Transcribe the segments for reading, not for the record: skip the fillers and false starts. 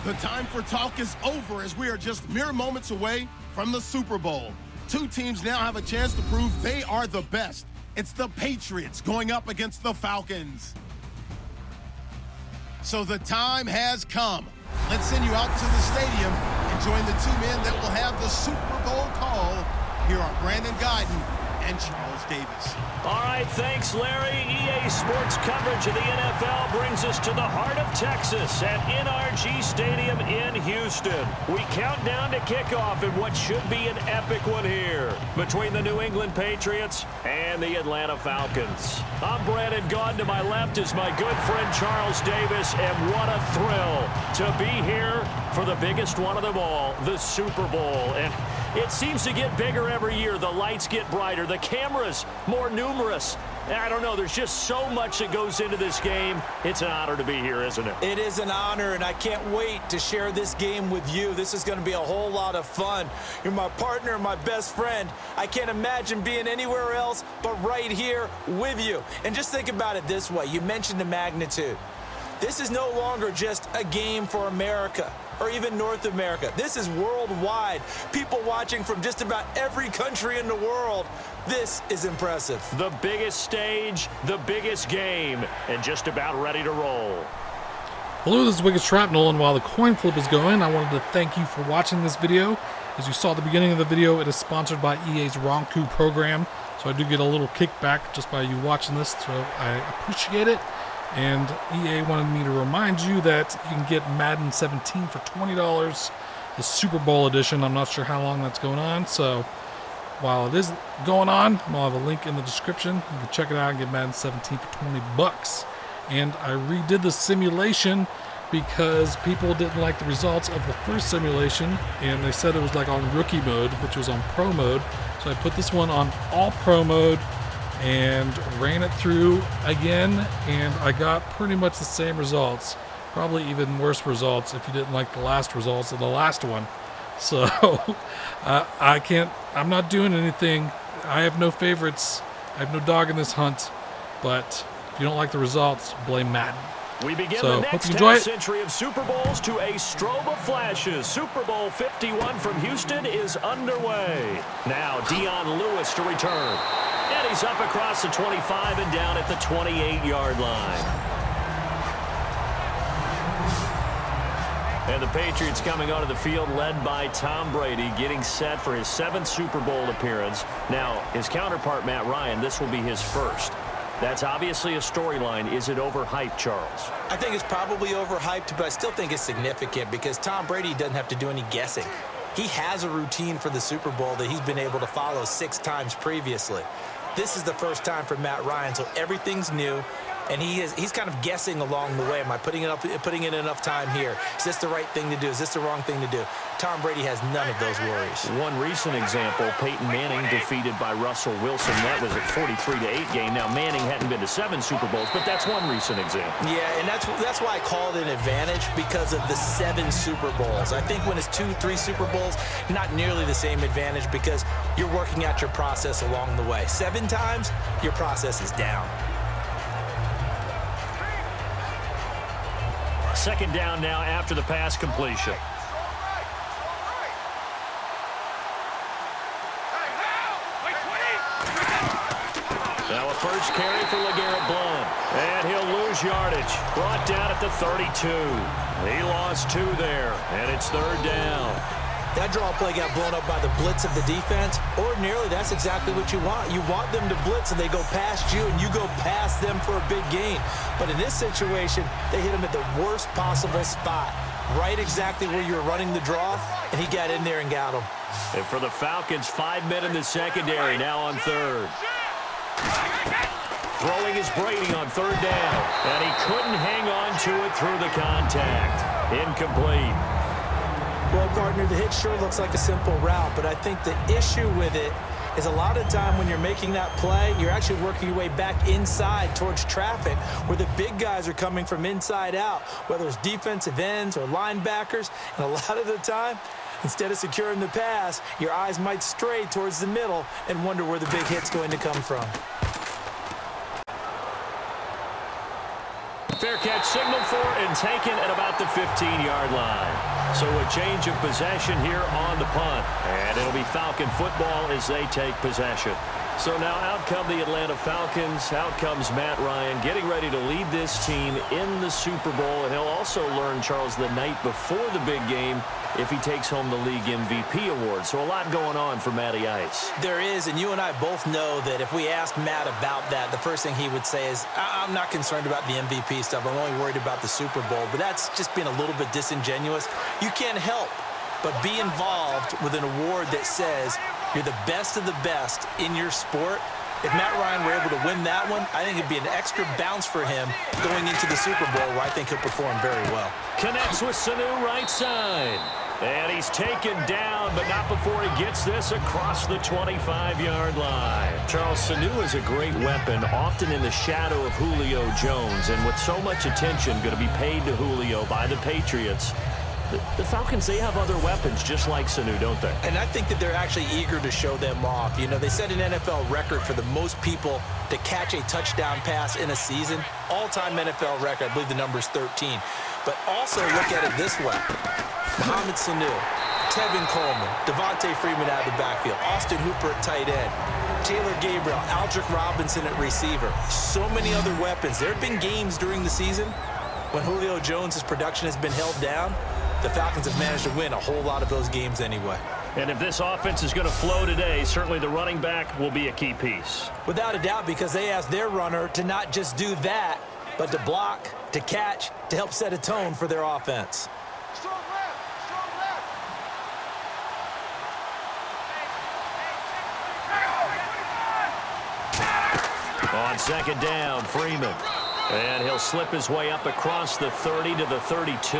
The time for talk is over as we are just mere moments away from the Super Bowl. Two teams now have a chance to prove they are the best. It's the Patriots going up against the Falcons. So the time has come. Let's send you out to the stadium and join the two men that will have the Super Bowl call. Here are Brandon Guyton and Charles Davis. All right, thanks, Larry. EA Sports coverage of the NFL brings us to the heart of Texas at NRG Stadium in Houston. We count down to kickoff in what should be an epic one here between the New England Patriots and the Atlanta Falcons. I'm Brandon Guyton. To my left is my good friend Charles Davis, and what a thrill to be here for the biggest one of them all, the Super Bowl. And it seems to get bigger every year. The lights get brighter. The cameras more numerous. I don't know. There's just so much that goes into this game. It's an honor to be here, isn't it? It is an honor, and I can't wait to share this game with you. This is going to be a whole lot of fun. You're my partner, my best friend. I can't imagine being anywhere else but right here with you. And just think about it this way. You mentioned the magnitude. This is no longer just a game for America or even North America. This is worldwide. People watching from just about every country in the world. This is impressive. The biggest stage, the biggest game, and just about ready to roll. Hello, this is Wicked Shrapnel, and while the coin flip is going, I wanted to thank you for watching this video. As you saw at the beginning of the video, it is sponsored by EA's Ronku program, so I do get a little kickback just by you watching this, so I appreciate it. And EA wanted me to remind you that you can get Madden 17 for $20, the Super Bowl edition. I'm not sure how long that's going on, so while it is going on, I'll have a link in the description. You can check it out and get Madden 17 for $20. And I redid the simulation because people didn't like the results of the first simulation, and they said it was like on rookie mode, which was on pro mode. So I put this one on all pro mode and ran it through again, and I got pretty much the same results, probably even worse results if you didn't like the last results of the last one. So I'm not doing anything. I have no favorites. I have no dog in this hunt, but if you don't like the results, blame Madden. We begin So, the next half century of Super Bowls to a strobe of flashes. Super Bowl 51 from Houston is underway. Now Dion Lewis to return. And he's up across the 25 and down at the 28-yard line. And the Patriots coming onto the field led by Tom Brady, getting set for his 7th Super Bowl appearance. Now, his counterpart, Matt Ryan, this will be his first. That's obviously a storyline. Is it overhyped, Charles? I think it's probably overhyped, but I still think it's significant because Tom Brady doesn't have to do any guessing. He has a routine for the Super Bowl that he's been able to follow 6 times previously. This is the first time for Matt Ryan, so everything's new. And he's kind of guessing along the way. Am I putting in enough time here? Is this the right thing to do? Is this the wrong thing to do? Tom Brady has none of those worries. One recent example, Peyton Manning defeated by Russell Wilson. That was a 43-8 game. Now, Manning hadn't been to 7 Super Bowls, but that's one recent example. Yeah, and that's why I call it an advantage, because of the 7 Super Bowls. I think when it's 2, 3 Super Bowls, not nearly the same advantage because you're working out your process along the way. 7 times, your process is down. Second down now after the pass completion. Now a first carry for LeGarrette Blount. And he'll lose yardage. Brought down at the 32. He lost 2 there, and it's 3rd down. That draw play got blown up by the blitz of the defense. Ordinarily, that's exactly what you want. You want them to blitz, and they go past you, and you go past them for a big gain. But in this situation, they hit him at the worst possible spot, right exactly where you were running the draw, and he got in there and got him. And for the Falcons, 5 men in the secondary, now on 3rd. Throwing is Brady on 3rd down, and he couldn't hang on to it through the contact. Incomplete. Well, partner, the hit sure looks like a simple route, but I think the issue with it is a lot of time when you're making that play, you're actually working your way back inside towards traffic where the big guys are coming from inside out, whether it's defensive ends or linebackers. And a lot of the time, instead of securing the pass, your eyes might stray towards the middle and wonder where the big hit's going to come from. Fair catch signaled for and taken at about the 15-yard line. So a change of possession here on the punt. And it'll be Falcon football as they take possession. So now out come the Atlanta Falcons. Out comes Matt Ryan getting ready to lead this team in the Super Bowl. And he'll also learn, Charles, the night before the big game if he takes home the league MVP award. So a lot going on for Matty Ice. There is, and you and I both know that if we asked Matt about that, the first thing he would say is, I'm not concerned about the MVP stuff. I'm only worried about the Super Bowl. But that's just being a little bit disingenuous. You can't help but be involved with an award that says you're the best of the best in your sport. If Matt Ryan were able to win that one, I think it'd be an extra bounce for him going into the Super Bowl, where I think he'll perform very well. Connects with Sanu right side. And he's taken down, but not before he gets this across the 25-yard line. Charles, Sanu is a great weapon, often in the shadow of Julio Jones. And with so much attention going to be paid to Julio by the Patriots, the Falcons, they have other weapons just like Sanu, don't they? And I think that they're actually eager to show them off. You know, they set an NFL record for the most people to catch a touchdown pass in a season. All-time NFL record, I believe the number is 13. But also look at it this way. Mohamed Sanu, Tevin Coleman, Devontae Freeman out of the backfield, Austin Hooper at tight end, Taylor Gabriel, Aldrick Robinson at receiver. So many other weapons. There have been games during the season when Julio Jones' production has been held down. The Falcons have managed to win a whole lot of those games anyway. And if this offense is going to flow today, certainly the running back will be a key piece. Without a doubt, because they asked their runner to not just do that, but to block, to catch, to help set a tone for their offense. On second down, Freeman. And he'll slip his way up across the 30 to the 32.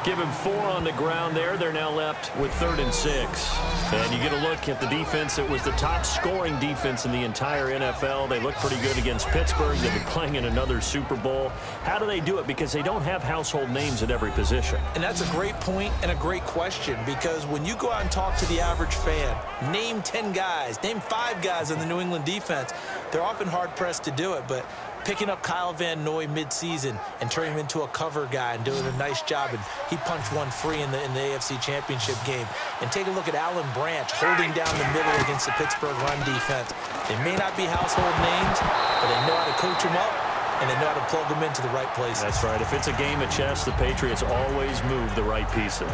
Give him 4 on the ground there. They're now left with 3rd and 6. And you get a look at the defense. It was the top scoring defense in the entire NFL. They look pretty good against Pittsburgh. They've been playing in another Super Bowl. How do they do it? Because they don't have household names at every position. And that's a great point and a great question, because when you go out and talk to the average fan, name 10 guys, name 5 guys on the New England defense, they're often hard-pressed to do it. But picking up Kyle Van Noy mid-season and turning him into a cover guy and doing a nice job, and he punched one free in the AFC Championship game. And take a look at Alan Branch holding down the middle against the Pittsburgh run defense. They may not be household names, but they know how to coach them up, and they know how to plug them into the right places. That's right. If it's a game of chess, the Patriots always move the right pieces.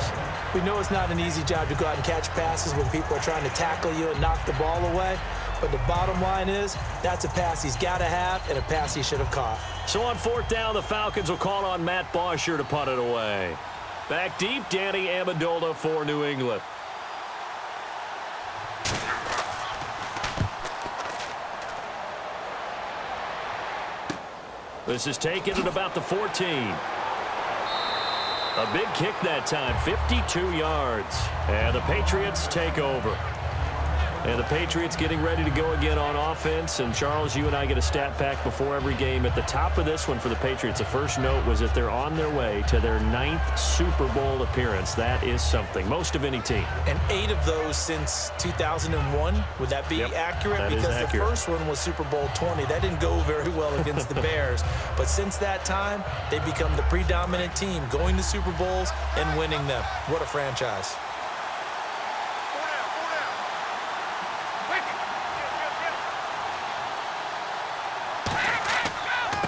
We know it's not an easy job to go out and catch passes when people are trying to tackle you and knock the ball away. But the bottom line is, that's a pass he's got to have and a pass he should have caught. So on 4th down, the Falcons will call on Matt Bosher to punt it away. Back deep, Danny Amendola for New England. This is taken at about the 14. A big kick that time, 52 yards. And the Patriots take over. And the Patriots getting ready to go again on offense. And, Charles, you and I get a stat pack before every game. At the top of this one for the Patriots, the first note was that they're on their way to their 9th Super Bowl appearance. That is something. Most of any team. And 8 of those since 2001. Would that be accurate? That because is accurate. The first one was Super Bowl 20. That didn't go very well against the Bears. But since that time, they've become the predominant team, going to Super Bowls and winning them. What a franchise.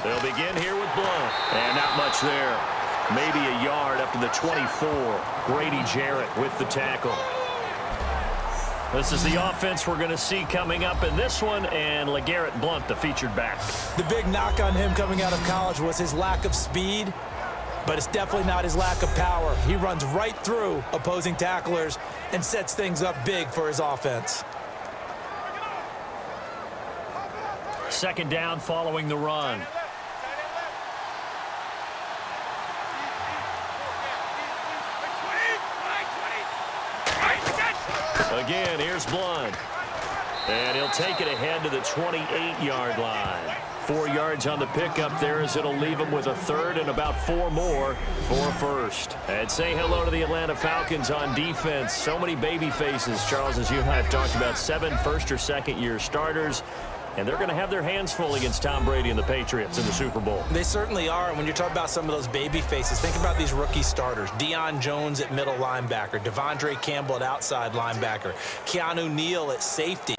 They'll begin here with Blount. And not much there. Maybe a yard up to the 24. Grady Jarrett with the tackle. This is the offense we're going to see coming up in this one, and LeGarrette Blount, the featured back. The big knock on him coming out of college was his lack of speed, but it's definitely not his lack of power. He runs right through opposing tacklers and sets things up big for his offense. 2nd down following the run. Again, here's Blount. And he'll take it ahead to the 28-yard line. 4 yards on the pickup there, as it'll leave him with a 3rd and about 4 more for a 1st. And say hello to the Atlanta Falcons on defense. So many baby faces, Charles, as you and I have talked about. 7 first or second year starters. And they're going to have their hands full against Tom Brady and the Patriots in the Super Bowl. They certainly are. And when you're talking about some of those baby faces, think about these rookie starters. Deion Jones at middle linebacker, Devondre Campbell at outside linebacker, Keanu Neal at safety.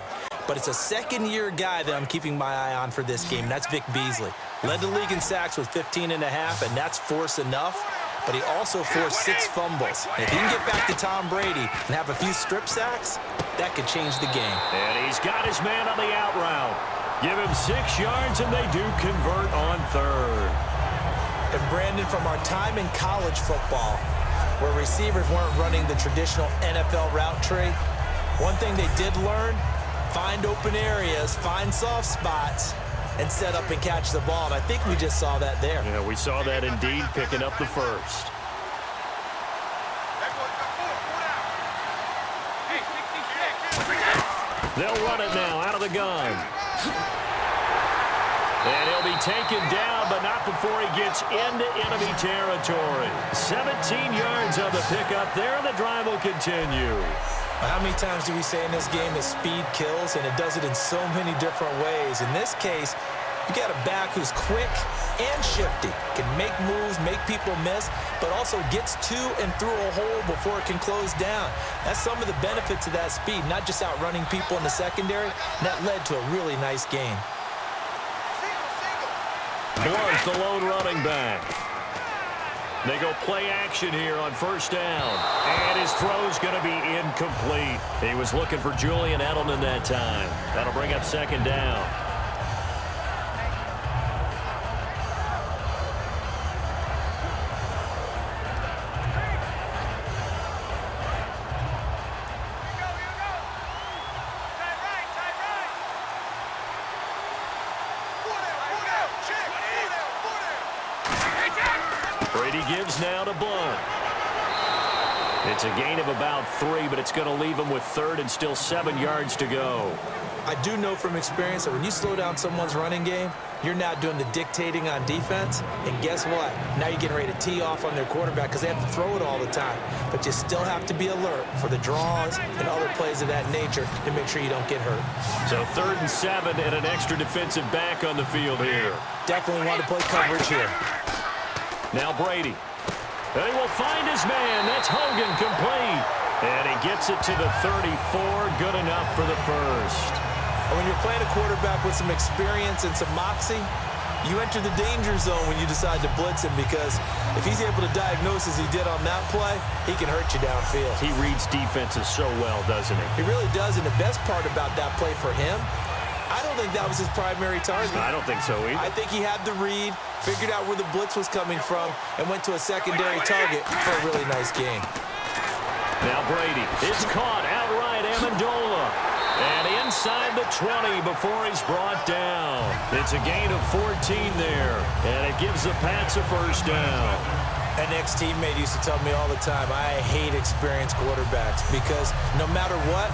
But it's a second-year guy that I'm keeping my eye on for this game. That's Vic Beasley. Led the league in sacks with 15.5, and that's force enough. But he also forced 6 fumbles. And if he can get back to Tom Brady and have a few strip sacks, that could change the game. And he's got his man on the out route. Give him 6 yards, and they do convert on third. And Brandon, from our time in college football, where receivers weren't running the traditional NFL route tree, one thing they did learn, find open areas, find soft spots, and set up and catch the ball. And I think we just saw that there. Yeah, we saw that indeed, picking up the first. They'll run it now out of the gun. And he'll be taken down, but not before he gets into enemy territory. 17 yards on the pickup there, and the drive will continue. How many times do we say in this game that speed kills, and it does it in so many different ways? In this case, you got a back who's quick and shifty, can make moves, make people miss, but also gets to and through a hole before it can close down. That's some of the benefits of that speed, not just outrunning people in the secondary. That led to a really nice game. Blunt's the lone running back. They go play action here on first down. And his throw's going to be incomplete. He was looking for Julian Edelman that time. That'll bring up second down. Brady gives now to Blunt. It's a gain of about 3, but it's going to leave him with third and still 7 yards to go. I do know from experience that when you slow down someone's running game, you're now doing the dictating on defense. And guess what? Now you're getting ready to tee off on their quarterback because they have to throw it all the time. But you still have to be alert for the draws and other plays of that nature to make sure you don't get hurt. So 3rd and 7 and an extra defensive back on the field here. Definitely want to play coverage here. Now Brady. And he will find his man. That's Hogan, complete. And he gets it to the 34. Good enough for the first. And when you're playing a quarterback with some experience and some moxie, you enter the danger zone when you decide to blitz him, because if he's able to diagnose as he did on that play, he can hurt you downfield. He reads defenses so well, doesn't he? He really does, and the best part about that play for him, I don't think that was his primary target. I don't think so either. I think he had the read, figured out where the blitz was coming from, and went to a secondary target for a really nice game. Now Brady. It's caught outright, Amendola. And inside the 20 before he's brought down. It's a gain of 14 there. And it gives the Pats a first down. An ex-teammate used to tell me all the time, I hate experienced quarterbacks because no matter what,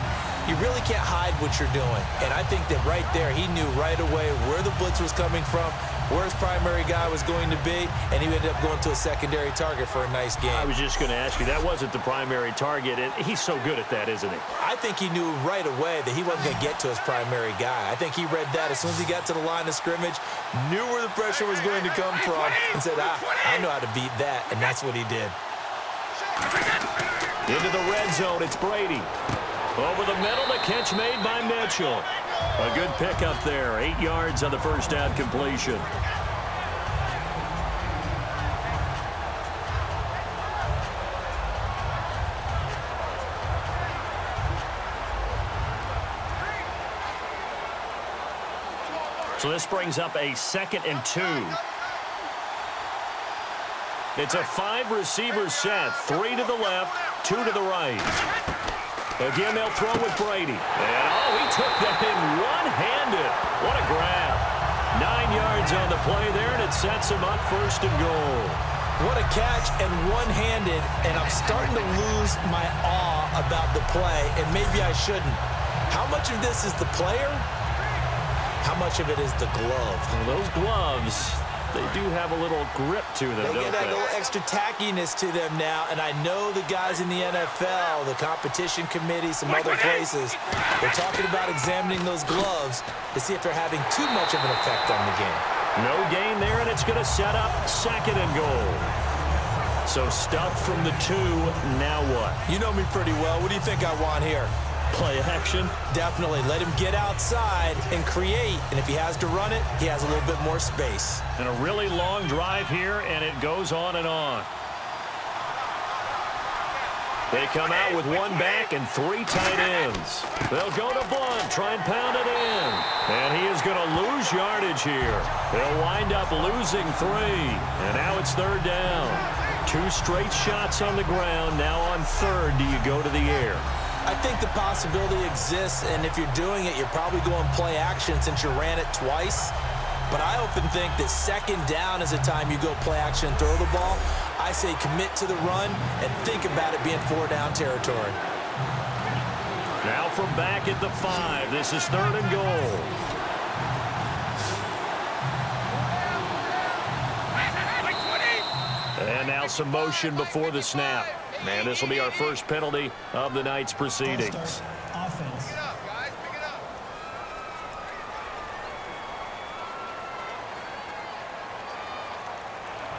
you really can't hide what you're doing. And I think that right there, he knew right away where the blitz was coming from, where his primary guy was going to be, and he ended up going to a secondary target for a nice game. I was just going to ask you, that wasn't the primary target, and he's so good at that, isn't he? I think he knew right away that he wasn't going to get to his primary guy. I think he read that as soon as he got to the line of scrimmage, knew where the pressure was going to come from, and said, I know how to beat that, and that's what he did. Into the red zone, it's Brady. Over the middle, the catch made by Mitchell. A good pickup there, 8 yards on the first down completion. So this brings up a 2nd and 2. It's a 5-receiver set, 3 to the left, 2 to the right. Again, they'll throw with Brady. And, he took that in one-handed. What a grab. 9 yards on the play there, and it sets him up 1st and goal. What a catch, and one-handed, and I'm starting to lose my awe about the play, and maybe I shouldn't. How much of this is the player? How much of it is the glove? Well, those gloves, they do have a little grip to them, They don't get that they? little extra tackiness to them now, and I know the guys in the NFL, the competition committee, some other places, they're talking about examining those gloves to see if they're having too much of an effect on the game. No gain there, and it's going to set up 2nd and goal. So stuffed from the 2, now what? You know me pretty well. What do you think I want here? Play action? Definitely. Let him get outside and create, and if he has to run it, he has a little bit more space. And a really long drive here, and it goes on and on. They come out with 1 back and 3 tight ends. They'll go to Blunt, try and pound it in. And he is going to lose yardage here. They'll wind up losing 3. And now it's 3rd down. 2 straight shots on the ground. Now on 3rd, do you go to the air? I think the possibility exists, and if you're doing it, you're probably going play action since you ran it twice. But I often think that 2nd down is the time you go play action and throw the ball. I say commit to the run and think about it being 4-down territory. Now from back at the 5, this is 3rd and goal. And now some motion before the snap. And this will be our first penalty of the night's proceedings. Offense.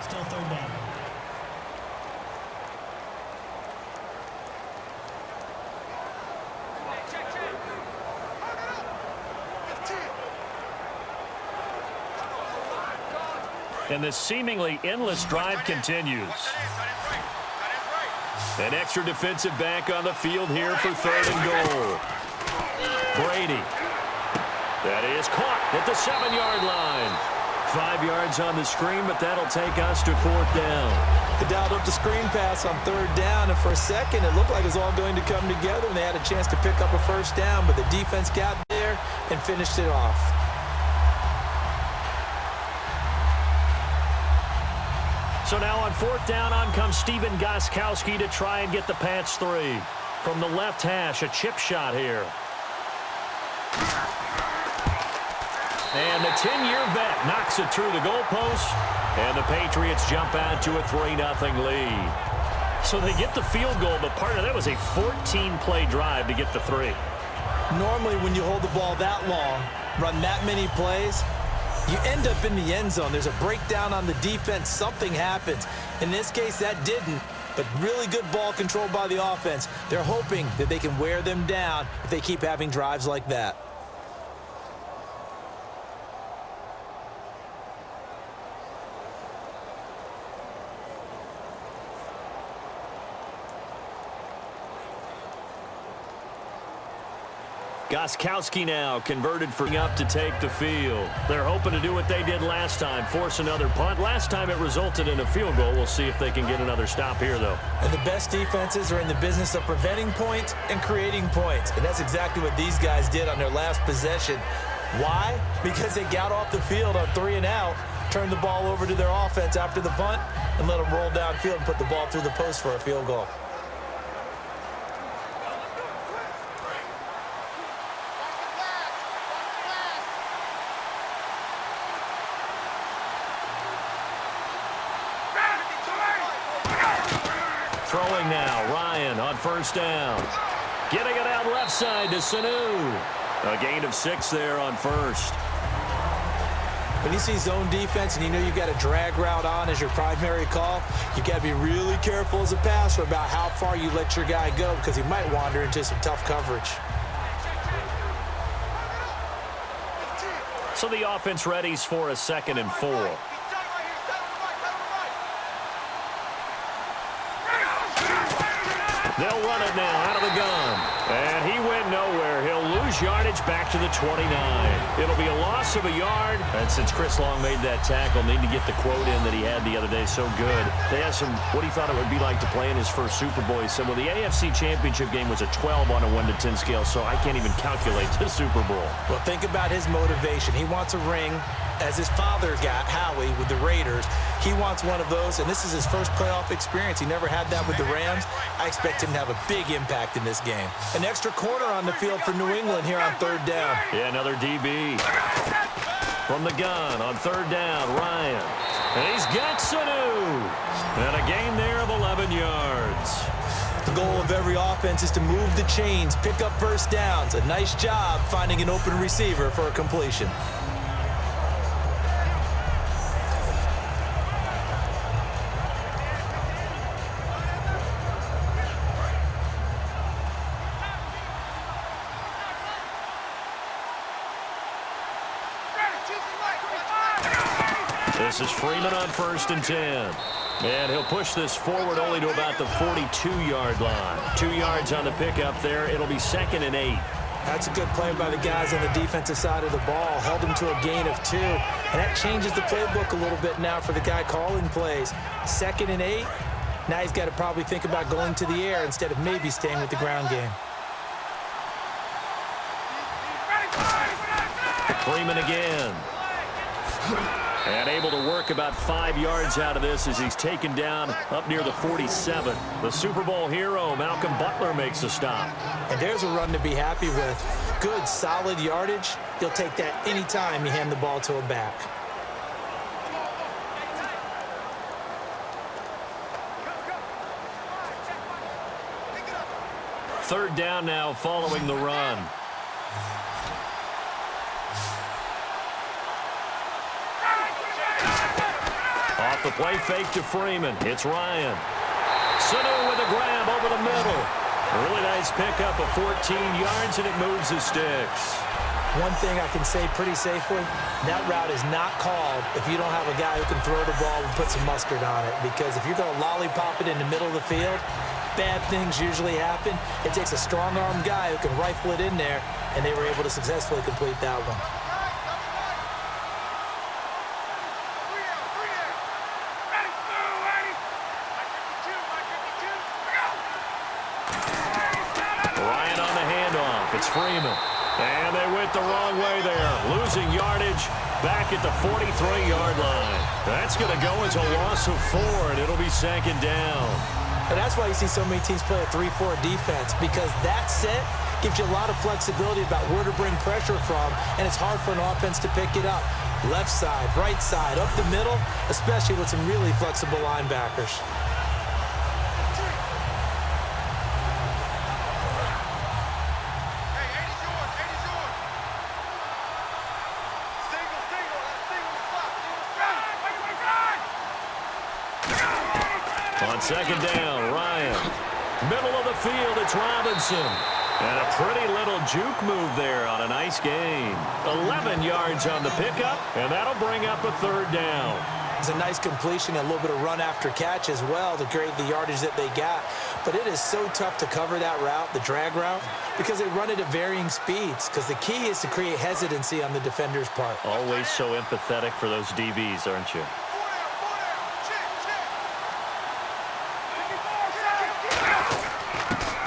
Still 3rd down. And this seemingly endless drive continues. An extra defensive back on the field here for 3rd and goal. Brady. That is caught at the 7-yard line. 5 yards on the screen, but that'll take us to 4th down. They dialed up the screen pass on 3rd down, and for a second it looked like it was all going to come together, and they had a chance to pick up a 1st down, but the defense got there and finished it off. So now on 4th down, on comes Steven Gostkowski to try and get the patch 3. From the left hash, a chip shot here. And the 10-year vet knocks it through the goalpost, and the Patriots jump out to a 3-0 lead. So they get the field goal, but part of that was a 14-play drive to get the 3. Normally when you hold the ball that long, run that many plays, you end up in the end zone. There's a breakdown on the defense. Something happens. In this case, that didn't, but really good ball control by the offense. They're hoping that they can wear them down if they keep having drives like that. Gostkowski now converted for up to take the field. They're hoping to do what they did last time, force another punt. Last time it resulted in a field goal. We'll see if they can get another stop here, though. And the best defenses are in the business of preventing points and creating points. And that's exactly what these guys did on their last possession. Why? Because they got off the field on 3 and out, turned the ball over to their offense after the punt, and let them roll downfield and put the ball through the post for a field goal. Throwing now, Ryan on 1st down. Getting it out left side to Sanu. A gain of 6 there on 1st. When you see zone defense and you know you've got a drag route on as your primary call, you got to be really careful as a passer about how far you let your guy go because he might wander into some tough coverage. So the offense readies for a 2nd and 4. They'll run it now out of the gun. And he went nowhere. He'll lose yardage back to the 29. It'll be a loss of a yard. And since Chris Long made that tackle, need to get the quote in that he had the other day. So good. They asked him what he thought it would be like to play in his first Super Bowl. He said, well, the AFC Championship game was a 12 on a 1 to 10 scale, so I can't even calculate the Super Bowl. Well, think about his motivation. He wants a ring, as his father got, Howie, with the Raiders. He wants one of those, and this is his first playoff experience. He never had that with the Rams. I expect him to have a big impact in this game. An extra corner on the field for New England here on 3rd down. Yeah, another DB. From the gun on 3rd down, Ryan. And he's got Sanu. And a gain there of 11 yards. The goal of every offense is to move the chains, pick up first downs. A nice job finding an open receiver for a completion. This is Freeman on 1st and 10. And he'll push this forward only to about the 42-yard line. 2 yards on the pickup there. It'll be 2nd and 8. That's a good play by the guys on the defensive side of the ball. Held him to a gain of 2. And that changes the playbook a little bit now for the guy calling plays. 2nd and 8. Now he's got to probably think about going to the air instead of maybe staying with the ground game. Freeman again. And able to work about 5 yards out of this as he's taken down up near the 47. The Super Bowl hero, Malcolm Butler, makes a stop. And there's a run to be happy with. Good, solid yardage. You'll take that anytime you hand the ball to a back. Third down now following the run. Off the play fake to Freeman. It's Ryan. Sanu with a grab over the middle. Really nice pickup of 14 yards, and it moves the sticks. One thing I can say pretty safely, that route is not called if you don't have a guy who can throw the ball and put some mustard on it. Because if you're going to lollipop it in the middle of the field, bad things usually happen. It takes a strong-armed guy who can rifle it in there, and they were able to successfully complete that one. Ryan on the handoff. It's Freeman. And they went the wrong way there. Losing yardage back at the 43-yard line. That's going to go as a loss of 4, and it'll be 2nd down. And that's why you see so many teams play a 3-4 defense, because that set gives you a lot of flexibility about where to bring pressure from, and it's hard for an offense to pick it up. Left side, right side, up the middle, especially with some really flexible linebackers. On 2nd down, Ryan. Middle of the field, it's Robinson. And a pretty little juke move there on a nice gain. 11 yards on the pickup, and that'll bring up a 3rd down. It's a nice completion, a little bit of run after catch as well to create the yardage that they got. But it is so tough to cover that route, the drag route, because they run it at varying speeds. Because the key is to create hesitancy on the defender's part. Always so empathetic for those DBs, aren't you?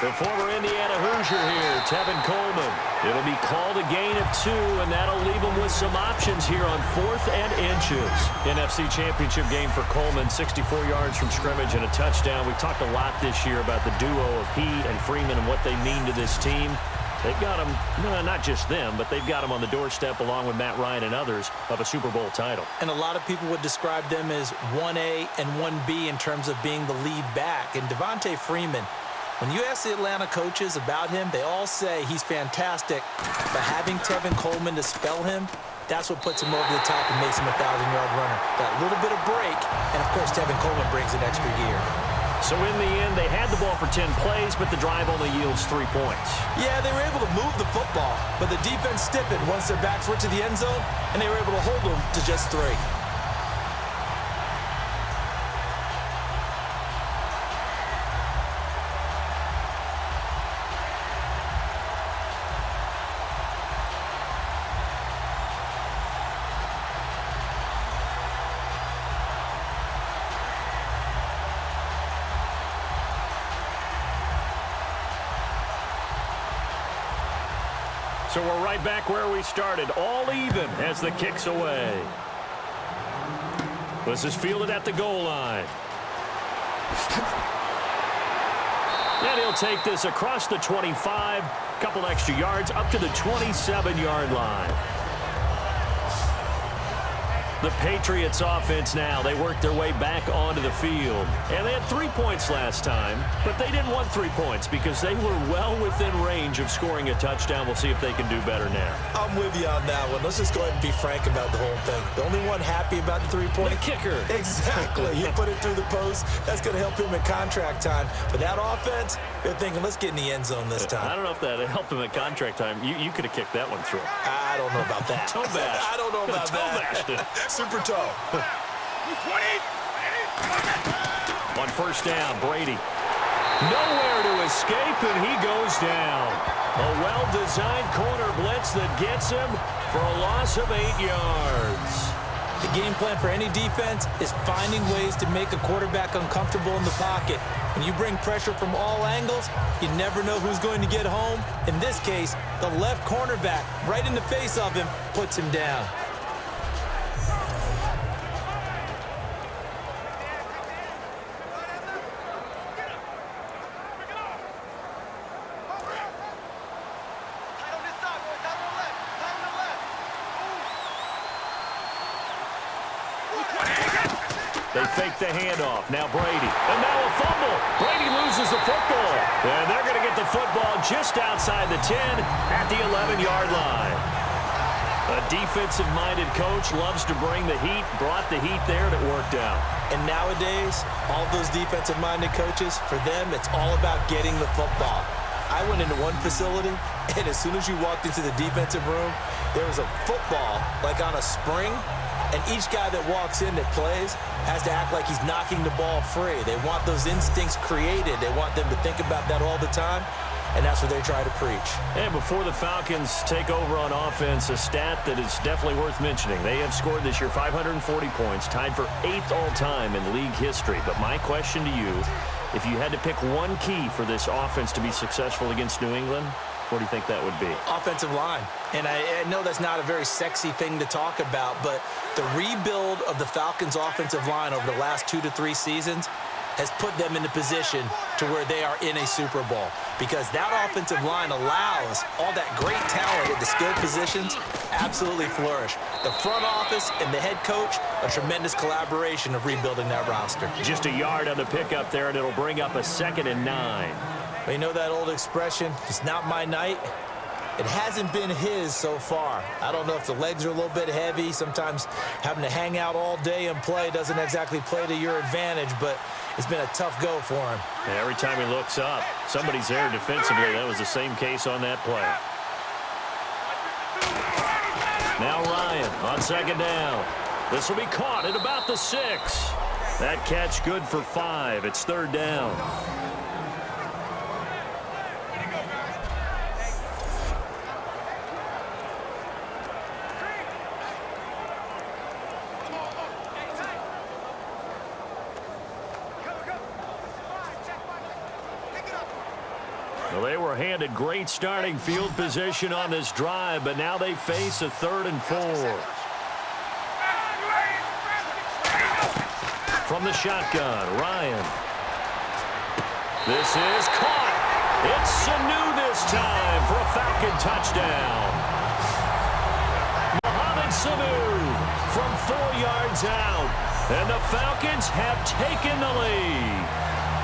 The former Indiana Hoosier here, Tevin Coleman. It'll be called a gain of 2, and that'll leave him with some options here on 4th and inches. NFC Championship game for Coleman, 64 yards from scrimmage and a touchdown. We've talked a lot this year about the duo of he and Freeman and what they mean to this team. They've got them, no, not just them, but they've got them on the doorstep along with Matt Ryan and others of a Super Bowl title. And a lot of people would describe them as 1A and 1B in terms of being the lead back. And Devontae Freeman, when you ask the Atlanta coaches about him, they all say he's fantastic. But having Tevin Coleman to spell him, that's what puts him over the top and makes him a 1,000-yard runner. That little bit of break, and, of course, Tevin Coleman brings an extra gear. So in the end, they had the ball for 10 plays, but the drive only yields 3 points. Yeah, they were able to move the football, but the defense stiffened once their backs were to the end zone, and they were able to hold them to just 3. So we're right back where we started, all even as the kick's away. This is fielded at the goal line. And he'll take this across the 25, couple extra yards up to the 27-yard line. The Patriots offense now. They worked their way back onto the field. And they had 3 points last time, but they didn't want 3 points because they were well within range of scoring a touchdown. We'll see if they can do better now. I'm with you on that one. Let's just go ahead and be frank about the whole thing. The only one happy about the 3-point? The kicker. Exactly. You put it through the post. That's going to help him in contract time. But that offense, they're thinking, let's get in the end zone this time. I don't know if that helped him at contract time. You could have kicked that one through. I don't know about that. Toe bash. I don't know about that. Super toe. On first down, Brady. Nowhere to escape, and he goes down. A well-designed corner blitz that gets him for a loss of 8 yards. The game plan for any defense is finding ways to make a quarterback uncomfortable in the pocket. When you bring pressure from all angles, you never know who's going to get home. In this case, the left cornerback, right in the face of him, puts him down. They fake the handoff. Now Brady. And now a fumble. Brady loses the football. And they're going to get the football just outside the 10 at the 11-yard line. A defensive-minded coach loves to bring the heat, brought the heat there, and it worked out. And nowadays, all those defensive-minded coaches, for them, it's all about getting the football. I went into one facility, and as soon as you walked into the defensive room, there was a football, like on a spring, and each guy that walks in that plays has to act like he's knocking the ball free. They want those instincts created. They want them to think about that all the time, and that's what they try to preach. And before the Falcons take over on offense, a stat that is definitely worth mentioning. They have scored this year 540 points, tied for 8th all-time in league history. But my question to you, if you had to pick one key for this offense to be successful against New England, what do you think that would be? Offensive line. And I know that's not a very sexy thing to talk about, but the rebuild of the Falcons' offensive line over the last 2 to 3 seasons has put them in a position to where they are in a Super Bowl, because that offensive line allows all that great talent at the skill positions absolutely flourish. The front office and the head coach, a tremendous collaboration of rebuilding that roster. Just a yard on the pickup there, and it'll bring up a 2nd and 9. Well, you know that old expression, it's not my night. It hasn't been his so far. I don't know if the legs are a little bit heavy. Sometimes having to hang out all day and play doesn't exactly play to your advantage, but it's been a tough go for him. Yeah, every time he looks up, somebody's there defensively. That was the same case on that play. Now Ryan on 2nd down. This will be caught at about the 6. That catch good for 5. It's 3rd down. Well, they were handed great starting field position on this drive, but now they face a 3rd and 4. From the shotgun, Ryan. This is caught. It's Sanu this time for a Falcon touchdown. Mohamed Sanu from 4 yards out, and the Falcons have taken the lead.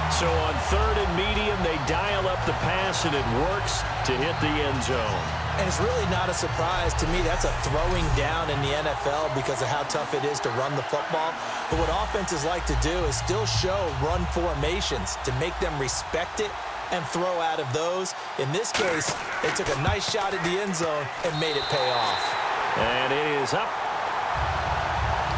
So on 3rd and medium, they dial up the pass, and it works to hit the end zone. And it's really not a surprise to me. That's a throwing down in the NFL because of how tough it is to run the football. But what offenses like to do is still show run formations to make them respect it and throw out of those. In this case, they took a nice shot at the end zone and made it pay off. And it is up.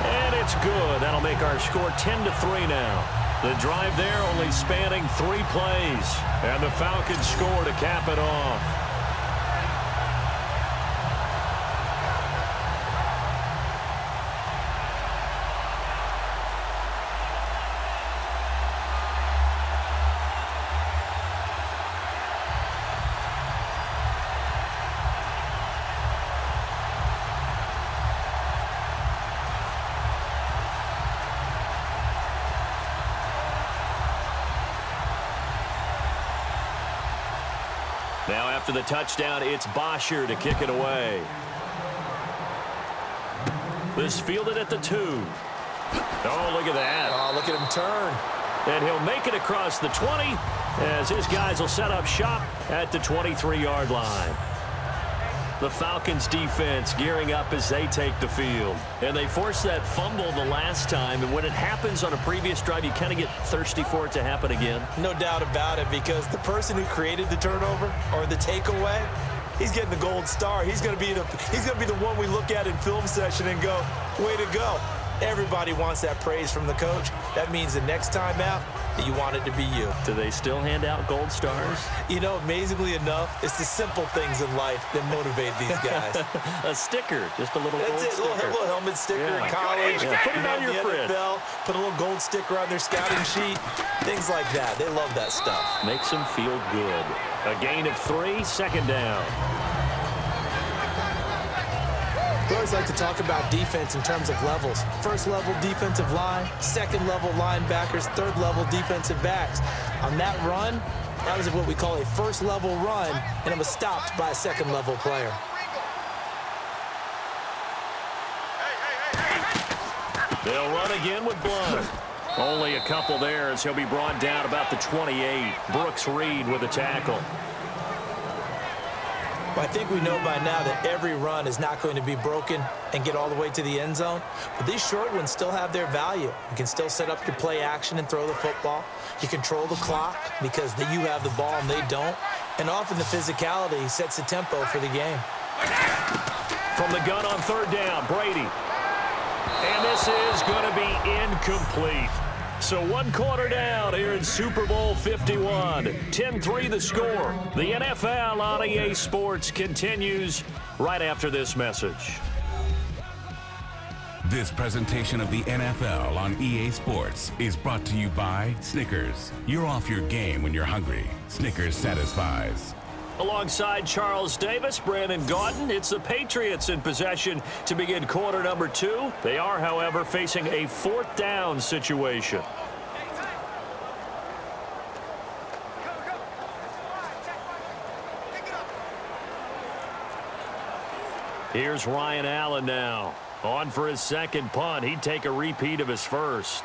And it's good. That'll make our score 10-3 now. The drive there only spanning 3 plays. And the Falcons score to cap it off. Now after the touchdown, it's Bosher to kick it away. This fielded at the 2. Oh, look at that. Oh, look at him turn. And he'll make it across the 20 as his guys will set up shop at the 23-yard line. The Falcons defense gearing up as they take the field. And they forced that fumble the last time. And when it happens on a previous drive, you kind of get thirsty for it to happen again. No doubt about it, because the person who created the turnover or the takeaway, he's getting the gold star. He's going to be the one we look at in film session and go, way to go. Everybody wants that praise from the coach. That means the next time out, that you want it to be you. Do they still hand out gold stars? You know, amazingly enough, it's the simple things in life that motivate these guys. A sticker, just a little gold sticker. A little helmet sticker in college. Yeah. Put it on your fridge. NFL, put a little gold sticker on their scouting sheet. Things like that. They love that stuff. Makes them feel good. A gain of 3, second down. We always like to talk about defense in terms of levels. First level defensive line, second level linebackers, third level defensive backs. On that run, that was what we call a first level run, and it was stopped by a second level player. They'll run again with Blunt. Only a couple there as he'll be brought down about the 28. Brooks Reed with a tackle. Well, I think we know by now that every run is not going to be broken and get all the way to the end zone. But these short ones still have their value. You can still set up your play action and throw the football. You control the clock because you have the ball and they don't. And often the physicality sets the tempo for the game. From the gun on third down, Brady. And this is going to be incomplete. So 1 quarter down here in Super Bowl 51. 10-3 the score. The NFL on EA Sports continues right after this message. This presentation of the NFL on EA Sports is brought to you by Snickers. You're off your game when you're hungry. Snickers satisfies. Alongside Charles Davis, Brandon Gaudin, it's the Patriots in possession to begin quarter number 2. They are, however, facing a 4th down situation. Here's Ryan Allen now. On for his second punt. He'd take a repeat of his first.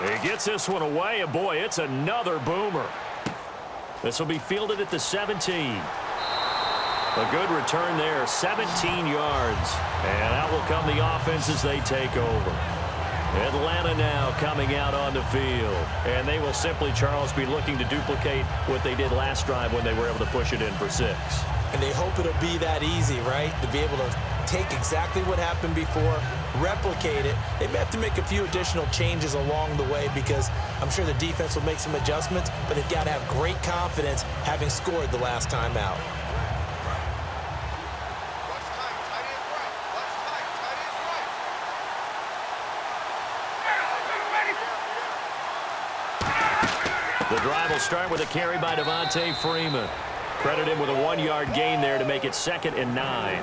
He gets this one away, and boy, it's another boomer. This will be fielded at the 17. A good return there, 17 yards. And out will come the offense as they take over. Atlanta now coming out on the field. And they will simply, Charles, be looking to duplicate what they did last drive when they were able to push it in for 6. And they hope it'll be that easy, right? To be able to take exactly what happened before, replicate it. They may have to make a few additional changes along the way because I'm sure the defense will make some adjustments, but they've got to have great confidence having scored the last time out. The drive will start with a carry by Devontae Freeman. Credit him with a 1-yard gain there to make it 2nd and 9.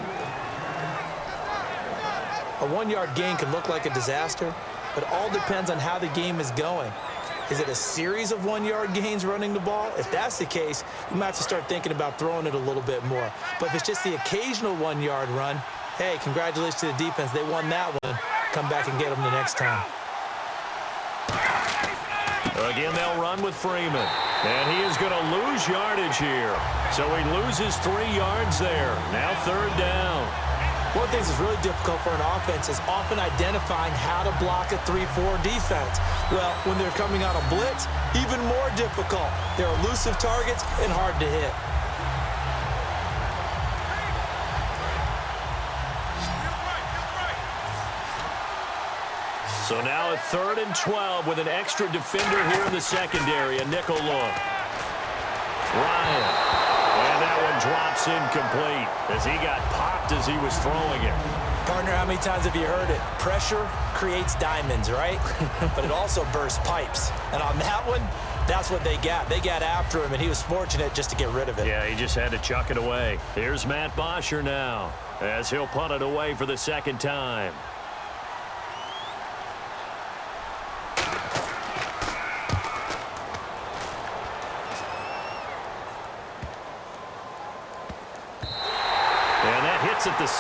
A 1-yard gain can look like a disaster, but all depends on how the game is going. Is it a series of 1-yard gains running the ball? If that's the case, you might have to start thinking about throwing it a little bit more. But if it's just the occasional 1-yard run, hey, congratulations to the defense. They won that one. Come back and get them the next time. Again, they'll run with Freeman. And he is going to lose yardage here. So he loses 3 yards there. Now 3rd down. One of the things that's really difficult for an offense is often identifying how to block a 3-4 defense. Well, when they're coming on a blitz, even more difficult. They're elusive targets and hard to hit. So now a 3rd and 12 with an extra defender here in the secondary. A nickel look. Ryan. And that one drops incomplete as he got popped as he was throwing it. Partner, how many times have you heard it? Pressure creates diamonds, right? But it also bursts pipes. And on that one, that's what they got. They got after him, and he was fortunate just to get rid of it. Yeah, he just had to chuck it away. Here's Matt Bosher now as he'll punt it away for the 2nd time.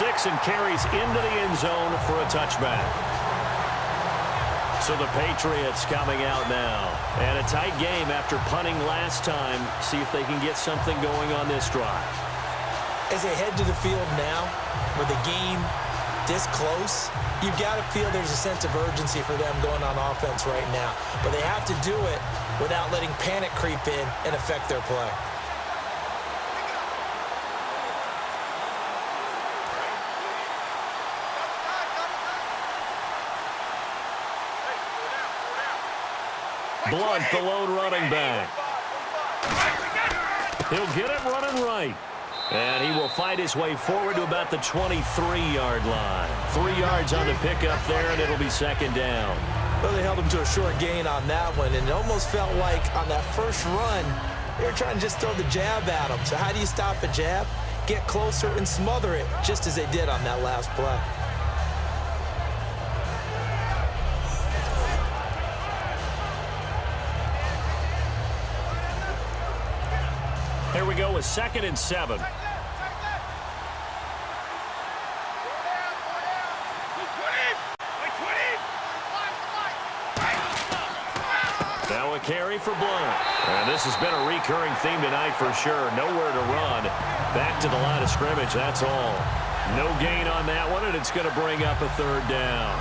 6 and carries into the end zone for a touchback. So the Patriots coming out now. And a tight game after punting last time. See if they can get something going on this drive. As they head to the field now, with the game this close, you've got to feel there's a sense of urgency for them going on offense right now. But they have to do it without letting panic creep in and affect their play. Blunt, the lone running back. He'll get it running right. And he will fight his way forward to about the 23-yard line. 3 yards on the pickup there, and it'll be second down. Well, they held him to a short gain on that one, and it almost felt like on that first run, they were trying to just throw the jab at him. So how do you stop a jab? Get closer and smother it, just as they did on that last play. Here we go with 2nd and 7. Now a carry for Blunt. And this has been a recurring theme tonight for sure. Nowhere to run. Back to the line of scrimmage, that's all. No gain on that one, and it's going to bring up a 3rd down.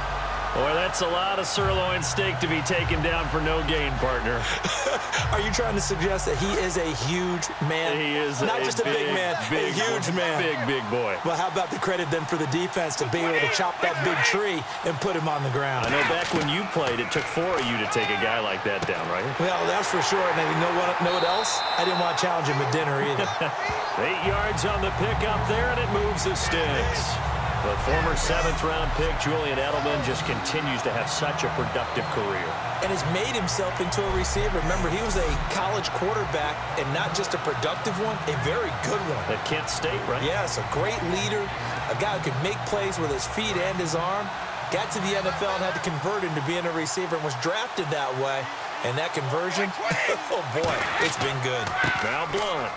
Boy, that's a lot of sirloin steak to be taken down for no gain, partner. Are you trying to suggest that he is a huge man? He is not just a big man, a huge man. Big boy. Well, how about the credit then for the defense to be able to chop that big tree and put him on the ground? I know back when you played, it took 4 of you to take a guy like that down, right? Well, that's for sure. And you know what else? I didn't want to challenge him at dinner either. 8 yards on the pickup there, and it moves the sticks. The former 7th-round pick, Julian Edelman, just continues to have such a productive career. And has made himself into a receiver. Remember, he was a college quarterback, and not just a productive one, a very good one. At Kent State, right? Yes, a great leader, a guy who could make plays with his feet and his arm. Got to the NFL and had to convert into being a receiver and was drafted that way. And that conversion, oh boy, it's been good. Now Blunt.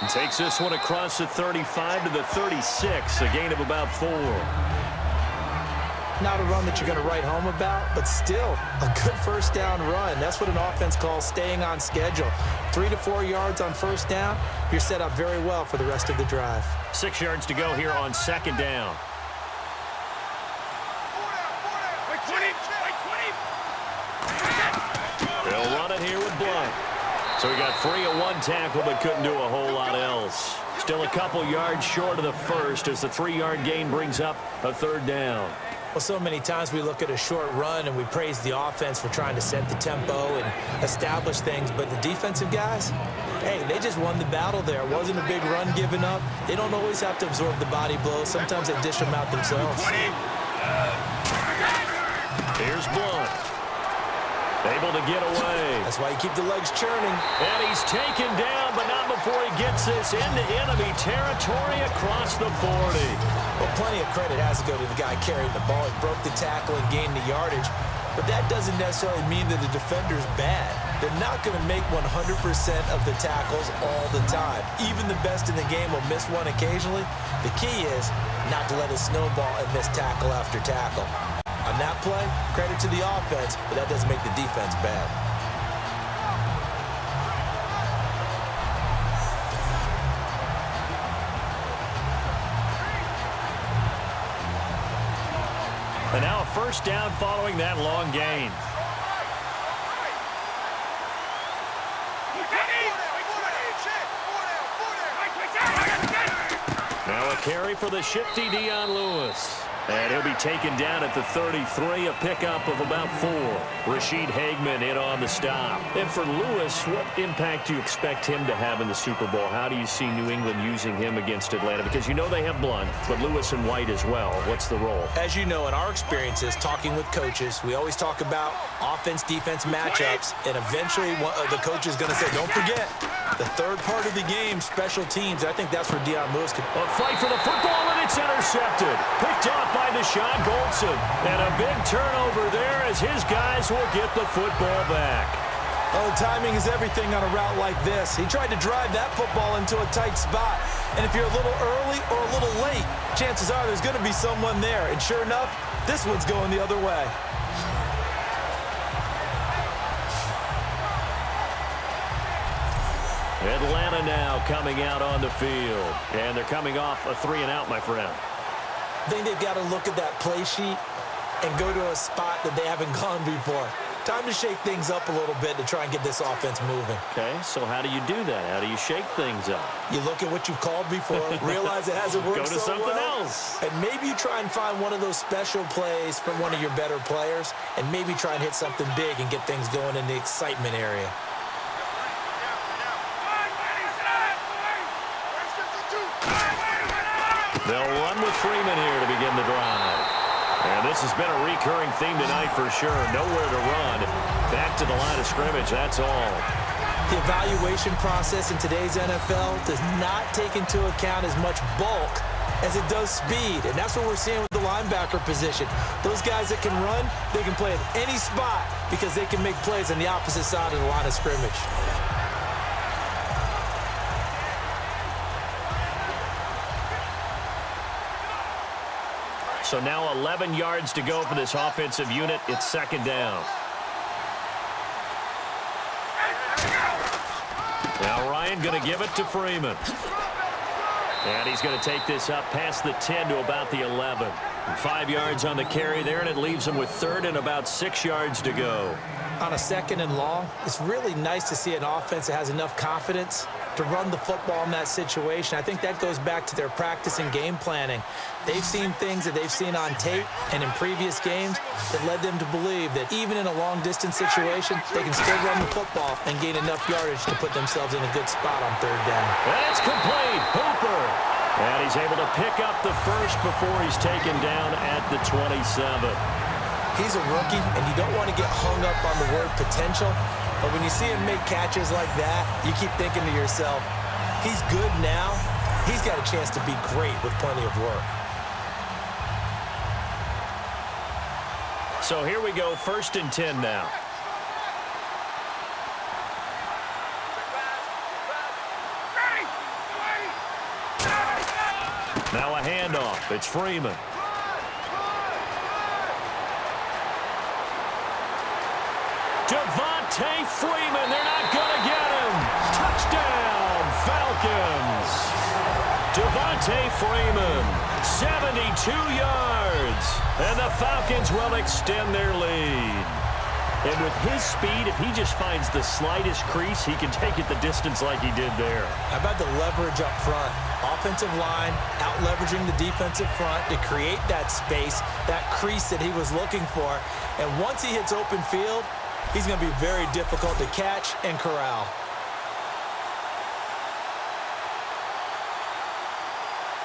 And takes this one across the 35 to the 36, a gain of about 4. Not a run that you're going to write home about, but still a good first down run. That's what an offense calls staying on schedule. 3 to 4 yards on first down, you're set up very well for the rest of the drive. 6 yards to go here on 2nd down. They'll run it here with Blunt. So he got free of 1 tackle, but couldn't do a whole lot else. Still a couple yards short of the first as the 3-yard gain brings up a 3rd down. Well, so many times we look at a short run and we praise the offense for trying to set the tempo and establish things, but the defensive guys, hey, they just won the battle there. It wasn't a big run given up. They don't always have to absorb the body blows. Sometimes they dish them out themselves. Here's Blunt. Able to get away. That's why you keep the legs churning. And he's taken down, but not before he gets this into enemy territory across the 40. Well, plenty of credit has to go to the guy carrying the ball. He broke the tackle and gained the yardage. But that doesn't necessarily mean that the defender's bad. They're not going to make 100% of the tackles all the time. Even the best in the game will miss one occasionally. The key is not to let it snowball and miss tackle after tackle. On that play, credit to the offense, but that doesn't make the defense bad. And now a first down following that long gain. Now a carry for the shifty Dion Lewis. And he'll be taken down at the 33, a pickup of about 4. Rashid Hageman in on the stop. And for Lewis, what impact do you expect him to have in the Super Bowl? How do you see New England using him against Atlanta? Because you know they have Blunt, but Lewis and White as well. What's the role? As you know, in our experiences, talking with coaches, we always talk about offense-defense matchups, and eventually the coach is going to say, don't forget, the third part of the game, special teams. I think that's where Dion Lewis could... A fight for the football, and it's intercepted. Picked off by Deshaun Goldson. And a big turnover there as his guys will get the football back. Oh, timing is everything on a route like this. He tried to drive that football into a tight spot. And if you're a little early or a little late, chances are there's going to be someone there. And sure enough, this one's going the other way. Atlanta now coming out on the field. And they're coming off a 3-and-out, my friend. I think they've got to look at that play sheet and go to a spot that they haven't gone before. Time to shake things up a little bit to try and get this offense moving. Okay, so how do you do that? How do you shake things up? You look at what you've called before, realize it hasn't worked Go to so something well, else. and maybe you try and find one of those special plays from one of your better players, and maybe try and hit something big and get things going in the excitement area. They'll run with Freeman here to begin the drive. And this has been a recurring theme tonight for sure. Nowhere to run. Back to the line of scrimmage, that's all. The evaluation process in today's NFL does not take into account as much bulk as it does speed. And that's what we're seeing with the linebacker position. Those guys that can run, they can play at any spot because they can make plays on the opposite side of the line of scrimmage. So now 11 yards to go for this offensive unit. It's second down. Now Ryan going to give it to Freeman. And he's going to take this up past the 10 to about the 11. 5 yards on the carry there, and it leaves him with third and about 6 yards to go. On a second and long, it's really nice to see an offense that has enough confidence to run the football in that situation. I think that goes back to their practice and game planning. They've seen things that they've seen on tape and in previous games that led them to believe that even in a long-distance situation, they can still run the football and gain enough yardage to put themselves in a good spot on third down. That's complete. Hooper. And he's able to pick up the first before he's taken down at the 27. He's a rookie, and you don't want to get hung up on the word potential. But when you see him make catches like that, you keep thinking to yourself, he's good now. He's got a chance to be great with plenty of work. So here we go, 1st and 10 now. Now a handoff. It's Freeman. Devontae Freeman, they're not going to get him. Touchdown, Falcons. Devontae Freeman, 72 yards. And the Falcons will extend their lead. And with his speed, if he just finds the slightest crease, he can take it the distance like he did there. How about the leverage up front? Offensive line out-leveraging the defensive front to create that space, that crease that he was looking for. And once he hits open field, he's going to be very difficult to catch and corral.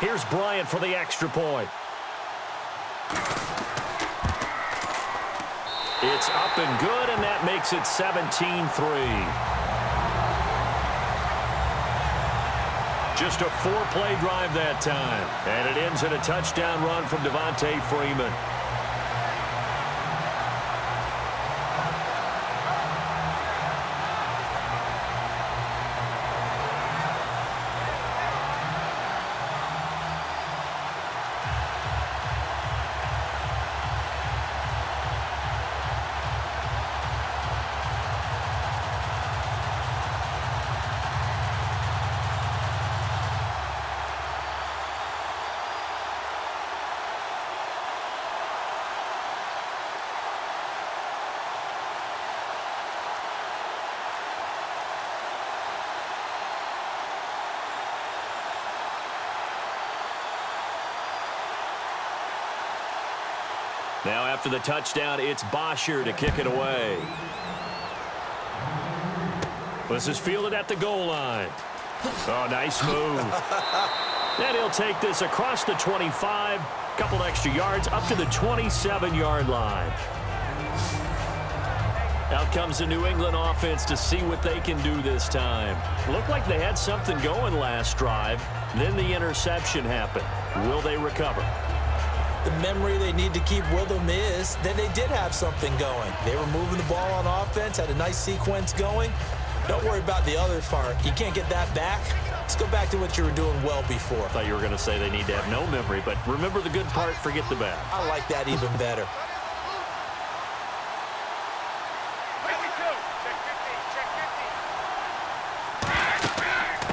Here's Bryant for the extra point. It's up and good, and that makes it 17-3. Just a 4-play drive that time. And it ends in a touchdown run from Devontae Freeman. Now after the touchdown, it's Bosher to kick it away. This is fielded at the goal line. Oh, nice move. And he'll take this across the 25, couple extra yards up to the 27-yard line. Out comes the New England offense to see what they can do this time. Looked like they had something going last drive. Then the interception happened. Will they recover? The memory they need to keep with them is that they did have something going. They were moving the ball on offense, had a nice sequence going. Don't worry about the other part. You can't get that back. Let's go back to what you were doing well before. I thought you were going to say they need to have no memory, but remember the good part, forget the bad. I like that even better.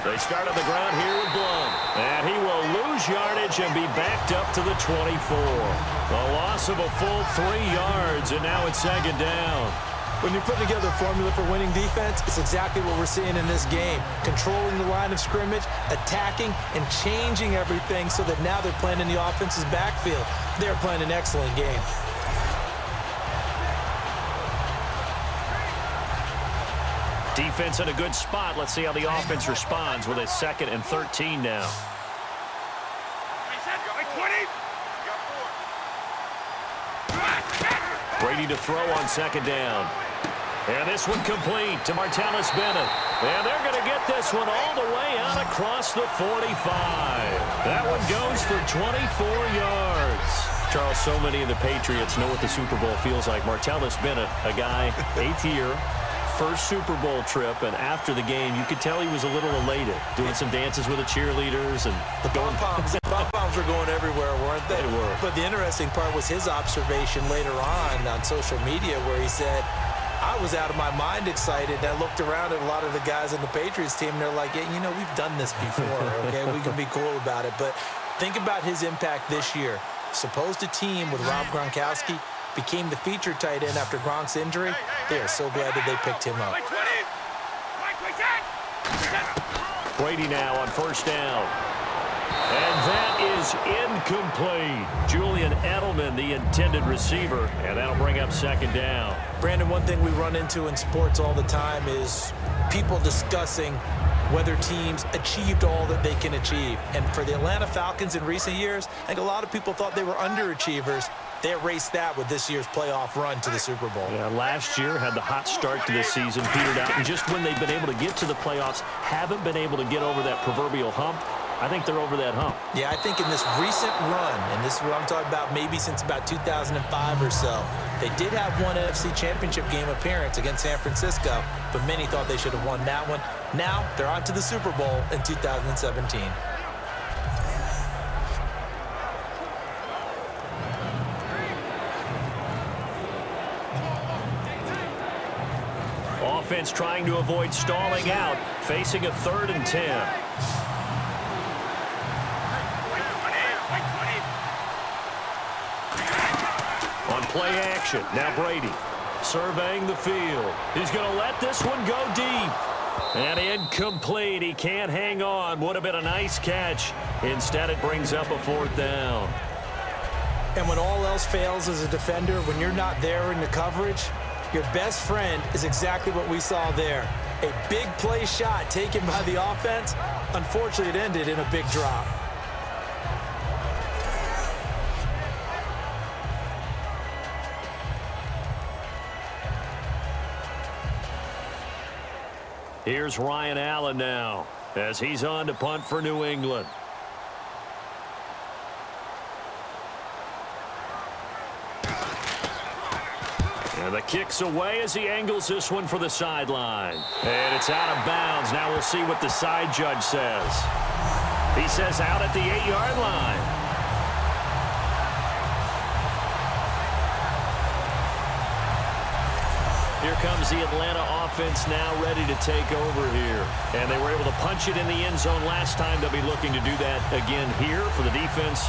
They start on the ground here with Blunt. And he will lose yardage and be backed up to the 24. A loss of a full 3 yards, and now it's second down. When you're putting together a formula for winning defense, it's exactly what we're seeing in this game. Controlling the line of scrimmage, attacking, and changing everything so that now they're playing in the offense's backfield. They're playing an excellent game. Defense in a good spot. Let's see how the offense responds with a 2nd and 13 now. Brady to throw on 2nd down. And this one complete to Martellus Bennett. And they're going to get this one all the way out across the 45. That one goes for 24 yards. Charles, so many of the Patriots know what the Super Bowl feels like. Martellus Bennett, a guy, 8th year, first Super Bowl trip, and after the game, you could tell he was a little elated, doing some dances with the cheerleaders. And the pom-poms were going everywhere, weren't they? They were. But the interesting part was his observation later on social media where he said, I was out of my mind excited. I looked around at a lot of the guys on the Patriots team, and they're like, yeah, you know, we've done this before, okay? We can be cool about it. But think about his impact this year. Supposed a team with Rob Gronkowski became the featured tight end after Gronk's injury. They are so glad that they picked him up. Brady now on 1st down. And that is incomplete. Julian Edelman, the intended receiver, and that'll bring up 2nd down. Brandon, one thing we run into in sports all the time is people discussing whether teams achieved all that they can achieve. And for the Atlanta Falcons in recent years, I think a lot of people thought they were underachievers. They erased that with this year's playoff run to the Super Bowl. Yeah, last year had the hot start to this season, petered out, and just when they've been able to get to the playoffs, haven't been able to get over that proverbial hump. I think they're over that hump. Yeah, I think in this recent run, and this is what I'm talking about maybe since about 2005 or so, they did have one NFC Championship game appearance against San Francisco, but many thought they should have won that one. Now they're on to the Super Bowl in 2017. Offense trying to avoid stalling out, facing a 3rd and 10. On play action, now Brady surveying the field. He's going to let this one go deep. And incomplete. He can't hang on. Would have been a nice catch. Instead, it brings up a 4th down. And when all else fails as a defender, when you're not there in the coverage, your best friend is exactly what we saw there. A big play shot taken by the offense. Unfortunately, it ended in a big drop. Here's Ryan Allen now as he's on to punt for New England. And the kick's away as he angles this one for the sideline. And it's out of bounds. Now we'll see what the side judge says. He says out at the 8-yard line. Here comes the Atlanta offense now ready to take over here. And they were able to punch it in the end zone last time. They'll be looking to do that again here for the defense.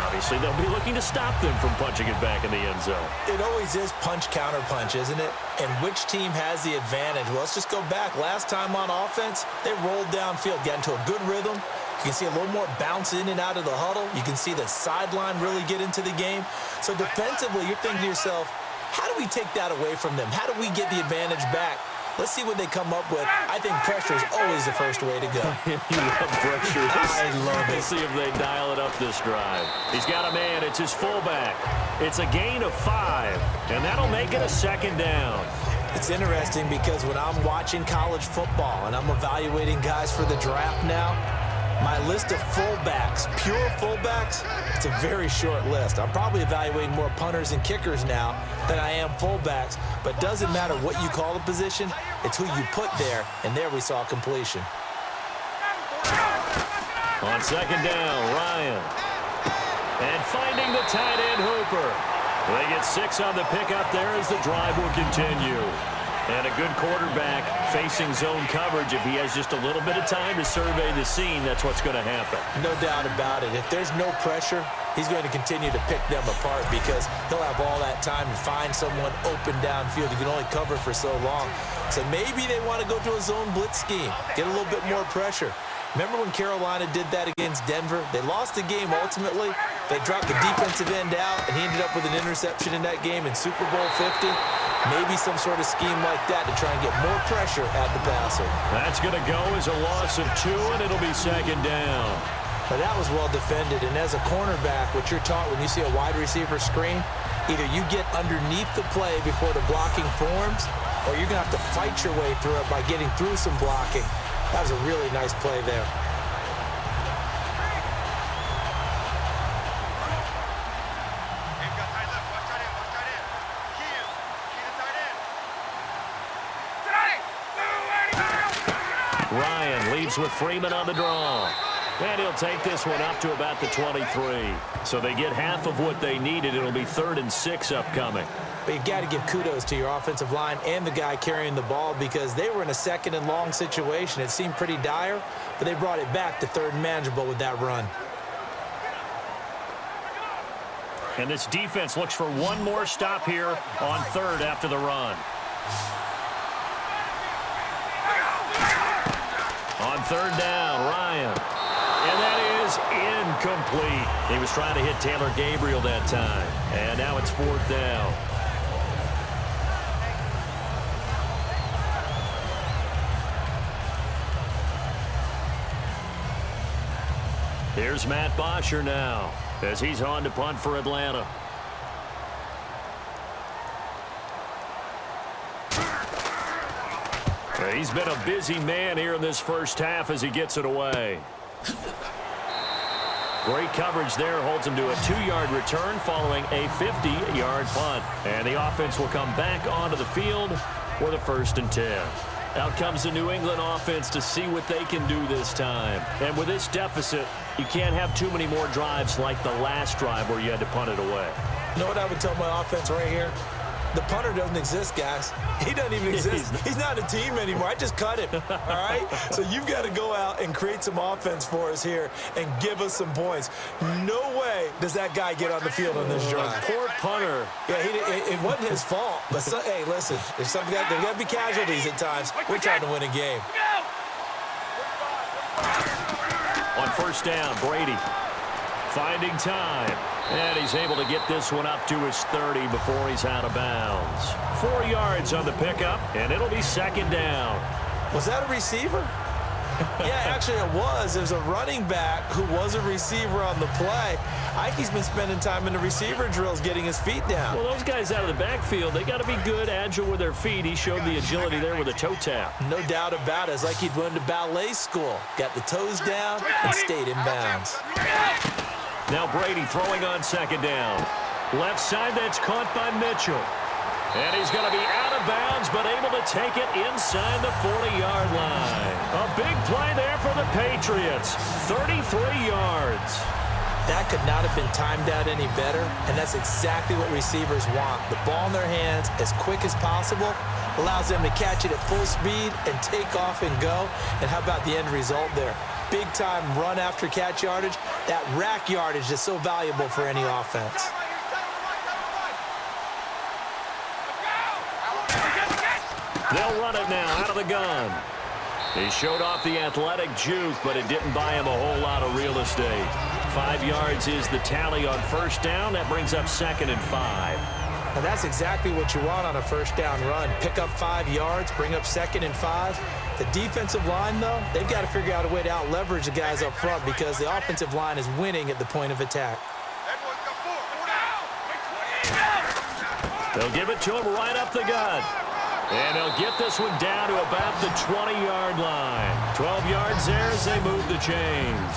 Obviously, they'll be looking to stop them from punching it back in the end zone. It always is punch-counter-punch, isn't it? And which team has the advantage? Well, let's just go back. Last time on offense, they rolled downfield, got into a good rhythm. You can see a little more bounce in and out of the huddle. You can see the sideline really get into the game. So defensively, you're thinking to yourself, how do we take that away from them? How do we get the advantage back? Let's see what they come up with. I think pressure is always the first way to go. You love pressure. I love it. We'll see if they dial it up this drive. He's got a man. It's his fullback. It's a gain of 5, and that'll make it a 2nd down. It's interesting because when I'm watching college football and I'm evaluating guys for the draft now, My list of fullbacks, pure fullbacks, it's a very short list. I'm probably evaluating more punters and kickers now than I am fullbacks, but doesn't matter what you call the position, it's who you put there, and there we saw completion. On second down, Ryan. And finding the tight end, Hooper. They get 6 on the pickup there as the drive will continue. And a good quarterback facing zone coverage. If he has just a little bit of time to survey the scene, that's what's going to happen. No doubt about it. If there's no pressure, he's going to continue to pick them apart because he'll have all that time to find someone open downfield. He can only cover for so long. So maybe they want to go to a zone blitz scheme, get a little bit more pressure. Remember when Carolina did that against Denver? They lost the game ultimately. They dropped the defensive end out, and he ended up with an interception in that game in Super Bowl 50. Maybe some sort of scheme like that to try and get more pressure at the passer. That's going to go as a loss of 2, and it'll be second down. But that was well defended, and as a cornerback, what you're taught when you see a wide receiver screen, either you get underneath the play before the blocking forms, or you're going to have to fight your way through it by getting through some blocking. That was a really nice play there. Ryan leads with Freeman on the draw. And he'll take this one up to about the 23. So they get half of what they needed. It'll be 3rd and 6 upcoming. But you got to give kudos to your offensive line and the guy carrying the ball because they were in a 2nd and long situation. It seemed pretty dire, but they brought it back to 3rd and manageable with that run. And this defense looks for one more stop here on 3rd after the run. On 3rd down, Ryan. And that is incomplete. He was trying to hit Taylor Gabriel that time. And now it's 4th down. Here's Matt Bosher now as he's on to punt for Atlanta. He's been a busy man here in this first half as he gets it away. Great coverage there, holds him to a 2-yard return following a 50-yard punt. And the offense will come back onto the field for the 1st and 10. Out comes the New England offense to see what they can do this time. And with this deficit, you can't have too many more drives like the last drive where you had to punt it away. You know what I would tell my offense right here? The punter doesn't exist, guys. He doesn't even exist. He's not a team anymore. I just cut him, all right? So you've got to go out and create some offense for us here and give us some points. No way does that guy get on the field on this drive. Poor punter. Yeah, it wasn't his fault. But, hey, listen, there's got to be casualties at times. We're trying to win a game. On 1st down, Brady finding time. And he's able to get this one up to his 30 before he's out of bounds. 4 yards on the pickup, and it'll be 2nd down. Was that a receiver? Yeah, actually it was. There's a running back who was a receiver on the play. Ike's been spending time in the receiver drills getting his feet down. Well, those guys out of the backfield, they got to be good, agile with their feet. He showed the agility there with a toe tap. No doubt about it. It's like he'd went to ballet school. Got the toes down and stayed in bounds. Now Brady throwing on 2nd down. Left side, that's caught by Mitchell. And he's going to be out of bounds, but able to take it inside the 40-yard line. A big play there for the Patriots. 33 yards. That could not have been timed out any better, and that's exactly what receivers want. The ball in their hands as quick as possible allows them to catch it at full speed and take off and go. And how about the end result there? Big-time run after catch yardage. That rack yardage is so valuable for any offense. They'll run it now out of the gun. He showed off the athletic juke, but it didn't buy him a whole lot of real estate. 5 yards is the tally on 1st down. That brings up 2nd and 5. And that's exactly what you want on a 1st down run. Pick up 5 yards, bring up 2nd and 5. The defensive line, though, they've got to figure out a way to out-leverage the guys up front because the offensive line is winning at the point of attack. They'll give it to him right up the gut. And they'll get this one down to about the 20-yard line. 12 yards there as they move the chains.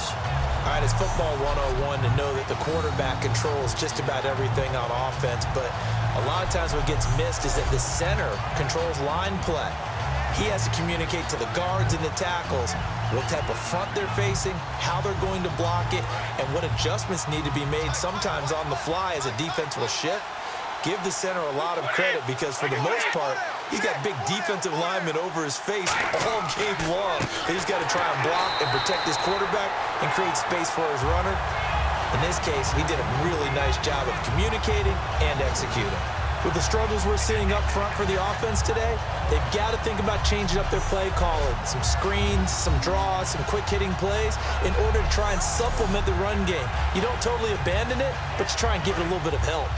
All right, it's football 101 to know that the quarterback controls just about everything on offense, but a lot of times what gets missed is that the center controls line play. He has to communicate to the guards and the tackles what type of front they're facing, how they're going to block it, and what adjustments need to be made sometimes on the fly as a defense will shift. Give the center a lot of credit because for the most part, he's got big defensive linemen over his face all game long. He's got to try and block and protect his quarterback and create space for his runner. In this case, he did a really nice job of communicating and executing. With the struggles we're seeing up front for the offense today, they've got to think about changing up their play calling. Some screens, some draws, some quick-hitting plays in order to try and supplement the run game. You don't totally abandon it, but you try and give it a little bit of help.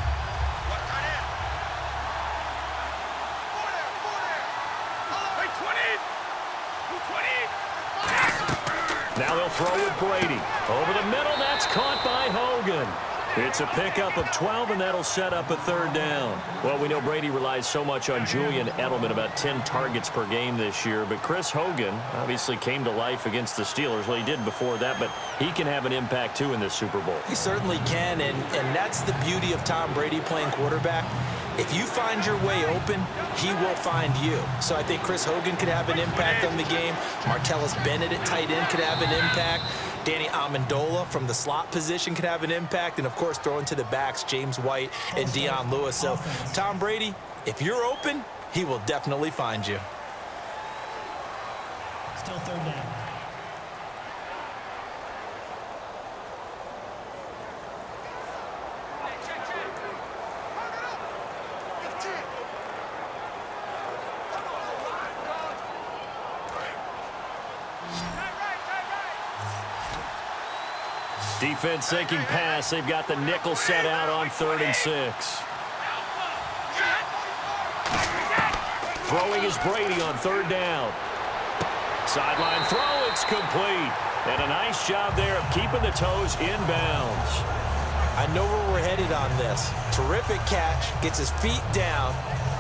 Now they'll throw with Brady. Over the middle, that's caught by Hogan. It's a pickup of 12, and that'll set up a third down. Well, we know Brady relies so much on Julian Edelman, about 10 targets per game this year. But Chris Hogan obviously came to life against the Steelers. Well, he did before that, but he can have an impact, too, in this Super Bowl. He certainly can, and that's the beauty of Tom Brady playing quarterback. If you find your way open, he will find you. So I think Chris Hogan could have an impact on the game. Martellus Bennett at tight end could have an impact. Danny Amendola from the slot position could have an impact. And, of course, throwing to the backs, James White and Deion Lewis. So, Tom Brady, if you're open, he will definitely find you. Still third down. Defense sinking pass. They've got the nickel set out on 3rd and 6. Throwing is Brady on 3rd down. Sideline throw, it's complete. And a nice job there of keeping the toes in bounds. I know where we're headed on this. Terrific catch, gets his feet down,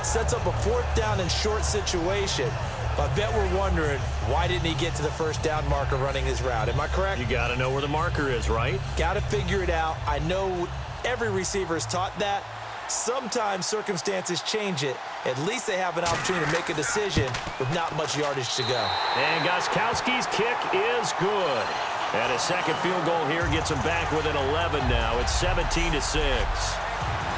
sets up a 4th down and short situation. I bet we're wondering, why didn't he get to the 1st down marker running his route? Am I correct? You got to know where the marker is, right? Got to figure it out. I know every receiver is taught that. Sometimes circumstances change it. At least they have an opportunity to make a decision with not much yardage to go. And Gostkowski's kick is good. And a second field goal here gets him back within 11 now. It's 17-6.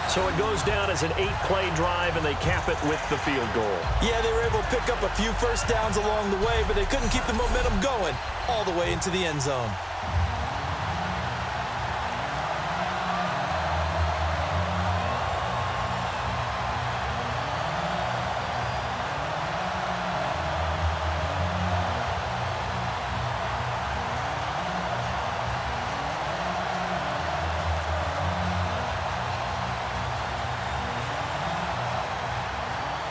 So it goes down as an 8-play drive, and they cap it with the field goal. Yeah, they were able to pick up a few first downs along the way, but they couldn't keep the momentum going all the way into the end zone.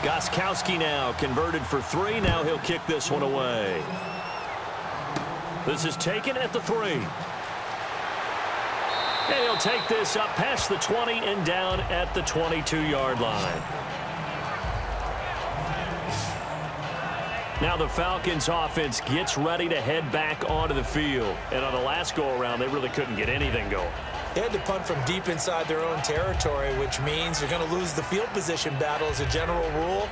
Gostkowski now converted for 3. Now he'll kick this one away. This is taken at the 3. And he'll take this up past the 20 and down at the 22-yard line. Now the Falcons offense gets ready to head back onto the field. And on the last go-around, they really couldn't get anything going. They had to punt from deep inside their own territory, which means they're going to lose the field position battle as a general rule.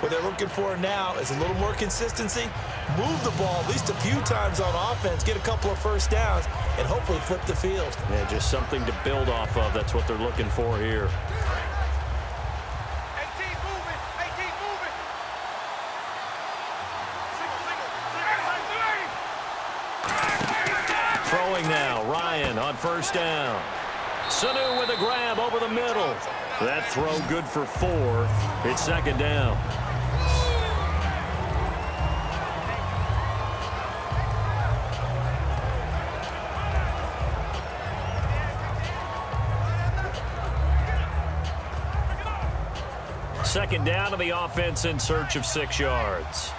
What they're looking for now is a little more consistency, move the ball at least a few times on offense, get a couple of first downs, and hopefully flip the field. Yeah, just something to build off of. That's what they're looking for here. Throwing now, Ryan on 1st down. Sanu with a grab over the middle. That throw good for 4. It's 2nd down. Second down to the offense in search of 6 yards.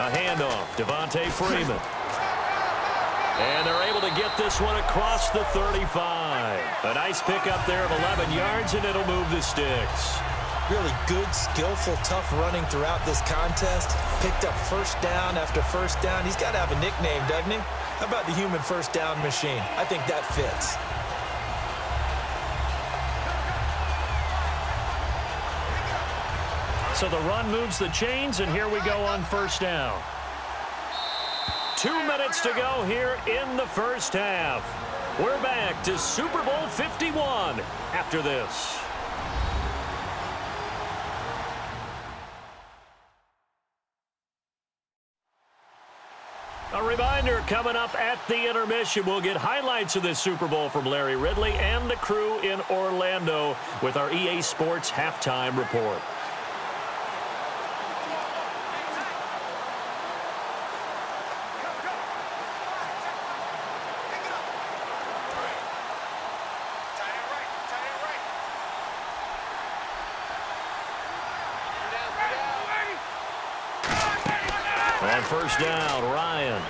A handoff, Devontae Freeman. And they're able to get this one across the 35. A nice pickup there of 11 yards, and it'll move the sticks. Really good, skillful, tough running throughout this contest. Picked up first down after first down. He's got to have a nickname, doesn't he? How about the human first down machine? I think that fits. So the run moves the chains, and here we go on first down. 2 minutes to go here in the first half. We're back to Super Bowl 51 after this. A reminder, coming up at the intermission, we'll get highlights of this Super Bowl from Larry Ridley and the crew in Orlando with our EA Sports halftime report. On first down, Ryan.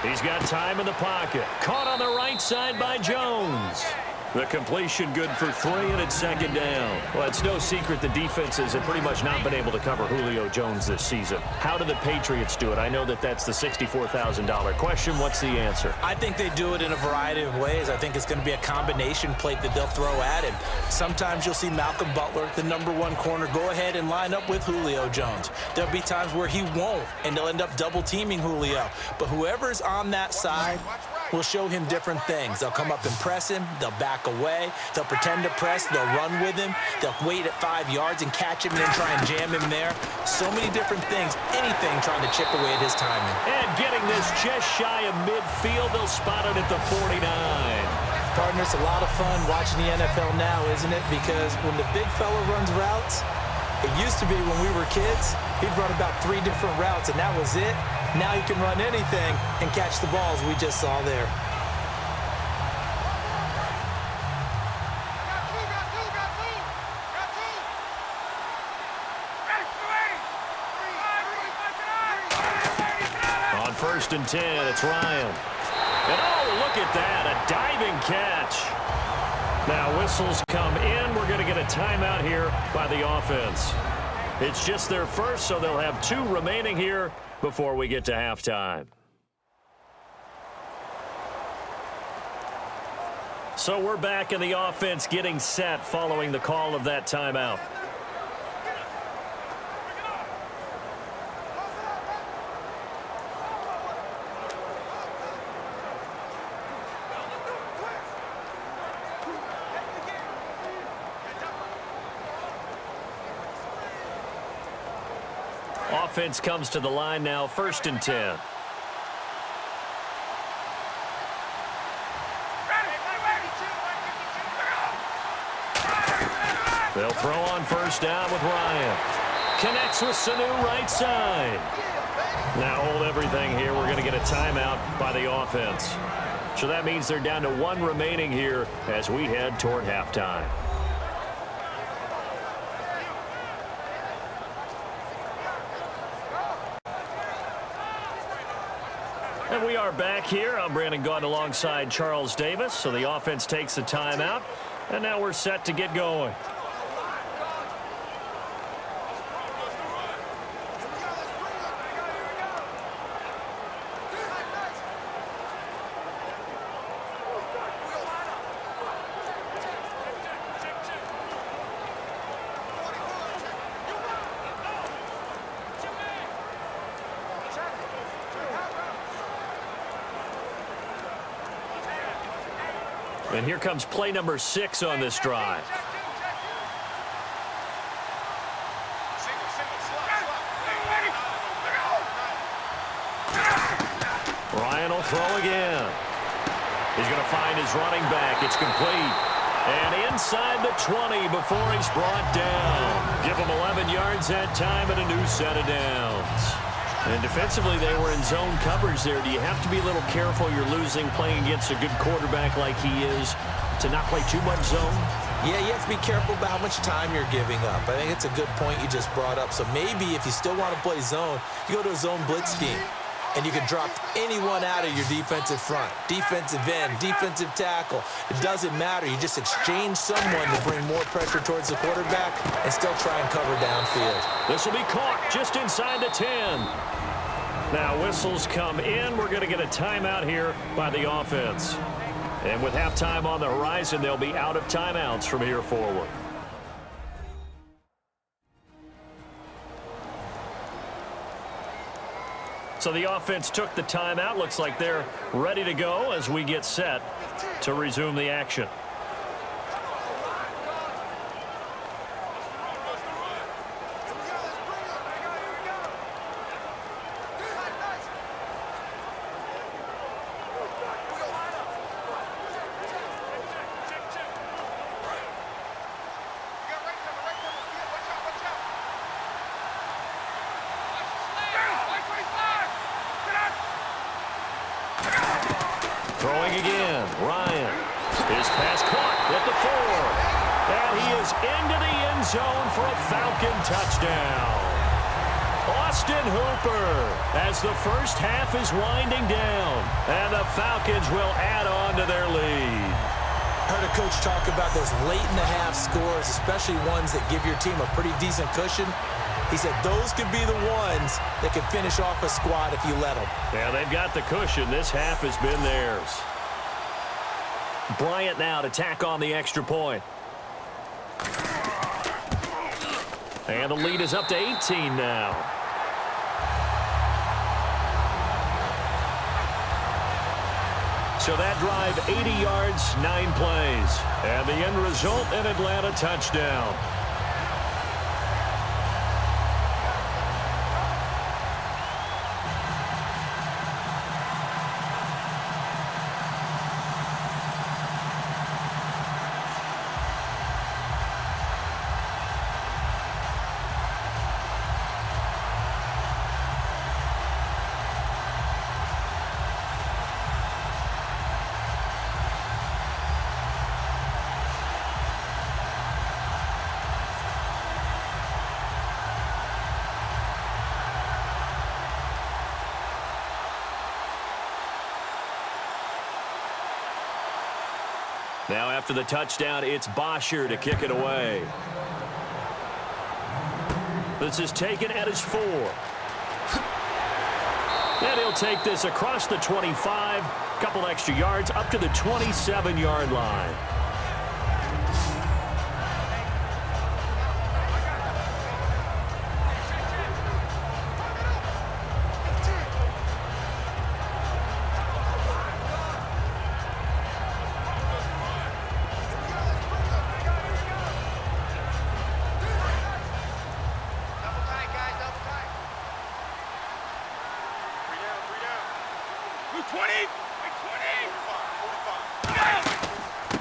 He's got time in the pocket. Caught on the right side by Jones. The completion good for 3, and it's second down. Well, it's no secret the defenses have pretty much not been able to cover Julio Jones this season. How do the Patriots do it? I know that that's the $64,000 question. What's the answer? I think they do it in a variety of ways. I think it's going to be a combination plate that they'll throw at him. Sometimes you'll see Malcolm Butler, the #1 corner, go ahead and line up with Julio Jones. There'll be times where he won't, and they'll end up double-teaming Julio. But whoever's on that side will show him different things. They'll come up and press him. They'll back away. They'll pretend to press. They'll run with him. They'll wait at 5 yards and catch him and then try and jam him there. So many different things. Anything trying to chip away at his timing. And getting this just shy of midfield. They'll spot it at the 49. Partner, it's a lot of fun watching the NFL now, isn't it? Because when the big fella runs routes, it used to be when we were kids, he'd run about 3 different routes, and that was it. Now he can run anything and catch the balls we just saw there. On first and 10, it's Ryan. And oh, look at that, a diving catch. Now whistles come in. We're going to get a timeout here by the offense. It's just their first, so they'll have 2 remaining here before we get to halftime. So we're back in the offense getting set following the call of that timeout. Offense comes to the line now, first and 10. They'll throw on first down with Ryan. Connects with Sanu right side. Now hold everything here. We're going to get a timeout by the offense. So that means they're down to 1 remaining here as we head toward halftime. And we are back here. I'm Brandon Gaudin alongside Charles Davis. So the offense takes a timeout, and now we're set to get going. And here comes play number 6 on this drive. Ryan will throw again. He's going to find his running back. It's complete. And inside the 20 before he's brought down. Give him 11 yards that time and a new set of downs. And defensively, they were in zone coverage there. Do you have to be a little careful? You're losing playing against a good quarterback like he is to not play too much zone? Yeah, you have to be careful about how much time you're giving up. I think it's a good point you just brought up. So maybe if you still want to play zone, you go to a zone blitz scheme. and you can drop anyone out of your defensive front. Defensive end, defensive tackle. It doesn't matter. You just exchange someone to bring more pressure towards the quarterback and still try and cover downfield. This will be caught just inside the 10. Now whistles come in. We're going to get a timeout here by the offense. And with halftime on the horizon, they'll be out of timeouts from here forward. So the offense took the timeout. Looks like they're ready to go as we get set to resume the action. Throwing again, Ryan. His pass caught at the 4. And he is into the end zone for a Falcon touchdown. Austin Hooper as the first half is winding down. And the Falcons will add on to their lead. I heard a coach talk about those late-in-the-half scores, especially ones that give your team a pretty decent cushion. He said those could be the ones that can finish off a squad if you let them. Yeah, they've got the cushion. This half has been theirs. Bryant now to tack on the extra point. And the lead is up to 18 now. So that drive, 80 yards, 9 plays. And the end result, an Atlanta touchdown. Now after the touchdown, it's Bosher to kick it away. This is taken at his 4. And he'll take this across the 25, couple extra yards up to the 27-yard line.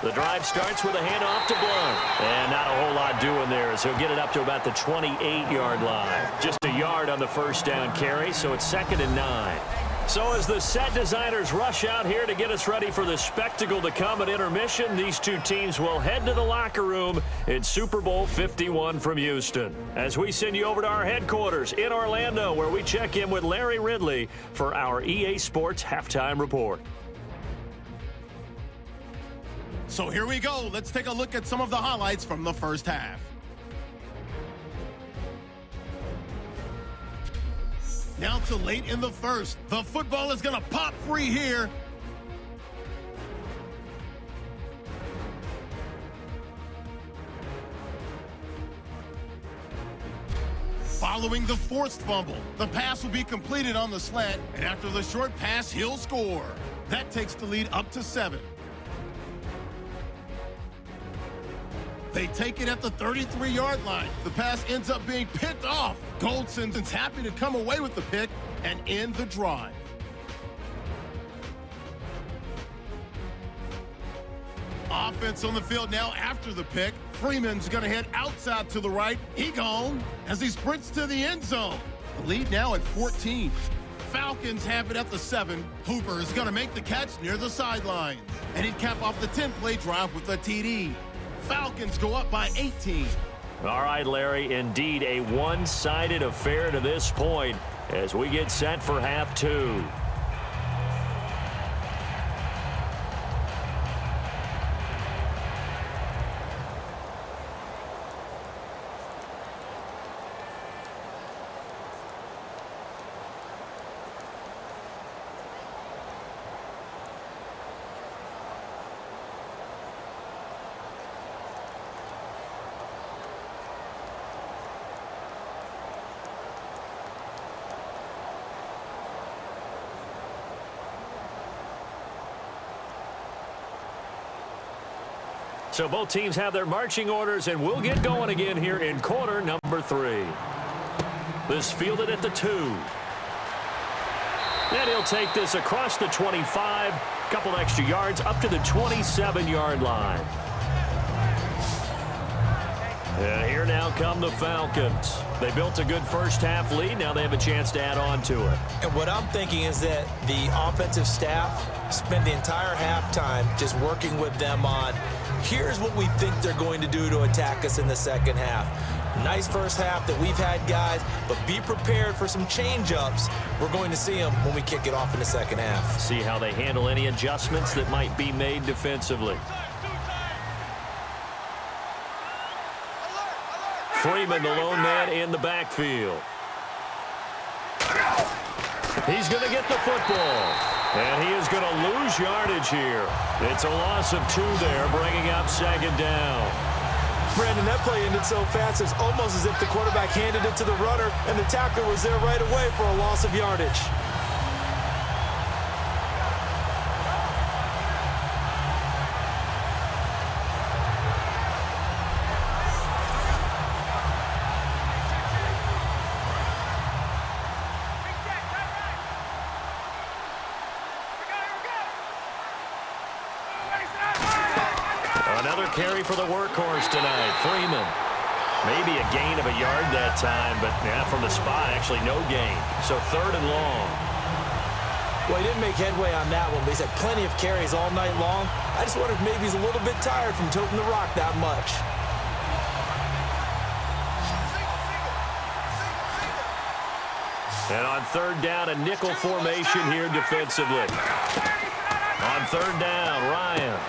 The drive starts with a handoff to Blunt. And not a whole lot doing there as he'll get it up to about the 28-yard line. Just a yard on the first down carry, so it's 2nd and 9. So as the set designers rush out here to get us ready for the spectacle to come at intermission, these two teams will head to the locker room in Super Bowl 51 from Houston. As we send you over to our headquarters in Orlando, where we check in with Larry Ridley for our EA Sports Halftime Report. So here we go. Let's take a look at some of the highlights from the first half. Now to late in the first. The football is going to pop free here. Following the forced fumble, the pass will be completed on the slant, and after the short pass, he'll score. That takes the lead up to 7. They take it at the 33-yard line. The pass ends up being picked off. Goldson's happy to come away with the pick and end the drive. Offense on the field now after the pick. Freeman's going to head outside to the right. He gone as he sprints to the end zone. The lead now at 14. Falcons have it at the 7. Hooper is going to make the catch near the sidelines. And he'd cap off the 10-play drive with a TD. Falcons go up by 18. All right, Larry, indeed a one-sided affair to this point. as we get set for half two. So both teams have their marching orders, and we'll get going again here in quarter number 3. This fielded at the 2. And he'll take this across the 25, couple extra yards up to the 27-yard line. And here now come the Falcons. They built a good first-half lead. Now they have a chance to add on to it. And what I'm thinking is that the offensive staff spent the entire halftime just working with them on, here's what we think they're going to do to attack us in the second half. Nice first half that we've had, guys, but be prepared for some change-ups. We're going to see them when we kick it off in the second half. See how they handle any adjustments that might be made defensively. Freeman, the lone man in the backfield. He's going to get the football. And he is going to lose yardage here. It's a loss of 2 there, bringing up second down. Brandon, that play ended so fast, it's almost as if the quarterback handed it to the runner, and the tackler was there right away for a loss of yardage. Another carry for the workhorse tonight, Freeman. Maybe a gain of a yard that time, but yeah, from the spot, actually no gain. So 3rd and long. Well, he didn't make headway on that one, but he's had plenty of carries all night long. I just wonder if maybe he's a little bit tired from toting the rock that much. And on 3rd down, a nickel formation here defensively. On 3rd down, Ryan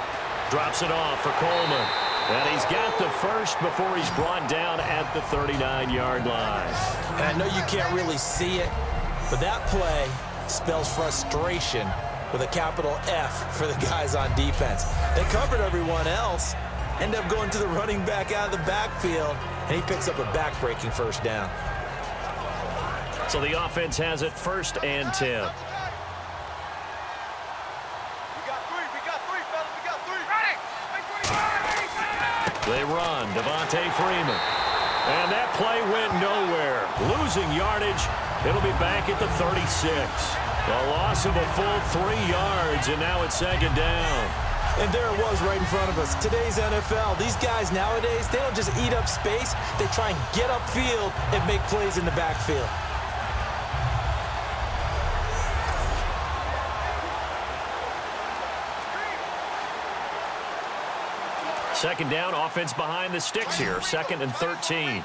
drops it off for Coleman. And he's got the first before he's brought down at the 39-yard line. And I know you can't really see it, but that play spells frustration with a capital F for the guys on defense. They covered everyone else, end up going to the running back out of the backfield, and he picks up a back-breaking first down. So the offense has it 1st and 10. They run, Devontae Freeman. And that play went nowhere. Losing yardage. It'll be back at the 36. A loss of a full 3 yards, and now it's 2nd down. And there it was right in front of us. Today's NFL, these guys nowadays, they don't just eat up space. They try and get upfield and make plays in the backfield. Second down, offense behind the sticks here. 2nd and 13.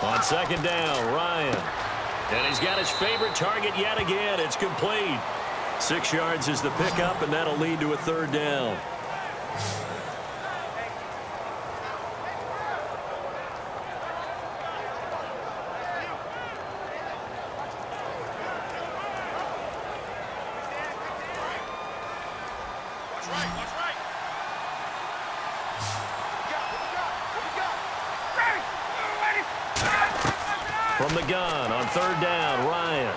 On 2nd down, Ryan. And he's got his favorite target yet again. It's complete. 6 yards is the pickup, and that'll lead to a 3rd down. From the gun on 3rd down, Ryan.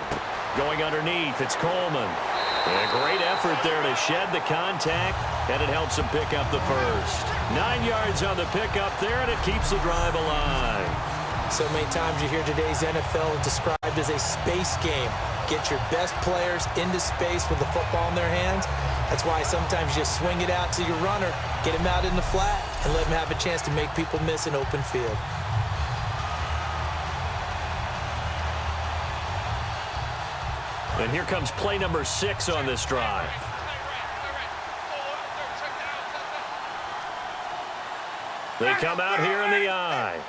Going underneath, it's Coleman. And a great effort there to shed the contact, and it helps him pick up the first. 9 yards on the pickup there, and it keeps the drive alive. So many times you hear today's NFL described as a space game. Get your best players into space with the football in their hands. That's why sometimes you just swing it out to your runner, get him out in the flat, and let him have a chance to make people miss an open field. And here comes play number 6 on this drive. They come out here in the I.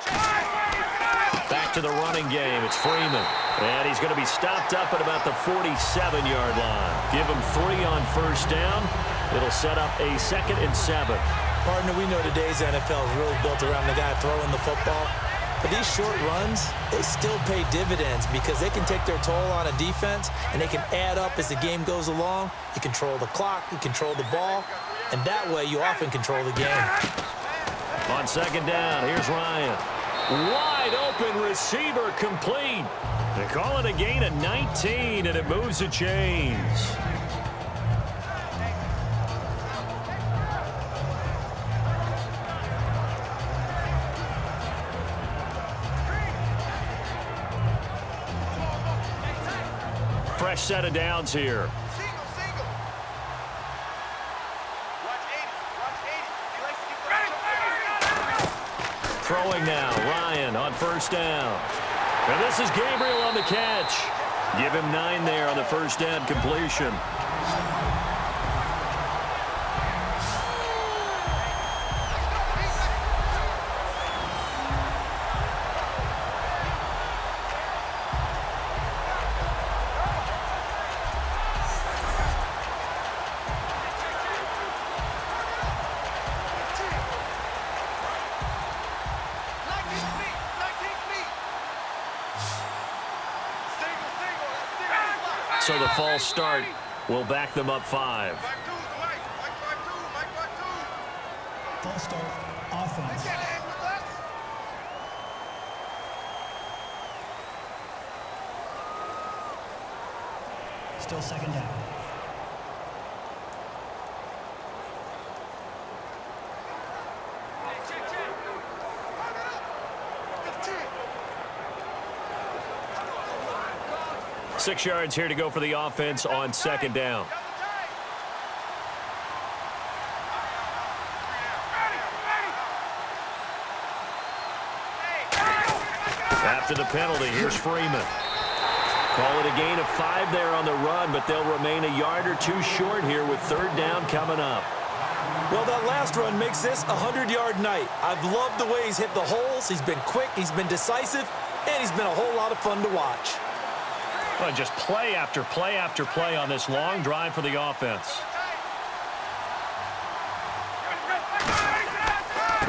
Back to the running game. It's Freeman. And he's going to be stopped up at about the 47-yard line. Give him 3 on first down. It'll set up a 2nd and 7. Partner, we know today's NFL is really built around the guy throwing the football. But these short runs, they still pay dividends because they can take their toll on a defense and they can add up as the game goes along. You control the clock, you control the ball, and that way you often control the game. On 2nd down, here's Ryan. Wide open receiver complete. They call it a gain of 19, and it moves the chains. Fresh set of downs here. Throwing now, Ryan on first down. And this is Gabriel on the catch. Give him 9 there on the first down completion. So the false start will back them up 5. False start, offense. Still 2nd down. Six yards here to go for the offense on 2nd down. After the penalty, here's Freeman. Call it a gain of 5 there on the run, but they'll remain a yard or 2 short here with 3rd down coming up. Well, that last run makes this a 100-yard night. I've loved the way he's hit the holes. He's been quick, he's been decisive, and he's been a whole lot of fun to watch. Well, just play after play after play on this long drive for the offense.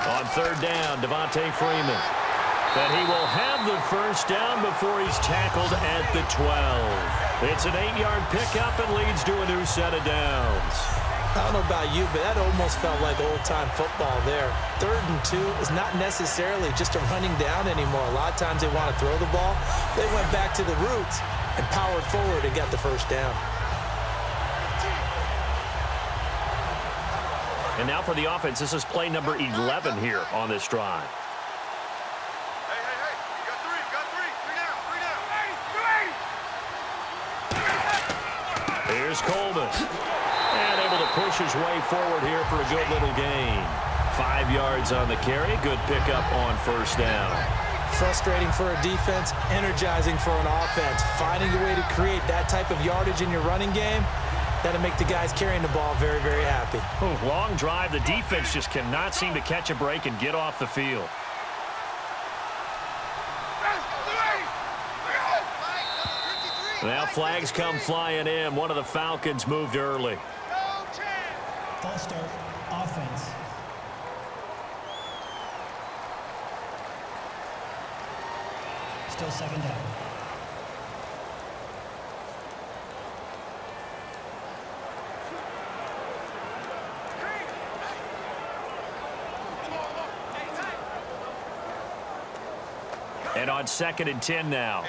On 3rd down, Devontae Freeman. And he will have the first down before he's tackled at the 12. It's an 8-yard pickup and leads to a new set of downs. I don't know about you, but that almost felt like old-time football there. 3rd and 2 is not necessarily just a running down anymore. A lot of times they want to throw the ball. They went back to the roots and powered forward and got the first down. And now for the offense, this is play number 11 here on this drive. Here's Coleman. And able to push his way forward here for a good little gain. 5 yards on the carry. Good pickup on first down. Frustrating for a defense, energizing for an offense. Finding a way to create that type of yardage in your running game, that'll make the guys carrying the ball very, very happy. Long drive. The defense just cannot seem to catch a break and get off the field. Now flags come flying in. One of the Falcons moved early. False start, offense. Still 2nd down. And on 2nd and 10 now.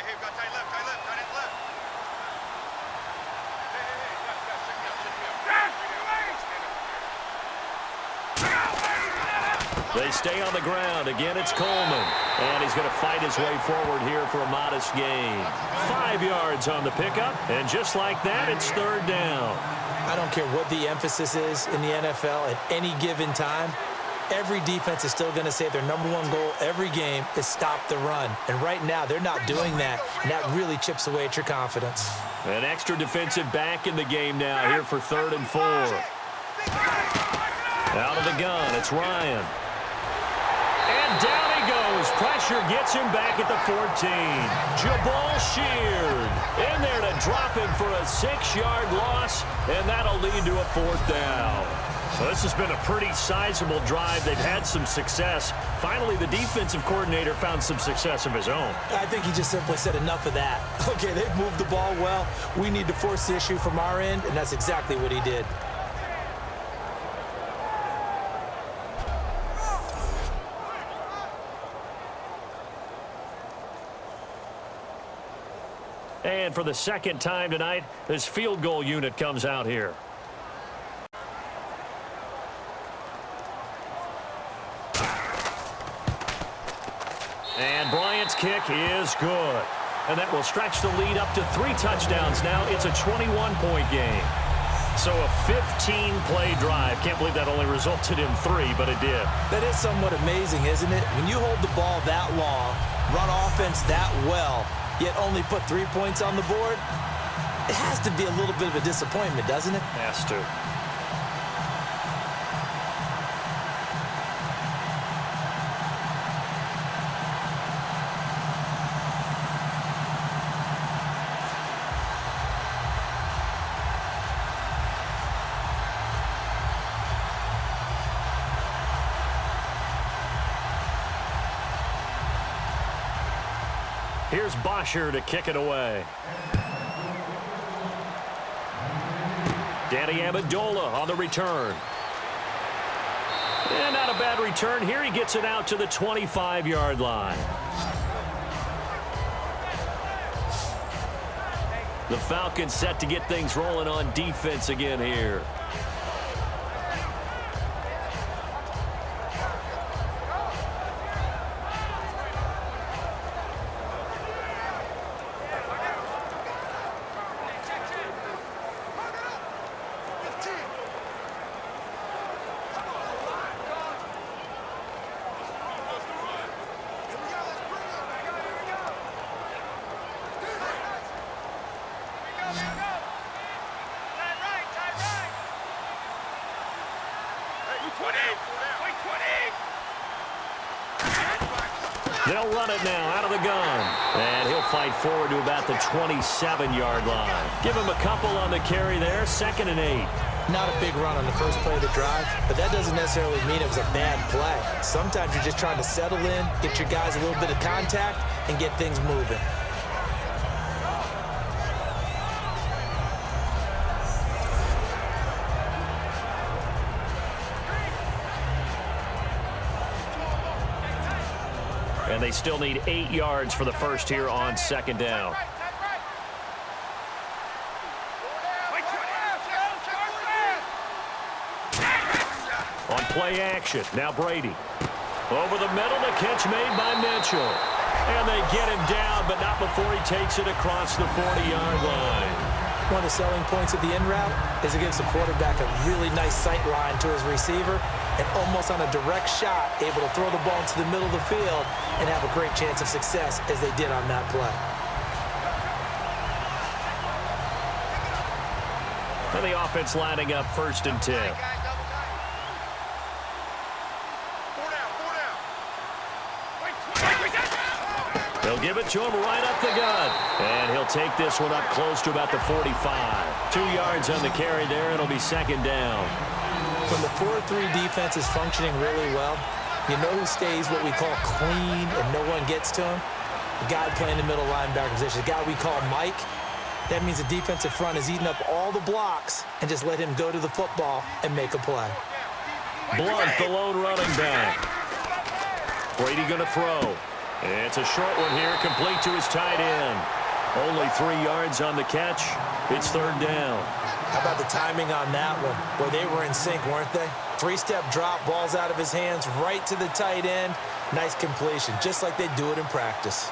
They stay on the ground. Again, it's Coleman. And he's going to fight his way forward here for a modest gain. 5 yards on the pickup. And just like that, it's 3rd down. I don't care what the emphasis is in the NFL at any given time. Every defense is still going to say their #1 goal every game is stop the run. And right now, they're not doing that. And that really chips away at your confidence. An extra defensive back in the game now here for 3rd and 4. Out of the gun, it's Ryan. And down he goes. Pressure gets him back at the 14. Jabal Sheard in there to drop him for a 6-yard loss, and that'll lead to a 4th down. So this has been a pretty sizable drive. They've had some success. Finally, the defensive coordinator found some success of his own. I think he just simply said enough of that. Okay, they've moved the ball well. We need to force the issue from our end, and that's exactly what he did. And for the second time tonight, this field goal unit comes out here. And Bryant's kick is good. And that will stretch the lead up to 3 touchdowns now. It's a 21-point game. So a 15-play drive. Can't believe that only resulted in 3, but it did. That is somewhat amazing, isn't it? When you hold the ball that long, run offense that well, yet only put 3 points on the board, it has to be a little bit of a disappointment, doesn't it? Has to. Here's Bosher to kick it away. Danny Amendola on the return. And not a bad return here. He gets it out to the 25-yard line. The Falcons set to get things rolling on defense again here. They'll run it now out of the gun. And he'll fight forward to about the 27-yard line. Give him a couple on the carry there. 2nd and 8. Not a big run on the first play of the drive, but that doesn't necessarily mean it was a bad play. Sometimes you're just trying to settle in, get your guys a little bit of contact, and get things moving. And they still need 8 yards for the first here on 2nd down. On play action, now Brady. Over the middle, the catch made by Mitchell. And they get him down, but not before he takes it across the 40-yard line. One of the selling points of the end route is it gives the quarterback a really nice sight line to his receiver and almost on a direct shot able to throw the ball into the middle of the field and have a great chance of success as they did on that play. And the offense lining up 1st and 10. They'll give it to him right up the gut. And he'll take this one up close to about the 45. 2 yards on the carry there. It'll be 2nd down. When the 4-3 defense is functioning really well, you know who stays what we call clean and no one gets to him? The guy playing the middle linebacker position, the guy we call Mike. That means the defensive front is eating up all the blocks and just let him go to the football and make a play. Blunt, the lone running back. Brady going to throw. It's a short one here, complete to his tight end. Only 3 yards on the catch. It's 3rd down. How about the timing on that one? Boy, they were in sync, weren't they? 3-step drop, balls out of his hands, right to the tight end. Nice completion, just like they do it in practice.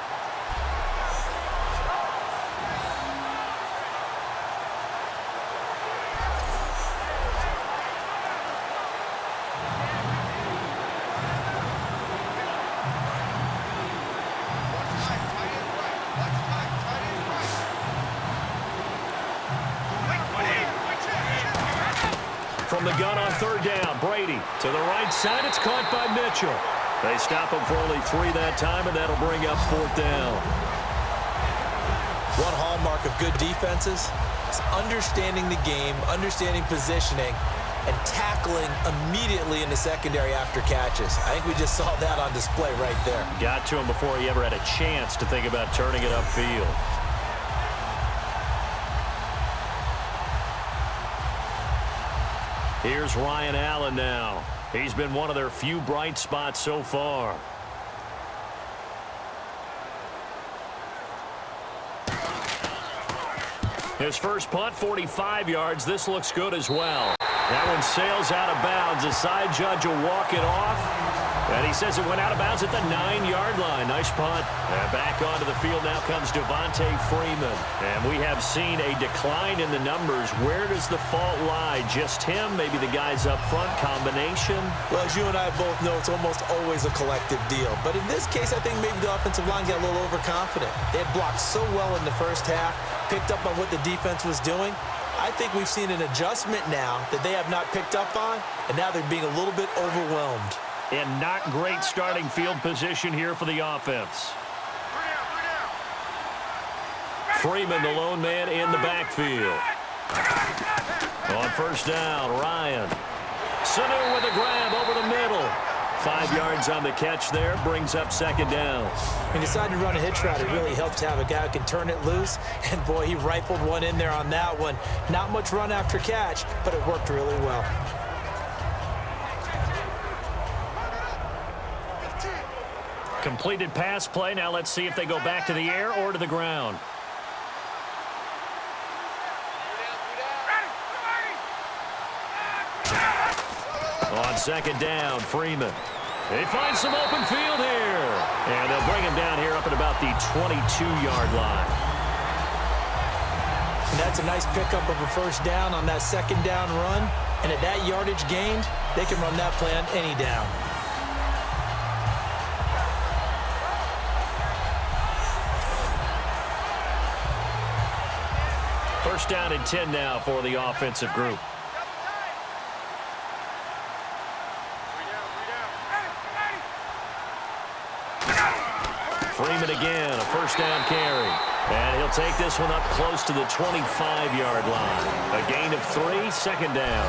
From the gun on 3rd down, Brady to the right side. It's caught by Mitchell. They stop him for only 3 that time, and that'll bring up 4th down. One hallmark of good defenses is understanding the game, understanding positioning, and tackling immediately in the secondary after catches. I think we just saw that on display right there. Got to him before he ever had a chance to think about turning it upfield. Here's Ryan Allen now. He's been one of their few bright spots so far. His first punt, 45 yards. This looks good as well. That one sails out of bounds. The side judge will walk it off. And he says it went out of bounds at the 9-yard line. Nice punt. And back onto the field now comes Devontae Freeman. And we have seen a decline in the numbers. Where does the fault lie? Just him? Maybe the guys up front? Combination? Well, as you and I both know, it's almost always a collective deal. But in this case, I think maybe the offensive line got a little overconfident. They had blocked so well in the first half, picked up on what the defense was doing. I think we've seen an adjustment now that they have not picked up on, and now they're being a little bit overwhelmed. And not great starting field position here for the offense. Freeman, the lone man in the backfield. On first down, Ryan. Sanu with a grab over the middle. 5 yards on the catch there, brings up 2nd down. He decided to run a hitch route. It really helps to have a guy who can turn it loose. And, boy, he rifled one in there on that one. Not much run after catch, but it worked really well. Completed pass play. Now let's see if they go back to the air or to the ground. On 2nd down, Freeman. They find some open field here. And they'll bring him down here up at about the 22-yard line. And that's a nice pickup of a first down on that 2nd down run. And at that yardage gained, they can run that play on any down. First down and 10 now for the offensive group. Freeman again, a first down carry. And he'll take this one up close to the 25-yard line. A gain of 3, 2nd down.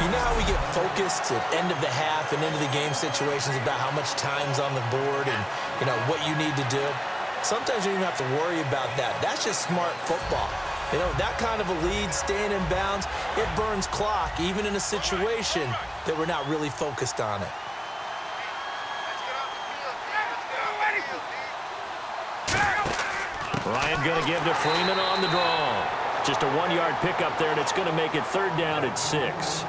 You know how we get focused at end of the half and into the game situations about how much time's on the board and, you know, what you need to do? Sometimes you don't have to worry about that. That's just smart football. You know, that kind of a lead, staying in bounds, it burns clock, even in a situation that we're not really focused on it. Ryan going to give to Freeman on the draw. Just a 1-yard pickup there, and it's going to make it 3rd down at 6.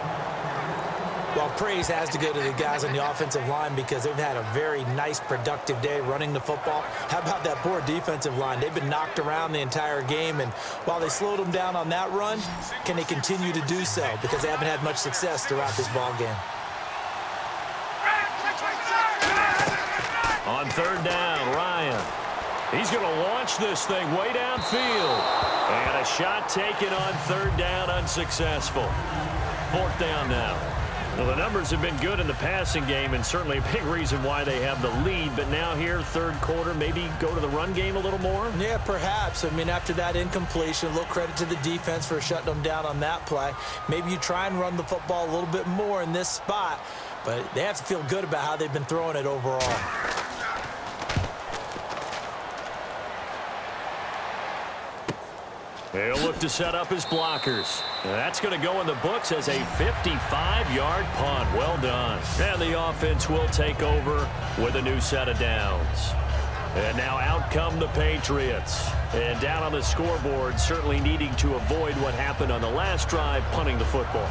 Well, praise has to go to the guys on the offensive line because they've had a very nice, productive day running the football. How about that poor defensive line? They've been knocked around the entire game, and while they slowed them down on that run, can they continue to do so? Because they haven't had much success throughout this ball game. On 3rd down, Ryan. He's going to launch this thing way downfield. And a shot taken on 3rd down, unsuccessful. 4th down now. Well, the numbers have been good in the passing game, and certainly a big reason why they have the lead. But now here, 3rd quarter, maybe go to the run game a little more? Yeah, perhaps. I mean, after that incompletion, a little credit to the defense for shutting them down on that play. Maybe you try and run the football a little bit more in this spot, but they have to feel good about how they've been throwing it overall. They'll look to set up his blockers. And that's going to go in the books as a 55-yard punt. Well done. And the offense will take over with a new set of downs. And now out come the Patriots. And down on the scoreboard, certainly needing to avoid what happened on the last drive, punting the football.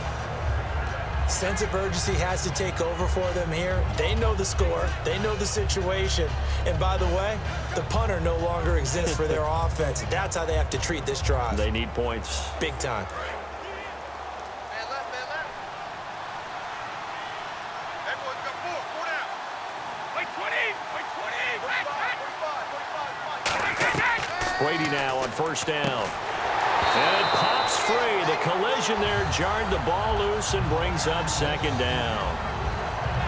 Sense of urgency has to take over for them here. They know the score. They know the situation. And by the way, the punter no longer exists for their offense. That's how they have to treat this drive. They need points. Big time. Brady now on 1st down. And it pops free. The collision there jarred the ball loose and brings up 2nd down.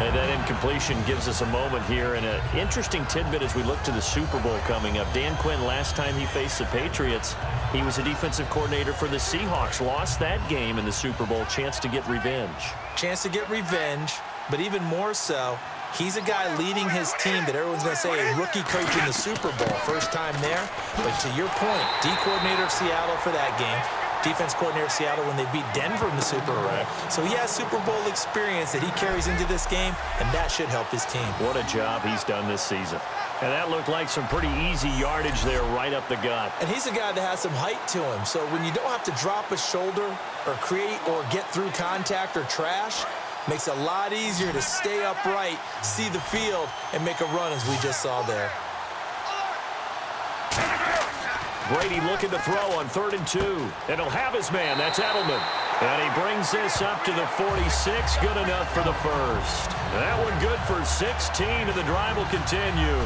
And that incompletion gives us a moment here, and an interesting tidbit as we look to the Super Bowl coming up. Dan Quinn, last time he faced the Patriots, he was a defensive coordinator for the Seahawks. Lost that game in the Super Bowl. Chance to get revenge. Chance to get revenge, but even more so, he's a guy leading his team that everyone's going to say a rookie coach in the Super Bowl. First time there. But to your point, D-coordinator of Seattle for that game. Defense coordinator of Seattle when they beat Denver in the Super Bowl. So he has Super Bowl experience that he carries into this game, and that should help his team. What a job he's done this season. And that looked like some pretty easy yardage there right up the gut. And he's a guy that has some height to him. So when you don't have to drop a shoulder or create or get through contact or trash, makes it a lot easier to stay upright, see the field, and make a run as we just saw there. Brady looking to throw on 3rd and 2. And he'll have his man. That's Edelman. And he brings this up to the 46. Good enough for the first. That one good for 16, and the drive will continue.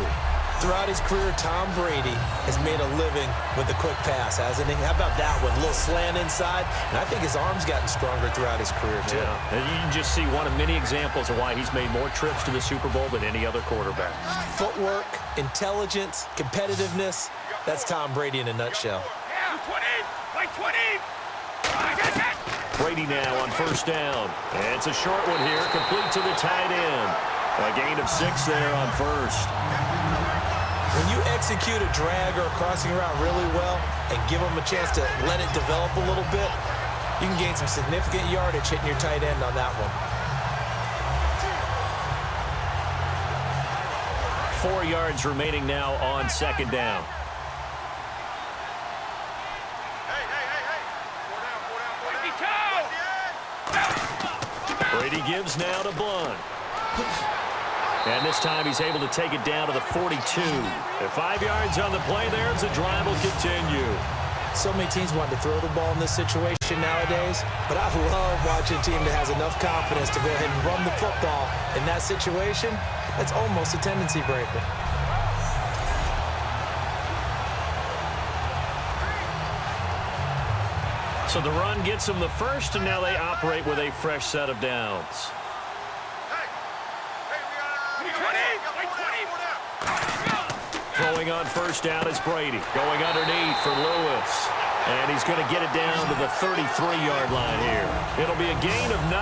Throughout his career, Tom Brady has made a living with the quick pass, hasn't he? How about that one? A little slant inside. And I think his arm's gotten stronger throughout his career, too. Yeah. And you can just see one of many examples of why he's made more trips to the Super Bowl than any other quarterback. Footwork, intelligence, competitiveness. That's Tom Brady in a nutshell. Brady now on 1st down. And it's a short one here, complete to the tight end. A gain of 6 there on 1st. When you execute a drag or a crossing route really well and give them a chance to let it develop a little bit, you can gain some significant yardage hitting your tight end on that one. 4 yards remaining now on 2nd down. Brady gives now to Blunt. And this time he's able to take it down to the 42. And 5 yards on the play there as the drive will continue. So many teams want to throw the ball in this situation nowadays, but I love watching a team that has enough confidence to go ahead and run the football in that situation. That's almost a tendency breaker. So the run gets them the first, and now they operate with a fresh set of downs. Throwing on 1st down is Brady. Going underneath for Lewis. And he's going to get it down to the 33-yard line here. It'll be a gain of 9,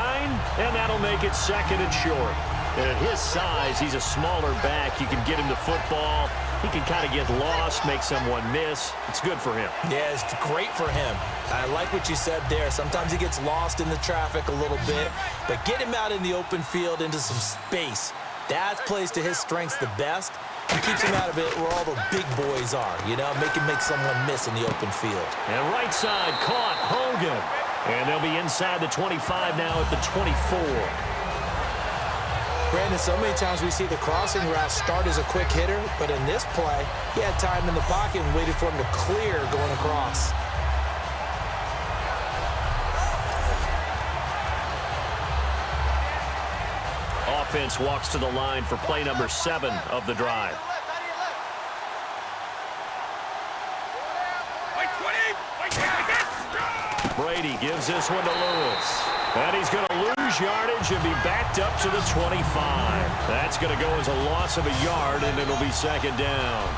and that'll make it 2nd and short. And at his size, he's a smaller back. You can get him the football. He can kind of get lost, make someone miss. It's good for him. Yeah, it's great for him. I like what you said there. Sometimes he gets lost in the traffic a little bit, but get him out in the open field into some space. That plays to his strengths the best. He keeps him out of it where all the big boys are, you know, make someone miss in the open field. And right side caught, Hogan. And they'll be inside the 25 now at the 24. Brandon, so many times we see the crossing route start as a quick hitter, but in this play, he had time in the pocket and waited for him to clear going across. Offense walks to the line for play number 7 of the drive. Brady gives this one to Lewis. And he's going to lose yardage and be backed up to the 25. That's going to go as a loss of a yard, and it'll be 2nd down.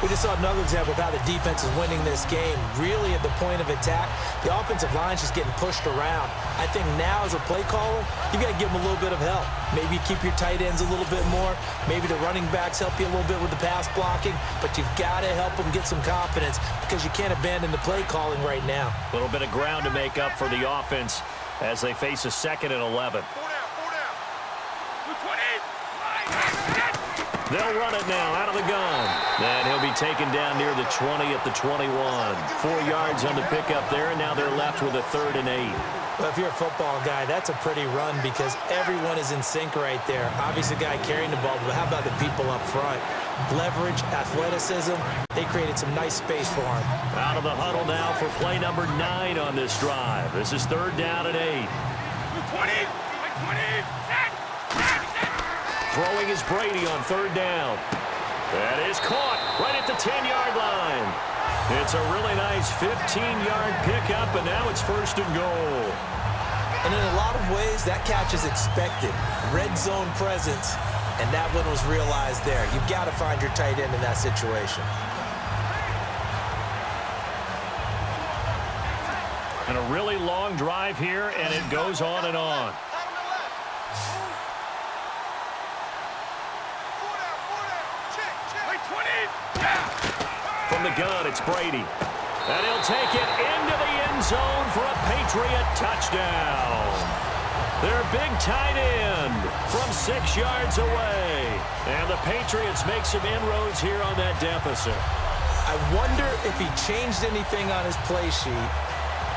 We just saw another example of how the defense is winning this game. Really at the point of attack, the offensive line's just getting pushed around. I think now as a play caller, you've got to give them a little bit of help. Maybe you keep your tight ends a little bit more. Maybe the running backs help you a little bit with the pass blocking. But you've got to help them get some confidence because you can't abandon the play calling right now. A little bit of ground to make up for the offense as they face a 2nd and 11. They'll run it now out of the gun. And he'll be taken down near the 20 at the 21. 4 yards on the pickup there, and now they're left with a 3rd and 8. Well, if you're a football guy, that's a pretty run because everyone is in sync right there. Obviously, the guy carrying the ball, but how about the people up front? Leverage, athleticism, they created some nice space for him. Out of the huddle now for play number 9 on this drive. This is 3rd down and 8. 20. Throwing is Brady on 3rd down. That is caught right at the 10-yard line. It's a really nice 15-yard pickup, and now it's 1st and goal. And in a lot lot of ways, that catch is expected. Red zone presence, and that one was realized there. You've got to find your tight end in that situation. And a really long drive here, and it goes on and on. From the gun, it's Brady. And he'll take it into the end zone for a Patriot touchdown. Their big tight end from 6 yards away. And the Patriots make some inroads here on that deficit. I wonder if he changed anything on his play sheet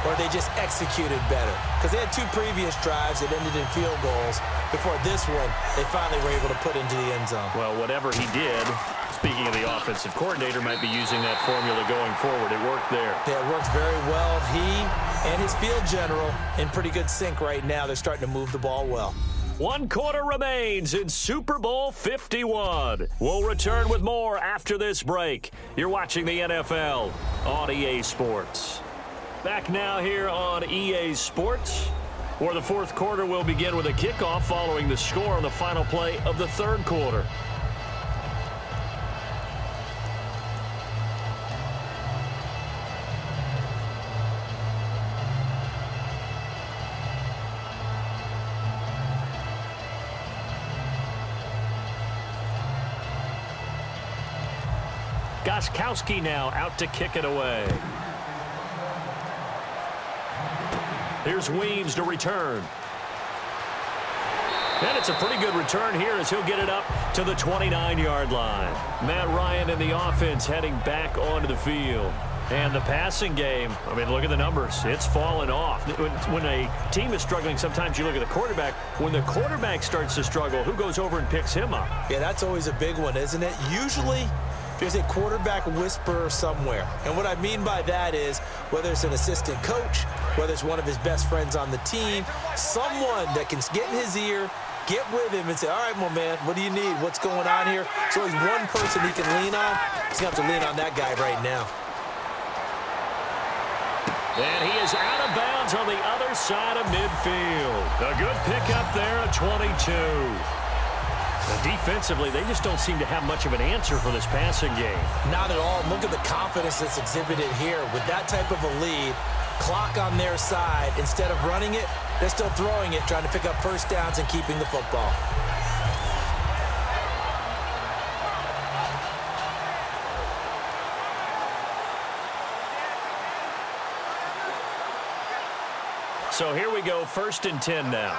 or they just executed better. Because they had 2 previous drives that ended in field goals. Before this one, they finally were able to put into the end zone. Well, whatever he did, speaking of the offensive coordinator, might be using that formula going forward. It worked there. Yeah, it works very well. He and his field general in pretty good sync right now. They're starting to move the ball well. 1 quarter remains in Super Bowl 51. We'll return with more after this break. You're watching the NFL on EA Sports. Back now here on EA Sports, where the 4th quarter will begin with a kickoff following the score on the final play of the 3rd quarter. Gostkowski now out to kick it away. Here's Weems to return. And it's a pretty good return here as he'll get it up to the 29-yard line. Matt Ryan and the offense heading back onto the field. And the passing game, I mean, look at the numbers. It's fallen off. When a team is struggling, sometimes you look at the quarterback. When the quarterback starts to struggle, who goes over and picks him up? Yeah, that's always a big one, isn't it? Usually, there's a quarterback whisperer somewhere. And what I mean by that is whether it's an assistant coach, whether it's one of his best friends on the team, someone that can get in his ear, get with him and say, all right, my man, what do you need? What's going on here? So he's one person he can lean on. He's going to have to lean on that guy right now. And he is out of bounds on the other side of midfield. A good pickup there at 22. And defensively, they just don't seem to have much of an answer for this passing game. Not at all. Look at the confidence that's exhibited here. With that type of a lead, clock on their side, instead of running it, they're still throwing it, trying to pick up first downs and keeping the football. So here we go, 1st and 10 now.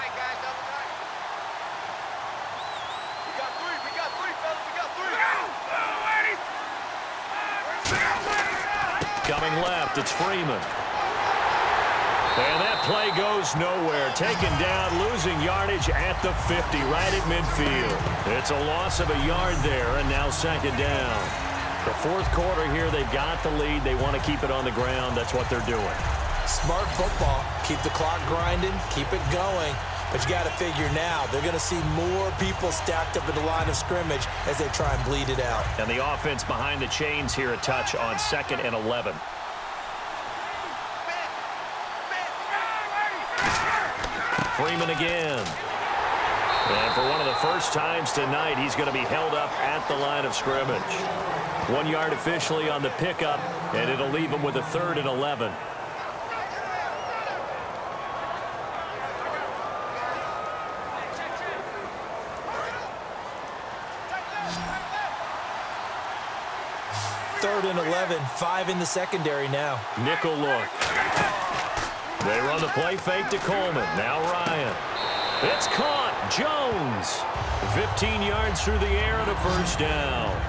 Coming left, it's Freeman. And that play goes nowhere. Taken down, losing yardage at the 50, right at midfield. It's a loss of a yard there, and now 2nd down. The 4th quarter here, they've got the lead. They want to keep it on the ground. That's what they're doing. Smart football. Keep the clock grinding. Keep it going. But you got to figure now, they're going to see more people stacked up at the line of scrimmage as they try and bleed it out. And the offense behind the chains here a touch on 2nd and 11. Freeman again. And for one of the first times tonight, he's going to be held up at the line of scrimmage. 1 yard officially on the pickup, and it'll leave him with a 3rd and 11. Third and 11, 5 in the secondary now. Nickel look. They run the play fake to Coleman. Now Ryan. It's caught. Jones. 15 yards through the air and a first down.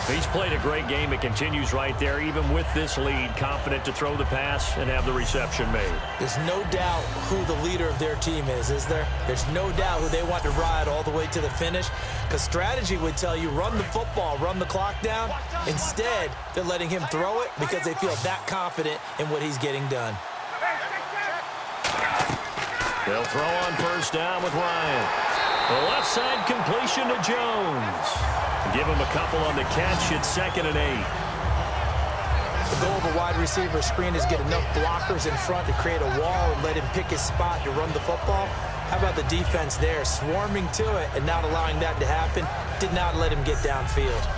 He's played a great game. It continues right there, even with this lead, confident to throw the pass and have the reception made. There's no doubt who the leader of their team is there? There's no doubt who they want to ride all the way to the finish, because strategy would tell you run the football, run the clock down. Instead, they're letting him throw it because they feel that confident in what he's getting done. They'll throw on first down with Ryan. The left side completion to Jones. Give him a couple on the catch. It's 2nd and 8. The goal of a wide receiver screen is get enough blockers in front to create a wall and let him pick his spot to run the football. How about the defense there, swarming to it and not allowing that to happen? Did not let him get downfield.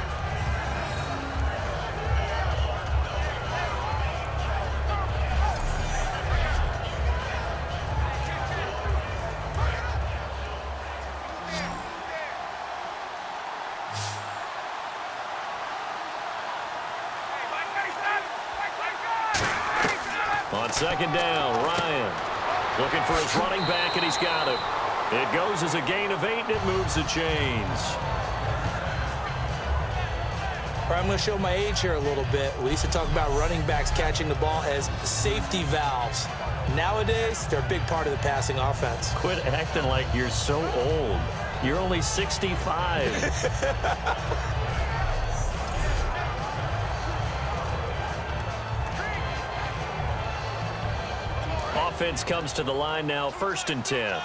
On second down, Ryan looking for his running back, and he's got him. It goes as a gain of 8, and it moves the chains. All right, I'm going to show my age here a little bit. We used to talk about running backs catching the ball as safety valves. Nowadays, they're a big part of the passing offense. Quit acting like you're so old. You're only 65. Offense comes to the line now, 1st and 10.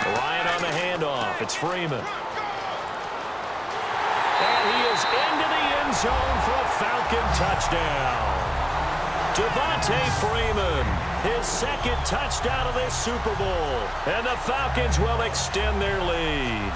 Ryan on the handoff. It's Freeman. And he is into the end zone for a Falcon touchdown. Devontae Freeman, his 2nd touchdown of this Super Bowl. And the Falcons will extend their lead.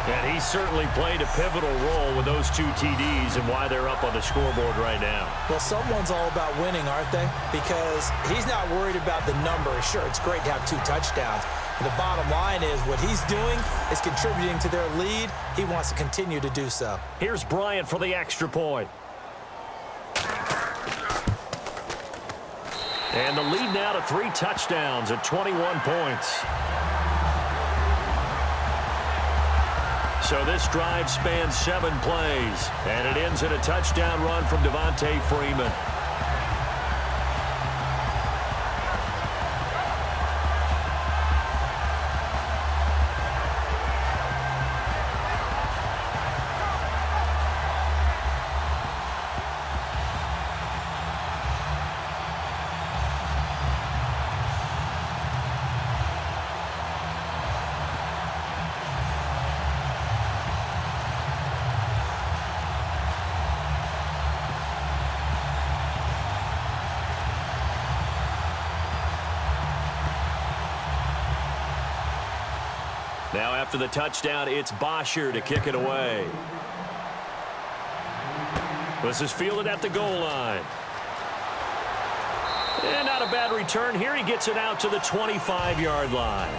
And he certainly played a pivotal role with those 2 TDs and why they're up on the scoreboard right now. Well, someone's all about winning, aren't they? Because he's not worried about the number. Sure, it's great to have 2 touchdowns. But the bottom line is what he's doing is contributing to their lead. He wants to continue to do so. Here's Bryant for the extra point. And the lead now to 3 touchdowns at 21 points. So this drive spans 7 plays, and it ends in a touchdown run from Devontae Freeman. Now after the touchdown, it's Bosher to kick it away. This is fielded at the goal line. And not a bad return here. He gets it out to the 25-yard line.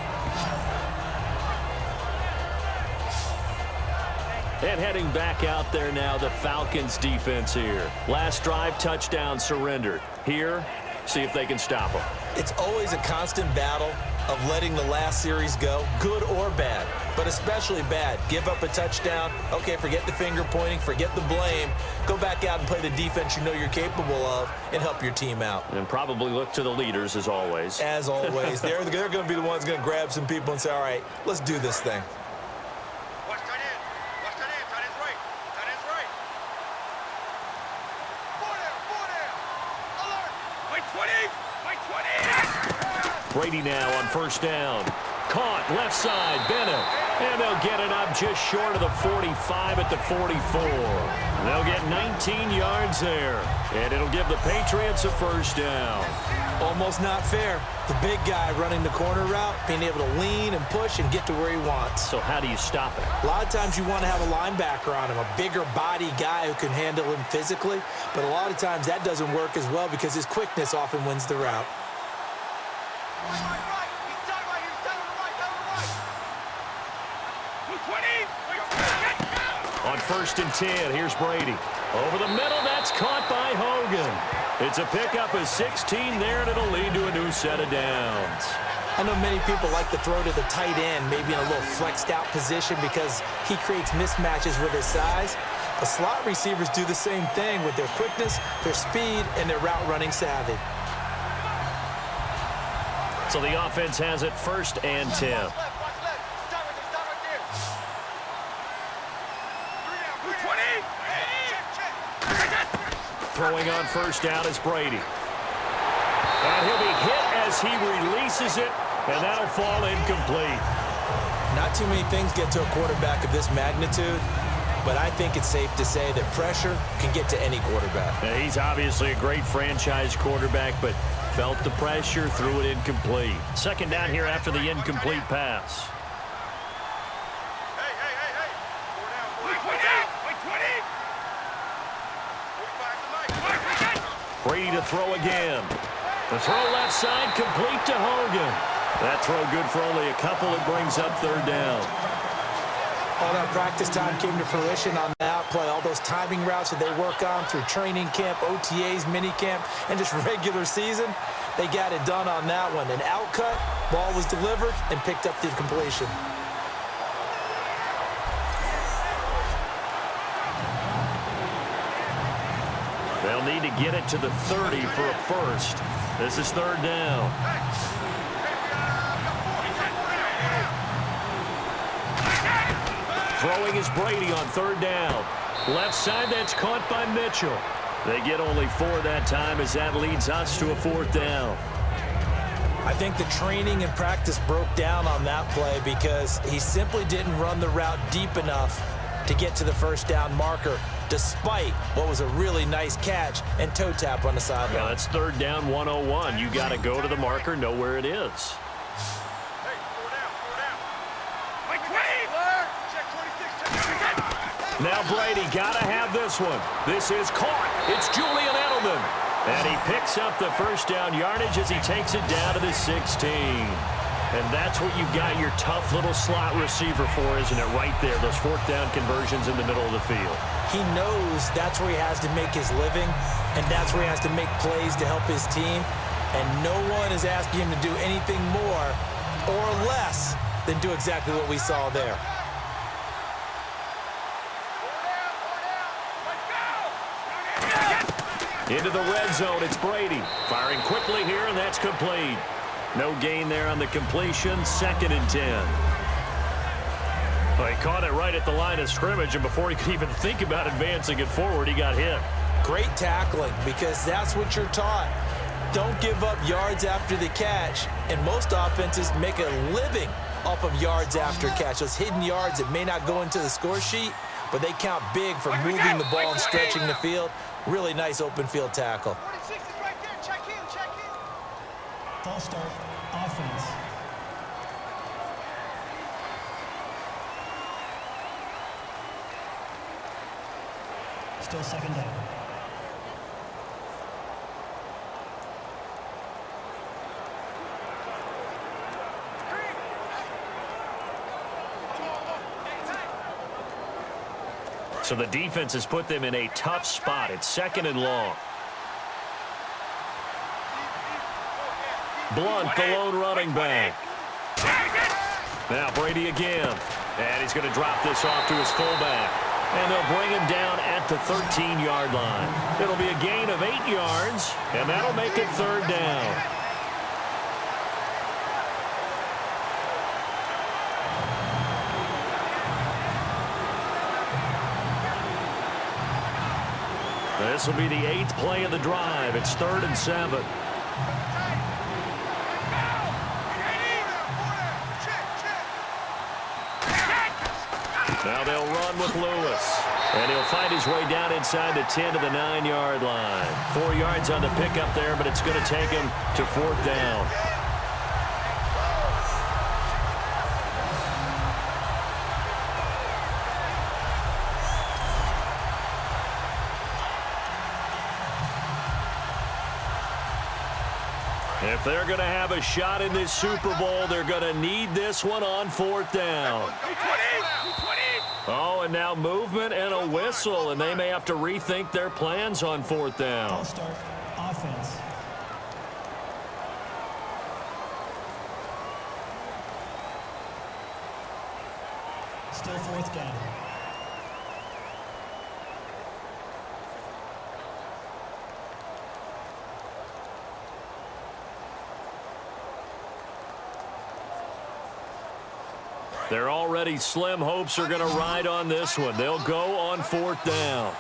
And heading back out there now, the Falcons defense here. Last drive, touchdown surrendered. Here, see if they can stop him. It's always a constant battle of letting the last series go, good or bad, but especially bad. Give up a touchdown. Okay, forget the finger pointing, forget the blame. Go back out and play the defense you know you're capable of and help your team out. And probably look to the leaders, as always. As always. They're going to be the ones going to grab some people and say, all right, let's do this thing. Brady now on 1st down. Caught left side, Bennett. And they'll get it up just short of the 45 at the 44. They'll get 19 yards there. And it'll give the Patriots a 1st down. Almost not fair. The big guy running the corner route, being able to lean and push and get to where he wants. So how do you stop it? A lot of times you want to have a linebacker on him, a bigger body guy who can handle him physically. But a lot of times that doesn't work as well because his quickness often wins the route. On 1st and 10, here's Brady. Over the middle, that's caught by Hogan. It's a pickup of 16 there, and it'll lead to a new set of downs. I know many people like to throw to the tight end, maybe in a little flexed out position because he creates mismatches with his size. The slot receivers do the same thing with their quickness, their speed, and their route running savvy. So the offense has it 1st and 10. Throwing on 1st down is Brady. And he'll be hit as he releases it, and that'll fall incomplete. Not too many things get to a quarterback of this magnitude, but I think it's safe to say that pressure can get to any quarterback. Yeah, he's obviously a great franchise quarterback, but felt the pressure, threw it incomplete. Second down here after the incomplete pass. Brady to throw again. The throw left side, complete to Hogan. That throw good for only a couple. It brings up third down. All that practice time came to fruition on that play. All those timing routes that they work on through training camp, OTAs, minicamp, and just regular season, they got it done on that one. An outcut, ball was delivered, and picked up the completion. They'll need to get it to the 30 for a first. This is third down. Throwing is Brady on third down. Left side, that's caught by Mitchell. They get only 4 that time as that leads us to a fourth down. I think the training and practice broke down on that play because he simply didn't run the route deep enough to get to the first down marker, despite what was a really nice catch and toe tap on the sideline. Yeah, that's third down 101. You got to go to the marker, know where it is. Now Brady got to have this one. This is caught. It's Julian Edelman. And he picks up the first down yardage as he takes it down to the 16. And that's what you've got your tough little slot receiver for, isn't it? Right there, those fourth down conversions in the middle of the field. He knows that's where he has to make his living, and that's where he has to make plays to help his team. And no one is asking him to do anything more or less than do exactly what we saw there. Into the red zone, it's Brady. Firing quickly here, and that's complete. No gain there on the completion, 2nd and 10. Well, he caught it right at the line of scrimmage, and before he could even think about advancing it forward, he got hit. Great tackling, because that's what you're taught. Don't give up yards after the catch, and most offenses make a living off of yards after catch. Those hidden yards that may not go into the score sheet, but they count big for moving the ball and stretching the field. Really nice open field tackle. 46 is right there. Check in. False start, offense. Still second down. So the defense has put them in a tough spot. It's 2nd and long. Blunt, the lone running back. Now Brady again. And he's going to drop this off to his fullback. And they'll bring him down at the 13-yard line. It'll be a gain of 8 yards, and that'll make it third down. This will be the 8th play of the drive. It's 3rd and 7. Now they'll run with Lewis. And he'll find his way down inside the 10 to the 9-yard line. 4 yards on the pickup there, but it's going to take him to 4th down. If they're going to have a shot in this Super Bowl, they're going to need this one on 4th down. Oh, and now movement and a whistle, and they may have to rethink their plans on 4th down. False start, offense. Still 4th down. They're already slim hopes are going to ride on this one. They'll go on 4th down.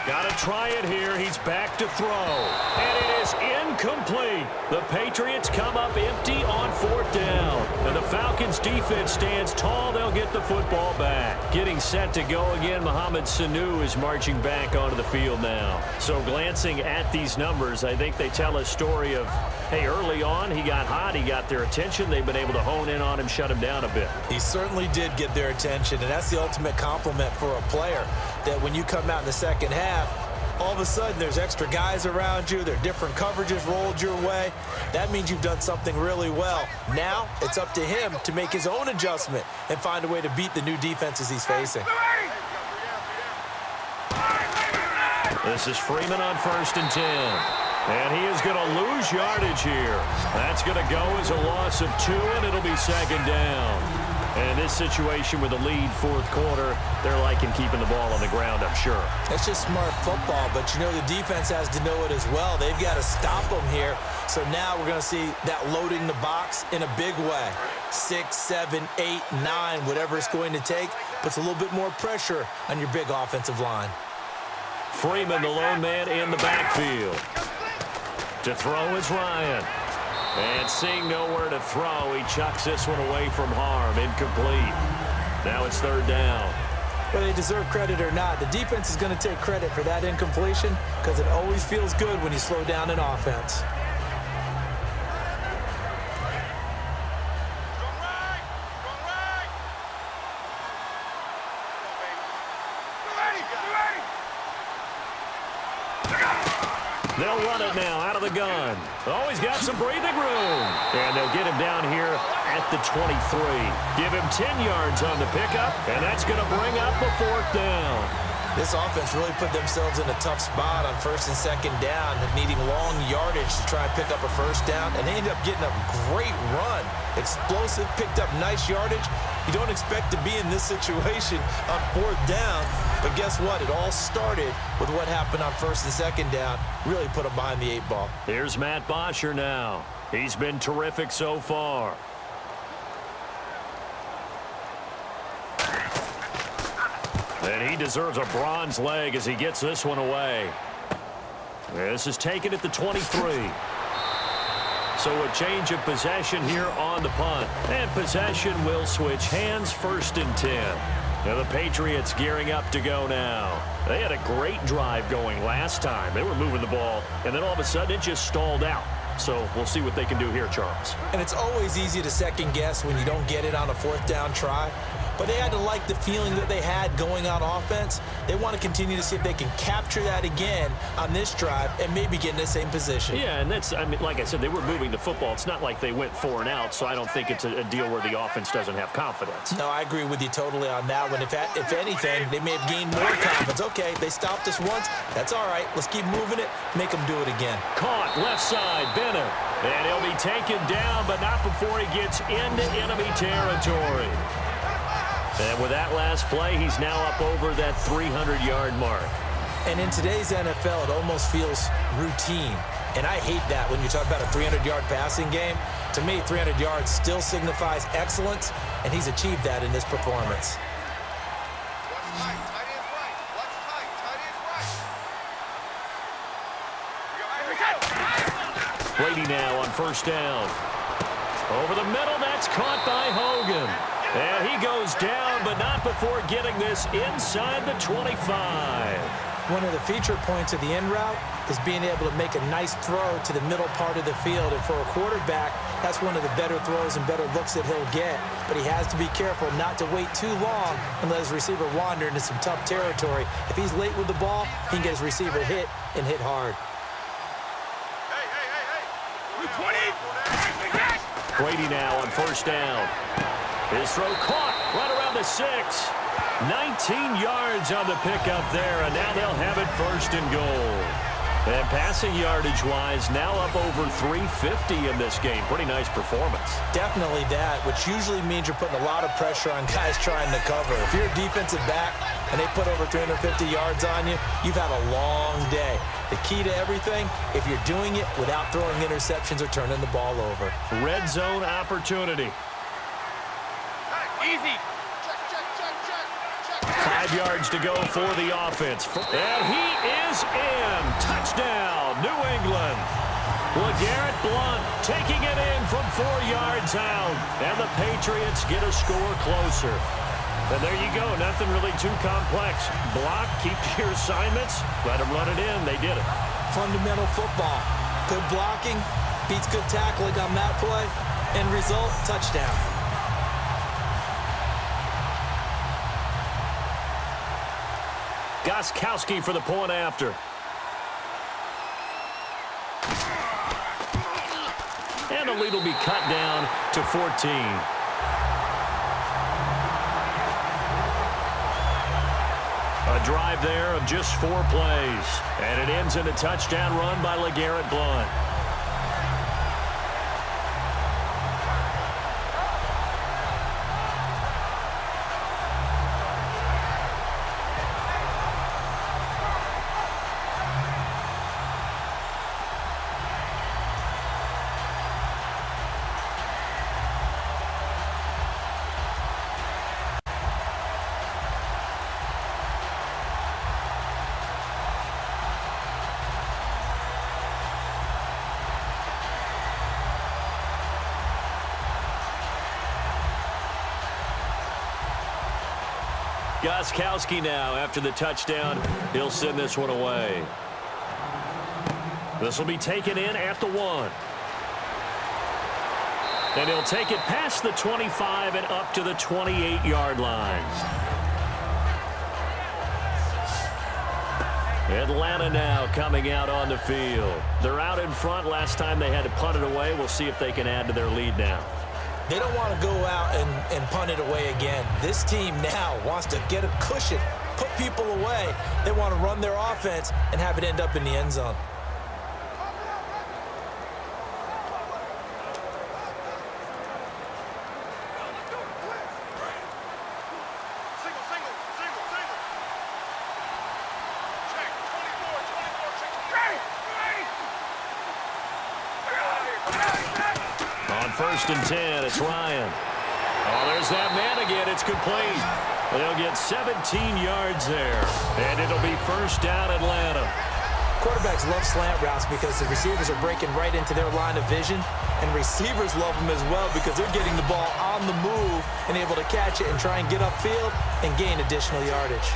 Got to try it here. He's back to throw. And it is Incomplete. The Patriots come up empty on 4th down. And the Falcons defense stands tall. They'll get the football back. Getting set to go again, Mohamed Sanu is marching back onto the field now. So glancing at these numbers, I think they tell a story of, hey, early on he got hot, he got their attention. They've been able to hone in on him, shut him down a bit. He certainly did get their attention, and that's the ultimate compliment for a player, that when you come out in the second half, all of a sudden there's extra guys around you, there are different coverages rolled your way. That means you've done something really well. Now it's up to him to make his own adjustment and find a way to beat the new defenses he's facing. This is Freeman on 1st and 10. And he is going to lose yardage here. That's going to go as a loss of 2, and it'll be 2nd down. And this situation with a lead 4th quarter, they're liking keeping the ball on the ground, I'm sure. That's just smart football, but you know the defense has to know it as well. They've got to stop them here. So now we're going to see that loading the box in a big way. 6, 7, 8, 9, whatever it's going to take, puts a little bit more pressure on your big offensive line. Freeman, the lone man in the backfield. To throw is Ryan. And seeing nowhere to throw, he chucks this one away from harm. Incomplete. Now it's 3rd down. Whether they deserve credit or not, the defense is going to take credit for that incompletion because it always feels good when you slow down an offense. They'll run it now out of the gun. Oh, he's got some breathing room. And they'll get him down here at the 23. Give him 10 yards on the pickup, and that's going to bring up a 4th down. This offense really put themselves in a tough spot on 1st and 2nd down, needing long yardage to try and pick up a 1st down, and they ended up getting a great run. Explosive, picked up nice yardage. You don't expect to be in this situation on 4th down, but guess what? It all started with what happened on 1st and 2nd down. Really put them behind the 8 ball. Here's Matt Bosher now. He's been terrific so far. And he deserves a bronze leg as he gets this one away. This is taken at the 23. So a change of possession here on the punt. And possession will switch hands, 1st and 10. Now the Patriots gearing up to go now. They had a great drive going last time. They were moving the ball, and then all of a sudden it just stalled out. So we'll see what they can do here, Charles. And it's always easy to second guess when you don't get it on a 4th down try. But they had to like the feeling that they had going on offense. They want to continue to see if they can capture that again on this drive and maybe get in the same position. Yeah, and that's, I mean, like I said, they were moving the football. It's not like they went 4 and out, so I don't think it's a deal where the offense doesn't have confidence. No, I agree with you totally on that one. If anything, they may have gained more confidence. Okay, they stopped us once. That's all right. Let's keep moving it. Make them do it again. Caught, left side, Bennett. And he'll be taken down, but not before he gets into enemy territory. And with that last play, he's now up over that 300-yard mark. And in today's NFL, it almost feels routine. And I hate that when you talk about a 300-yard passing game. To me, 300 yards still signifies excellence, and he's achieved that in this performance. Brady now on 1st down. Over the middle, that's caught by Hogan. And he goes down, but not before getting this inside the 25. One of the feature points of the in route is being able to make a nice throw to the middle part of the field. And for a quarterback, that's one of the better throws and better looks that he'll get. But he has to be careful not to wait too long and let his receiver wander into some tough territory. If he's late with the ball, he can get his receiver hit and hit hard. Brady now on 1st down. His throw caught right around the 6. 19 yards on the pickup there, and now they'll have it 1st and goal. And passing yardage-wise, now up over 350 in this game. Pretty nice performance. Definitely that, which usually means you're putting a lot of pressure on guys trying to cover. If you're a defensive back and they put over 350 yards on you, you've had a long day. The key to everything, if you're doing it without throwing interceptions or turning the ball over. Red zone opportunity. Easy. 5 yards to go for the offense. And he is in. Touchdown, New England. LeGarrette Blount taking it in from 4 yards out. And the Patriots get a score closer. And there you go. Nothing really too complex. Block, keep to your assignments, let them run it in. They did it. Fundamental football. Good blocking, beats good tackling on that play. End result, touchdown. Gostkowski for the point after. And the lead will be cut down to 14. A drive there of just 4 plays. And it ends in a touchdown run by LeGarrette Blount. Gostkowski now after the touchdown. He'll send this one away. This will be taken in at the 1. And he'll take it past the 25 and up to the 28-yard line. Atlanta now coming out on the field. They're out in front. Last time they had to punt it away. We'll see if they can add to their lead now. They don't want to go out and punt it away again. This team now wants to get a cushion, put people away. They want to run their offense and have it end up in the end zone. First and 10, it's Ryan. Oh, there's that man again. It's complete. They'll get 17 yards there. And it'll be first down Atlanta. Quarterbacks love slant routes because the receivers are breaking right into their line of vision. And receivers love them as well because they're getting the ball on the move and able to catch it and try and get upfield and gain additional yardage.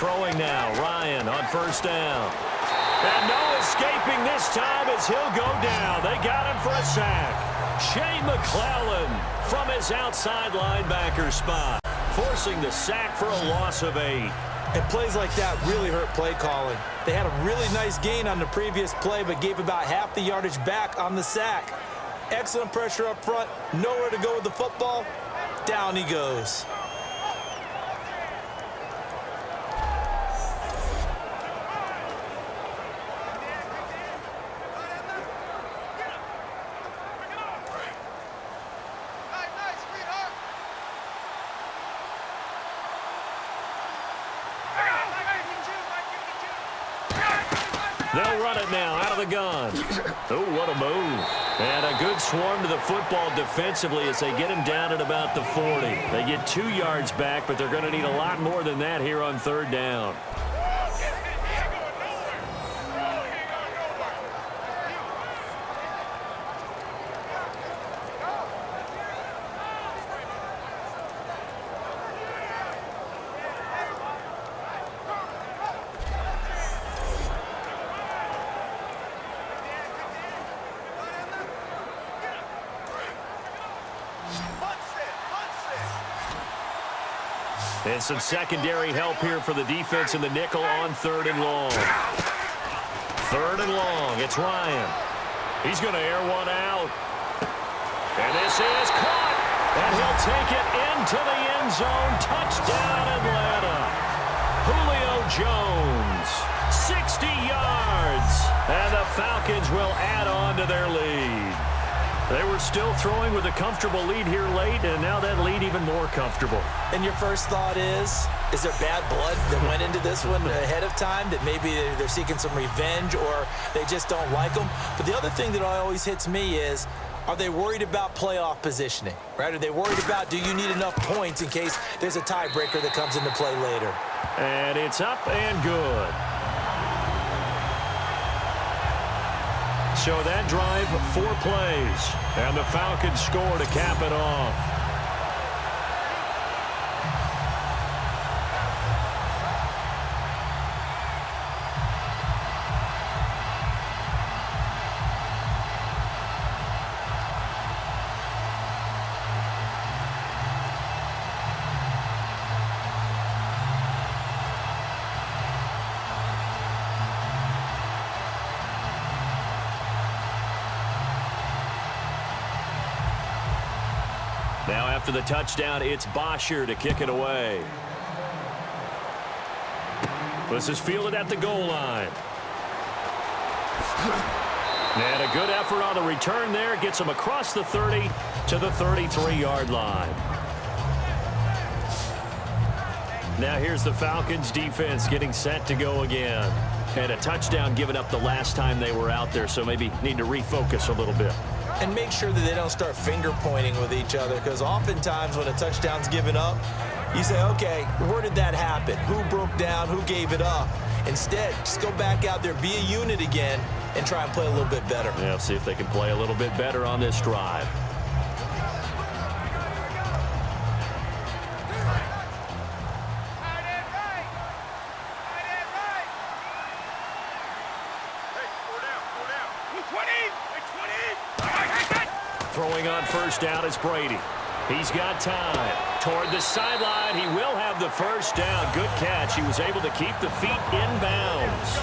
Throwing now, Ryan on first down. And no escaping this time as he'll go down. They got him for a sack. Shea McClellan from his outside linebacker spot, forcing the sack for a loss of 8. And plays like that really hurt play calling. They had a really nice gain on the previous play, but gave about half the yardage back on the sack. Excellent pressure up front, nowhere to go with the football. Down he goes. They'll run it now out of the gun. Oh, what a move. And a good swarm to the football defensively as they get him down at about the 40. They get 2 yards back, but they're going to need a lot more than that here on third down. And some secondary help here for the defense in the nickel on third and long. Third and long. It's Ryan. He's going to air one out. And this is caught. And he'll take it into the end zone. Touchdown, Atlanta. Julio Jones, 60 yards. And the Falcons will add on to their lead. They were still throwing with a comfortable lead here late, and now that lead even more comfortable. And your first thought is there bad blood that went into this one ahead of time, that maybe they're seeking some revenge or they just don't like them? But the other thing that always hits me is, Are they worried about playoff positioning, right? Are they worried about, do you need enough points in case there's a tiebreaker that comes into play later? And it's up and good. So that drive, 4 plays. And the Falcons score to cap it off. Now after the touchdown, it's Bosher to kick it away. This is fielded at the goal line. And a good effort on the return there. Gets him across the 30 to the 33-yard line. Now here's the Falcons defense getting set to go again. And a touchdown given up the last time they were out there, so maybe need to refocus a little bit. And make sure that they don't start finger pointing with each other, because oftentimes when a touchdown's given up, you say, okay, where did that happen? Who broke down? Who gave it up? Instead, just go back out there, be a unit again, and try and play a little bit better. Yeah, see if they can play a little bit better on this drive. Throwing on first down is Brady. He's got time. Toward the sideline, he will have the first down. Good catch. He was able to keep the feet in bounds.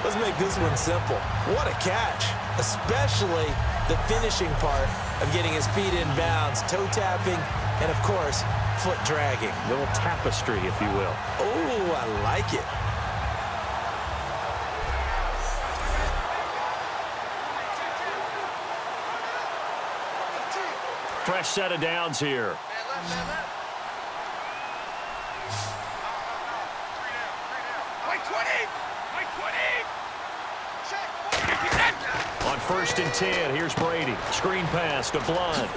Let's make this one simple. What a catch, especially the finishing part of getting his feet in bounds, toe tapping, and of course, foot dragging. Little tapestry, if you will. Oh, I like it. Fresh set of downs here. On 1st and 10, here's Brady. Screen pass to Blunt.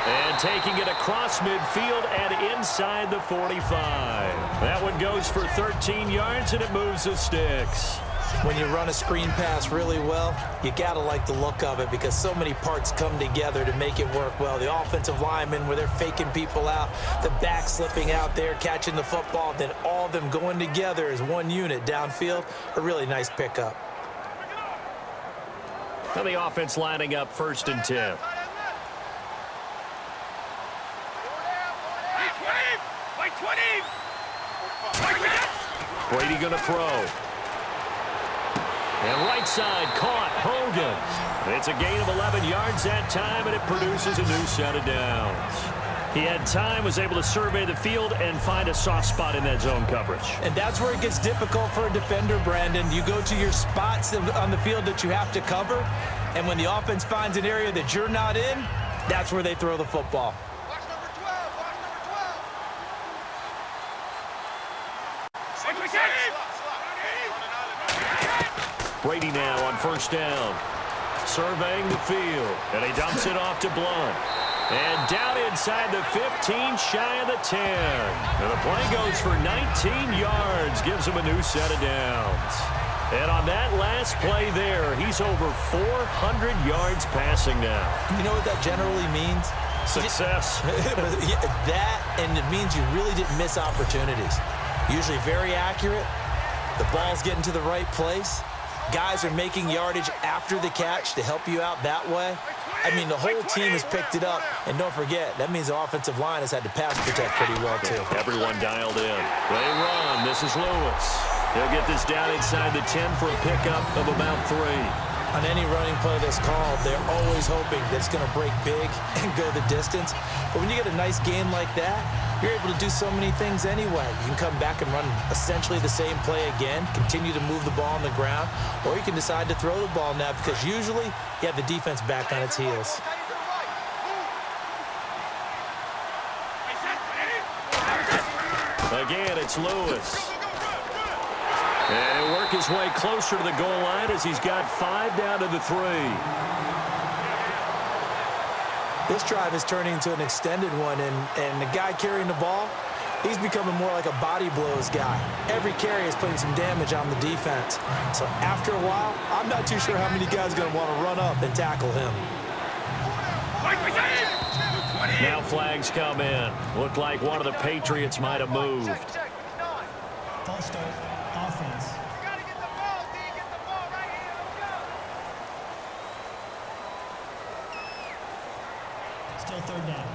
And taking it across midfield and inside the 45. That one goes for 13 yards, and it moves the sticks. When you run a screen pass really well, you got to like the look of it because so many parts come together to make it work well. The offensive linemen, where they're faking people out, the back slipping out there, catching the football, then all of them going together as one unit downfield. A really nice pickup. Now the offense lining up 1st and 10. Brady going to throw. And right side caught Hogan. It's a gain of 11 yards that time, and it produces a new set of downs. He had time, was able to survey the field and find a soft spot in that zone coverage. And that's where it gets difficult for a defender, Brandon. You go to your spots on the field that you have to cover, and when the offense finds an area that you're not in, that's where they throw the football. Watch number 12. Watch number 12. Brady now on 1st down. Surveying the field. And he dumps it off to Blunt. And down inside the 15, shy of the 10. And the play goes for 19 yards. Gives him a new set of downs. And on that last play there, he's over 400 yards passing now. You know what that generally means? Success. That, and it means you really didn't miss opportunities. Usually very accurate. The ball's getting to the right place. Guys are making yardage after the catch to help you out that way. I mean, the whole team has picked it up. And don't forget, that means the offensive line has had to pass protect pretty well, too. Everyone dialed in. They run. This is Lewis. He'll get this down inside the 10 for a pickup of about 3. On any running play that's called, they're always hoping that it's going to break big and go the distance. But when you get a nice gain like that, you're able to do so many things anyway. You can come back and run essentially the same play again, continue to move the ball on the ground, or you can decide to throw the ball now because usually you have the defense back on its heels. Again, it's Lewis. And he'll work his way closer to the goal line as he's got 5 down to the 3. This drive is turning into an extended one, and the guy carrying the ball, he's becoming more like a body blows guy. Every carry is putting some damage on the defense. So after a while, I'm not too sure how many guys are going to want to run up and tackle him. Now flags come in. Looked like one of the Patriots might have moved. False start. Offense. Gotta get the ball, D. Get the ball right here. Let's go. Still third down.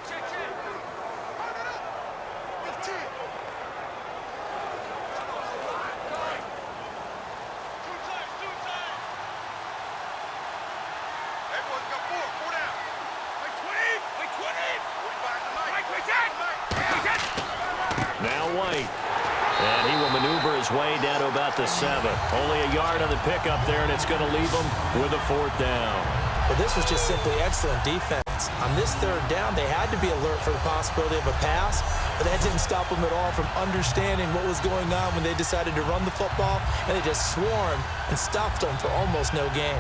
Check. Run it up. 15. Two times. Everyone's got four down. Like 20. 45 tonight. Now White. And he will maneuver his way down to about the 7. Only a yard on the pickup there, and it's going to leave him with a 4th down. But this was just simply excellent defense. On this third down, they had to be alert for the possibility of a pass, but that didn't stop them at all from understanding what was going on when they decided to run the football, and they just swarmed and stopped them for almost no gain.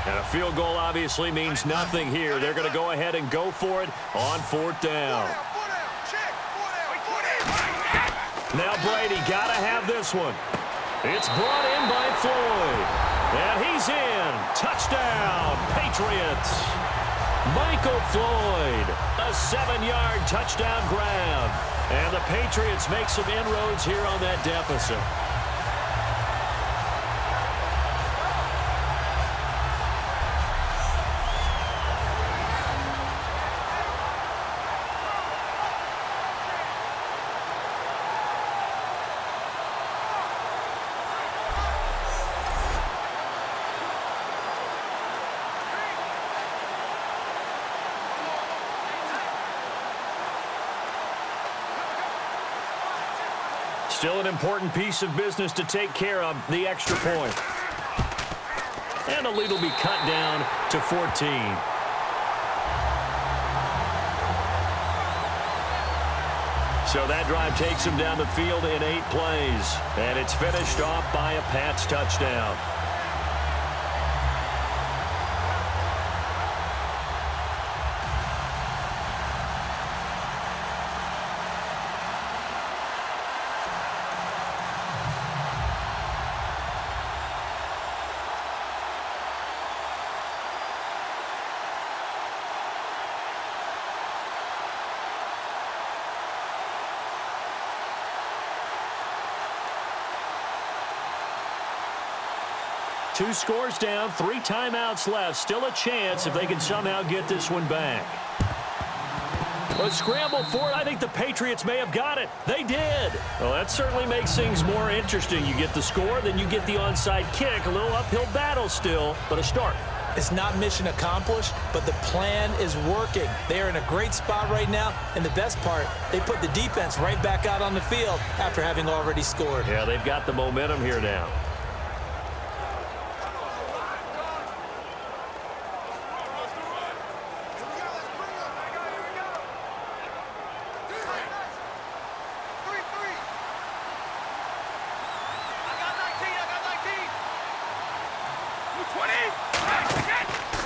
And a field goal obviously means nothing here. They're going to go ahead and go for it on 4th down. Now Brady got to have this one. It's brought in by Floyd. And he's in. Touchdown, Patriots. Michael Floyd, a 7-yard touchdown grab. And the Patriots make some inroads here on that deficit. Still an important piece of business to take care of, the extra point. And the lead will be cut down to 14. So that drive takes him down the field in 8 plays. And it's finished off by a Pats touchdown. Two scores down, 3 timeouts left. Still a chance if they can somehow get this one back. A scramble for it. I think the Patriots may have got it. They did. Well, that certainly makes things more interesting. You get the score, then you get the onside kick. A little uphill battle still, but a start. It's not mission accomplished, but the plan is working. They are in a great spot right now, and the best part, they put the defense right back out on the field after having already scored. Yeah, they've got the momentum here now.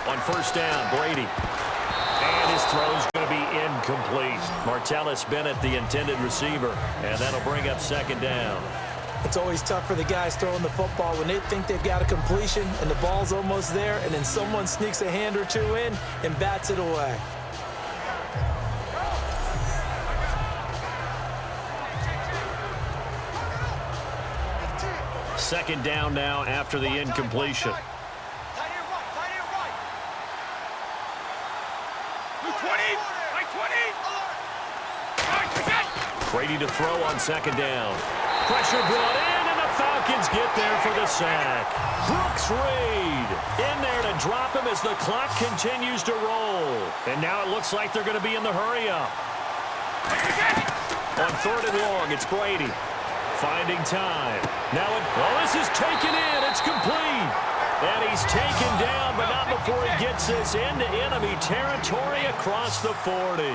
On first down, Brady. And his throw's going to be incomplete. Martellus Bennett, the intended receiver. And that'll bring up 2nd down. It's always tough for the guys throwing the football when they think they've got a completion and the ball's almost there, and then someone sneaks a hand or two in and bats it away. Second down now after the incompletion. Brady to throw on 2nd down. Pressure brought in, and the Falcons get there for the sack. Brooks Reed in there to drop him as the clock continues to roll. And now it looks like they're going to be in the hurry-up. On 3rd and long, it's Brady. Finding time. Now, this is taken in. It's complete. And he's taken down, but not before he gets this into enemy territory across the 40.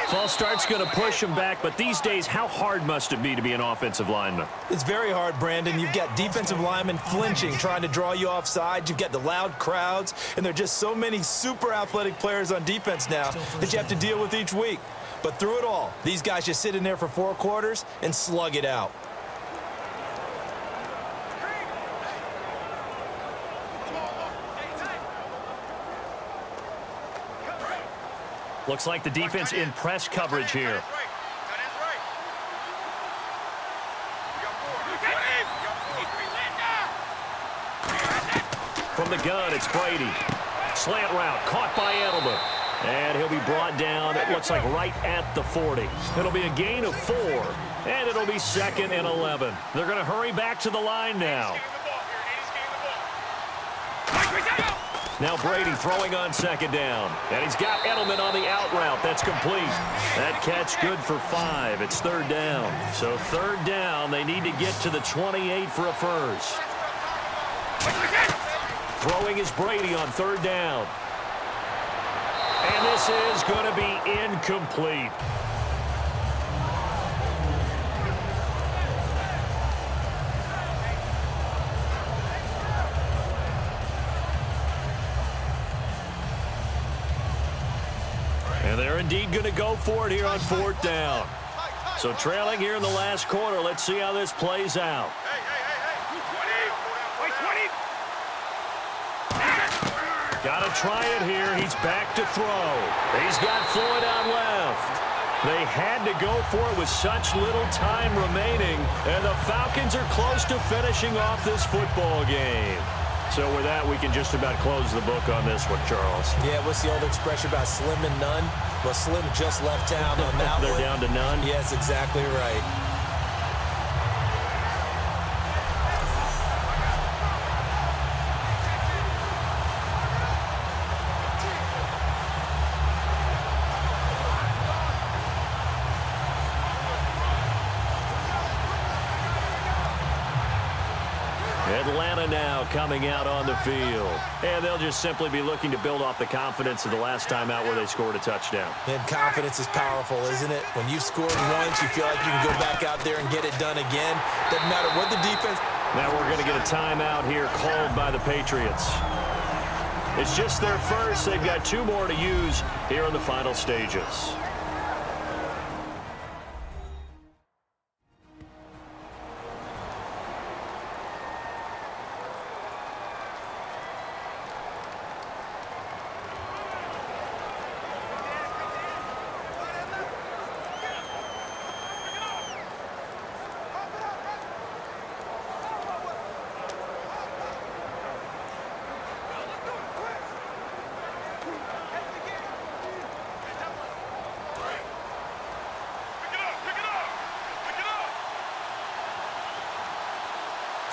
False start's going to push him back, but these days, how hard must it be to be an offensive lineman? It's very hard, Brandon. You've got defensive linemen flinching, trying to draw you offside. You've got the loud crowds, and there are just so many super athletic players on defense now that you have to deal with each week. But through it all, these guys just sit in there for 4 quarters and slug it out. Looks like the defense in press coverage here. From the gun, it's Brady. Slant route, caught by Edelman. And he'll be brought down, it looks like right at the 40. It'll be a gain of 4, and it'll be 2nd and 11. They're going to hurry back to the line now. Now Brady throwing on 2nd down. And he's got Edelman on the out route. That's complete. That catch good for 5. It's 3rd down. So 3rd down, they need to get to the 28 for a first. Throwing is Brady on 3rd down. And this is going to be incomplete. And they're indeed going to go for it here on 4th down. So trailing here in the last quarter. Let's see how this plays out. Got to try it here. He's back to throw. He's got Floyd on left. They had to go for it with such little time remaining, and the Falcons are close to finishing off this football game. So with that, we can just about close the book on this one, Charles. Yeah, what's the old expression about slim and none? Well, Slim just left town on that They're one. down to none? Yes, exactly right. Atlanta now coming out on the field. And they'll just simply be looking to build off the confidence of the last time out where they scored a touchdown. And confidence is powerful, isn't it? When you've scored once, you feel like you can go back out there and get it done again. Doesn't matter what the defense... Now we're going to get a timeout here called by the Patriots. It's just their first. They've got 2 more to use here in the final stages.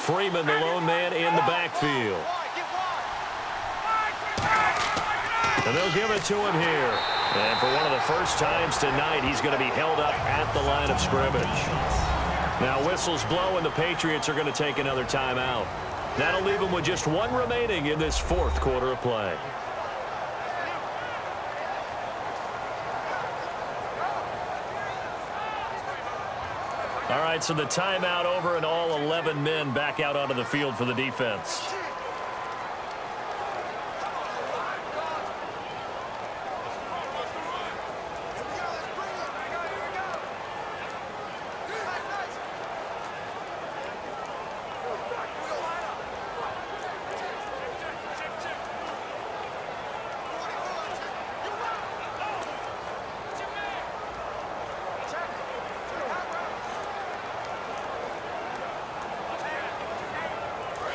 Freeman, the lone man in the backfield. And they'll give it to him here. And for one of the first times tonight, he's going to be held up at the line of scrimmage. Now whistles blow, and the Patriots are going to take another timeout. That'll leave them with just 1 remaining in this 4th quarter of play. All right, so the timeout over and all 11 men back out onto the field for the defense.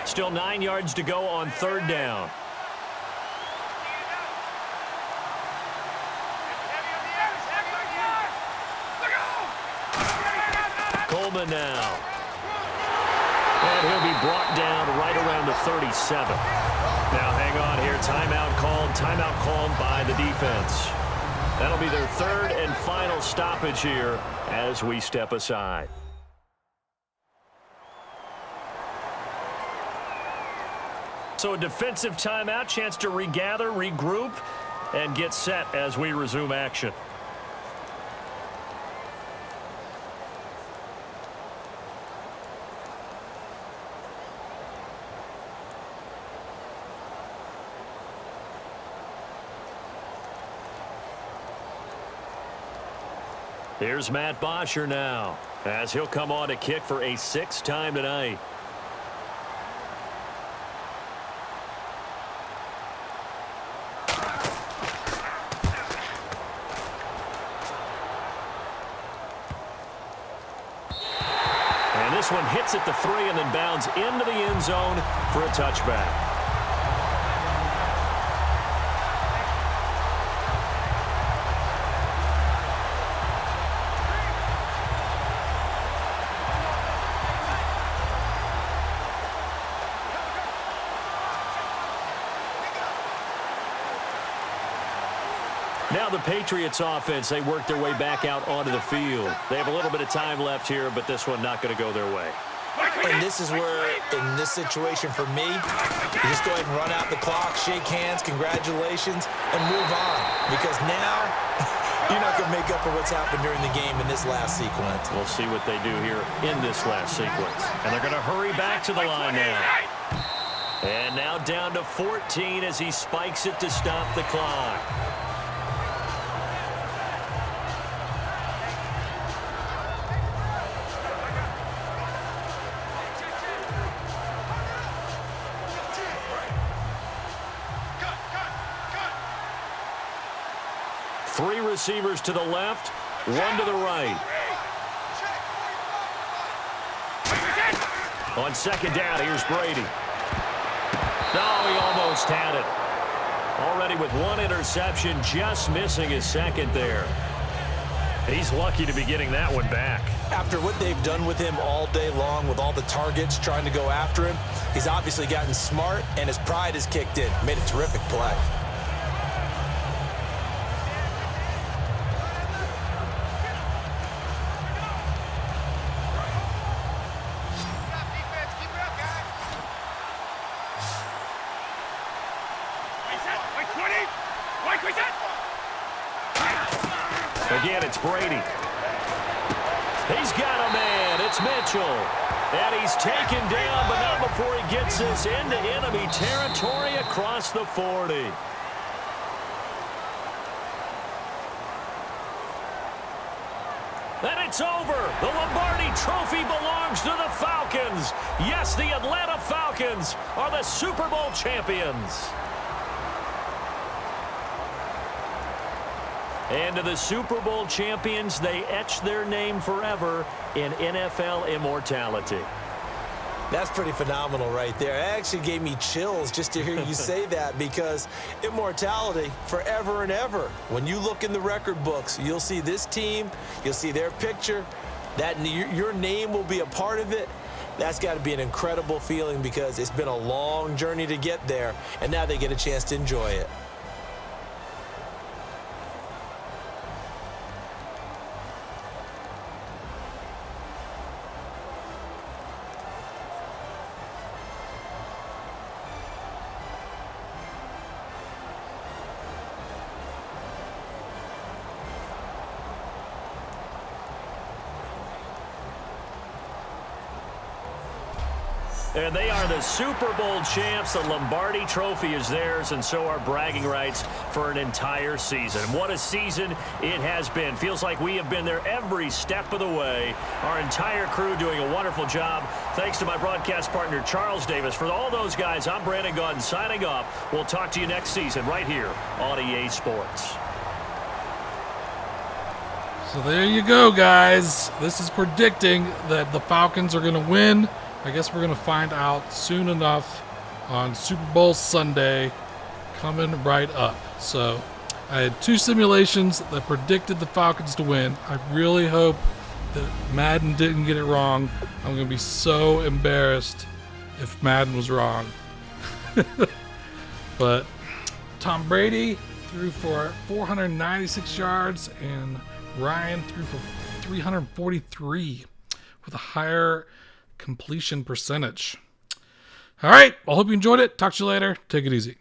Still 9 yards to go on 3rd down. Coleman now. And he'll be brought down right around the 37. Now hang on here. Timeout called by the defense. That'll be their 3rd and final stoppage here as we step aside. So a defensive timeout, chance to regather, regroup, and get set as we resume action. Here's Matt Bosher now, as he'll come on to kick for a 6th time tonight. And this one hits at the 3 and then bounds into the end zone for a touchback. Now the Patriots offense, they work their way back out onto the field. They have a little bit of time left here, but this one not going to go their way. And this is where, in this situation for me, you just go ahead and run out the clock, shake hands, congratulations, and move on. Because now, you're not going to make up for what's happened during the game in this last sequence. We'll see what they do here in this last sequence. And they're going to hurry back to the line now. And now down to 14 as he spikes it to stop the clock. Three receivers to the left, one to the right. On 2nd down, here's Brady. No, he almost had it. Already with 1 interception, just missing his 2nd there. He's lucky to be getting that one back. After what they've done with him all day long, with all the targets trying to go after him, he's obviously gotten smart, and his pride has kicked in. Made a terrific play. Again, it's Brady. He's got a man. It's Mitchell. And he's taken down, but not before he gets this into enemy territory across the 40. And it's over. The Lombardi Trophy belongs to the Falcons. Yes, the Atlanta Falcons are the Super Bowl champions. And to the Super Bowl champions, they etch their name forever in NFL immortality. That's pretty phenomenal right there. It actually gave me chills just to hear you say that, because immortality forever and ever. When you look in the record books, you'll see this team, you'll see their picture, that your name will be a part of it. That's got to be an incredible feeling, because it's been a long journey to get there, and now they get a chance to enjoy it. And they are the Super Bowl champs. The Lombardi Trophy is theirs, and so are bragging rights for an entire season. What a season it has been. Feels like we have been there every step of the way. Our entire crew doing a wonderful job. Thanks to my broadcast partner, Charles Davis. For all those guys, I'm Brandon Gaudin signing off. We'll talk to you next season right here on EA Sports. So there you go, guys. This is predicting that the Falcons are going to win. I guess we're going to find out soon enough on Super Bowl Sunday coming right up. So I had 2 simulations that predicted the Falcons to win. I really hope that Madden didn't get it wrong. I'm going to be so embarrassed if Madden was wrong. But Tom Brady threw for 496 yards and Ryan threw for 343 with a higher completion percentage. All right. I hope you enjoyed it. Talk to you later. Take it easy.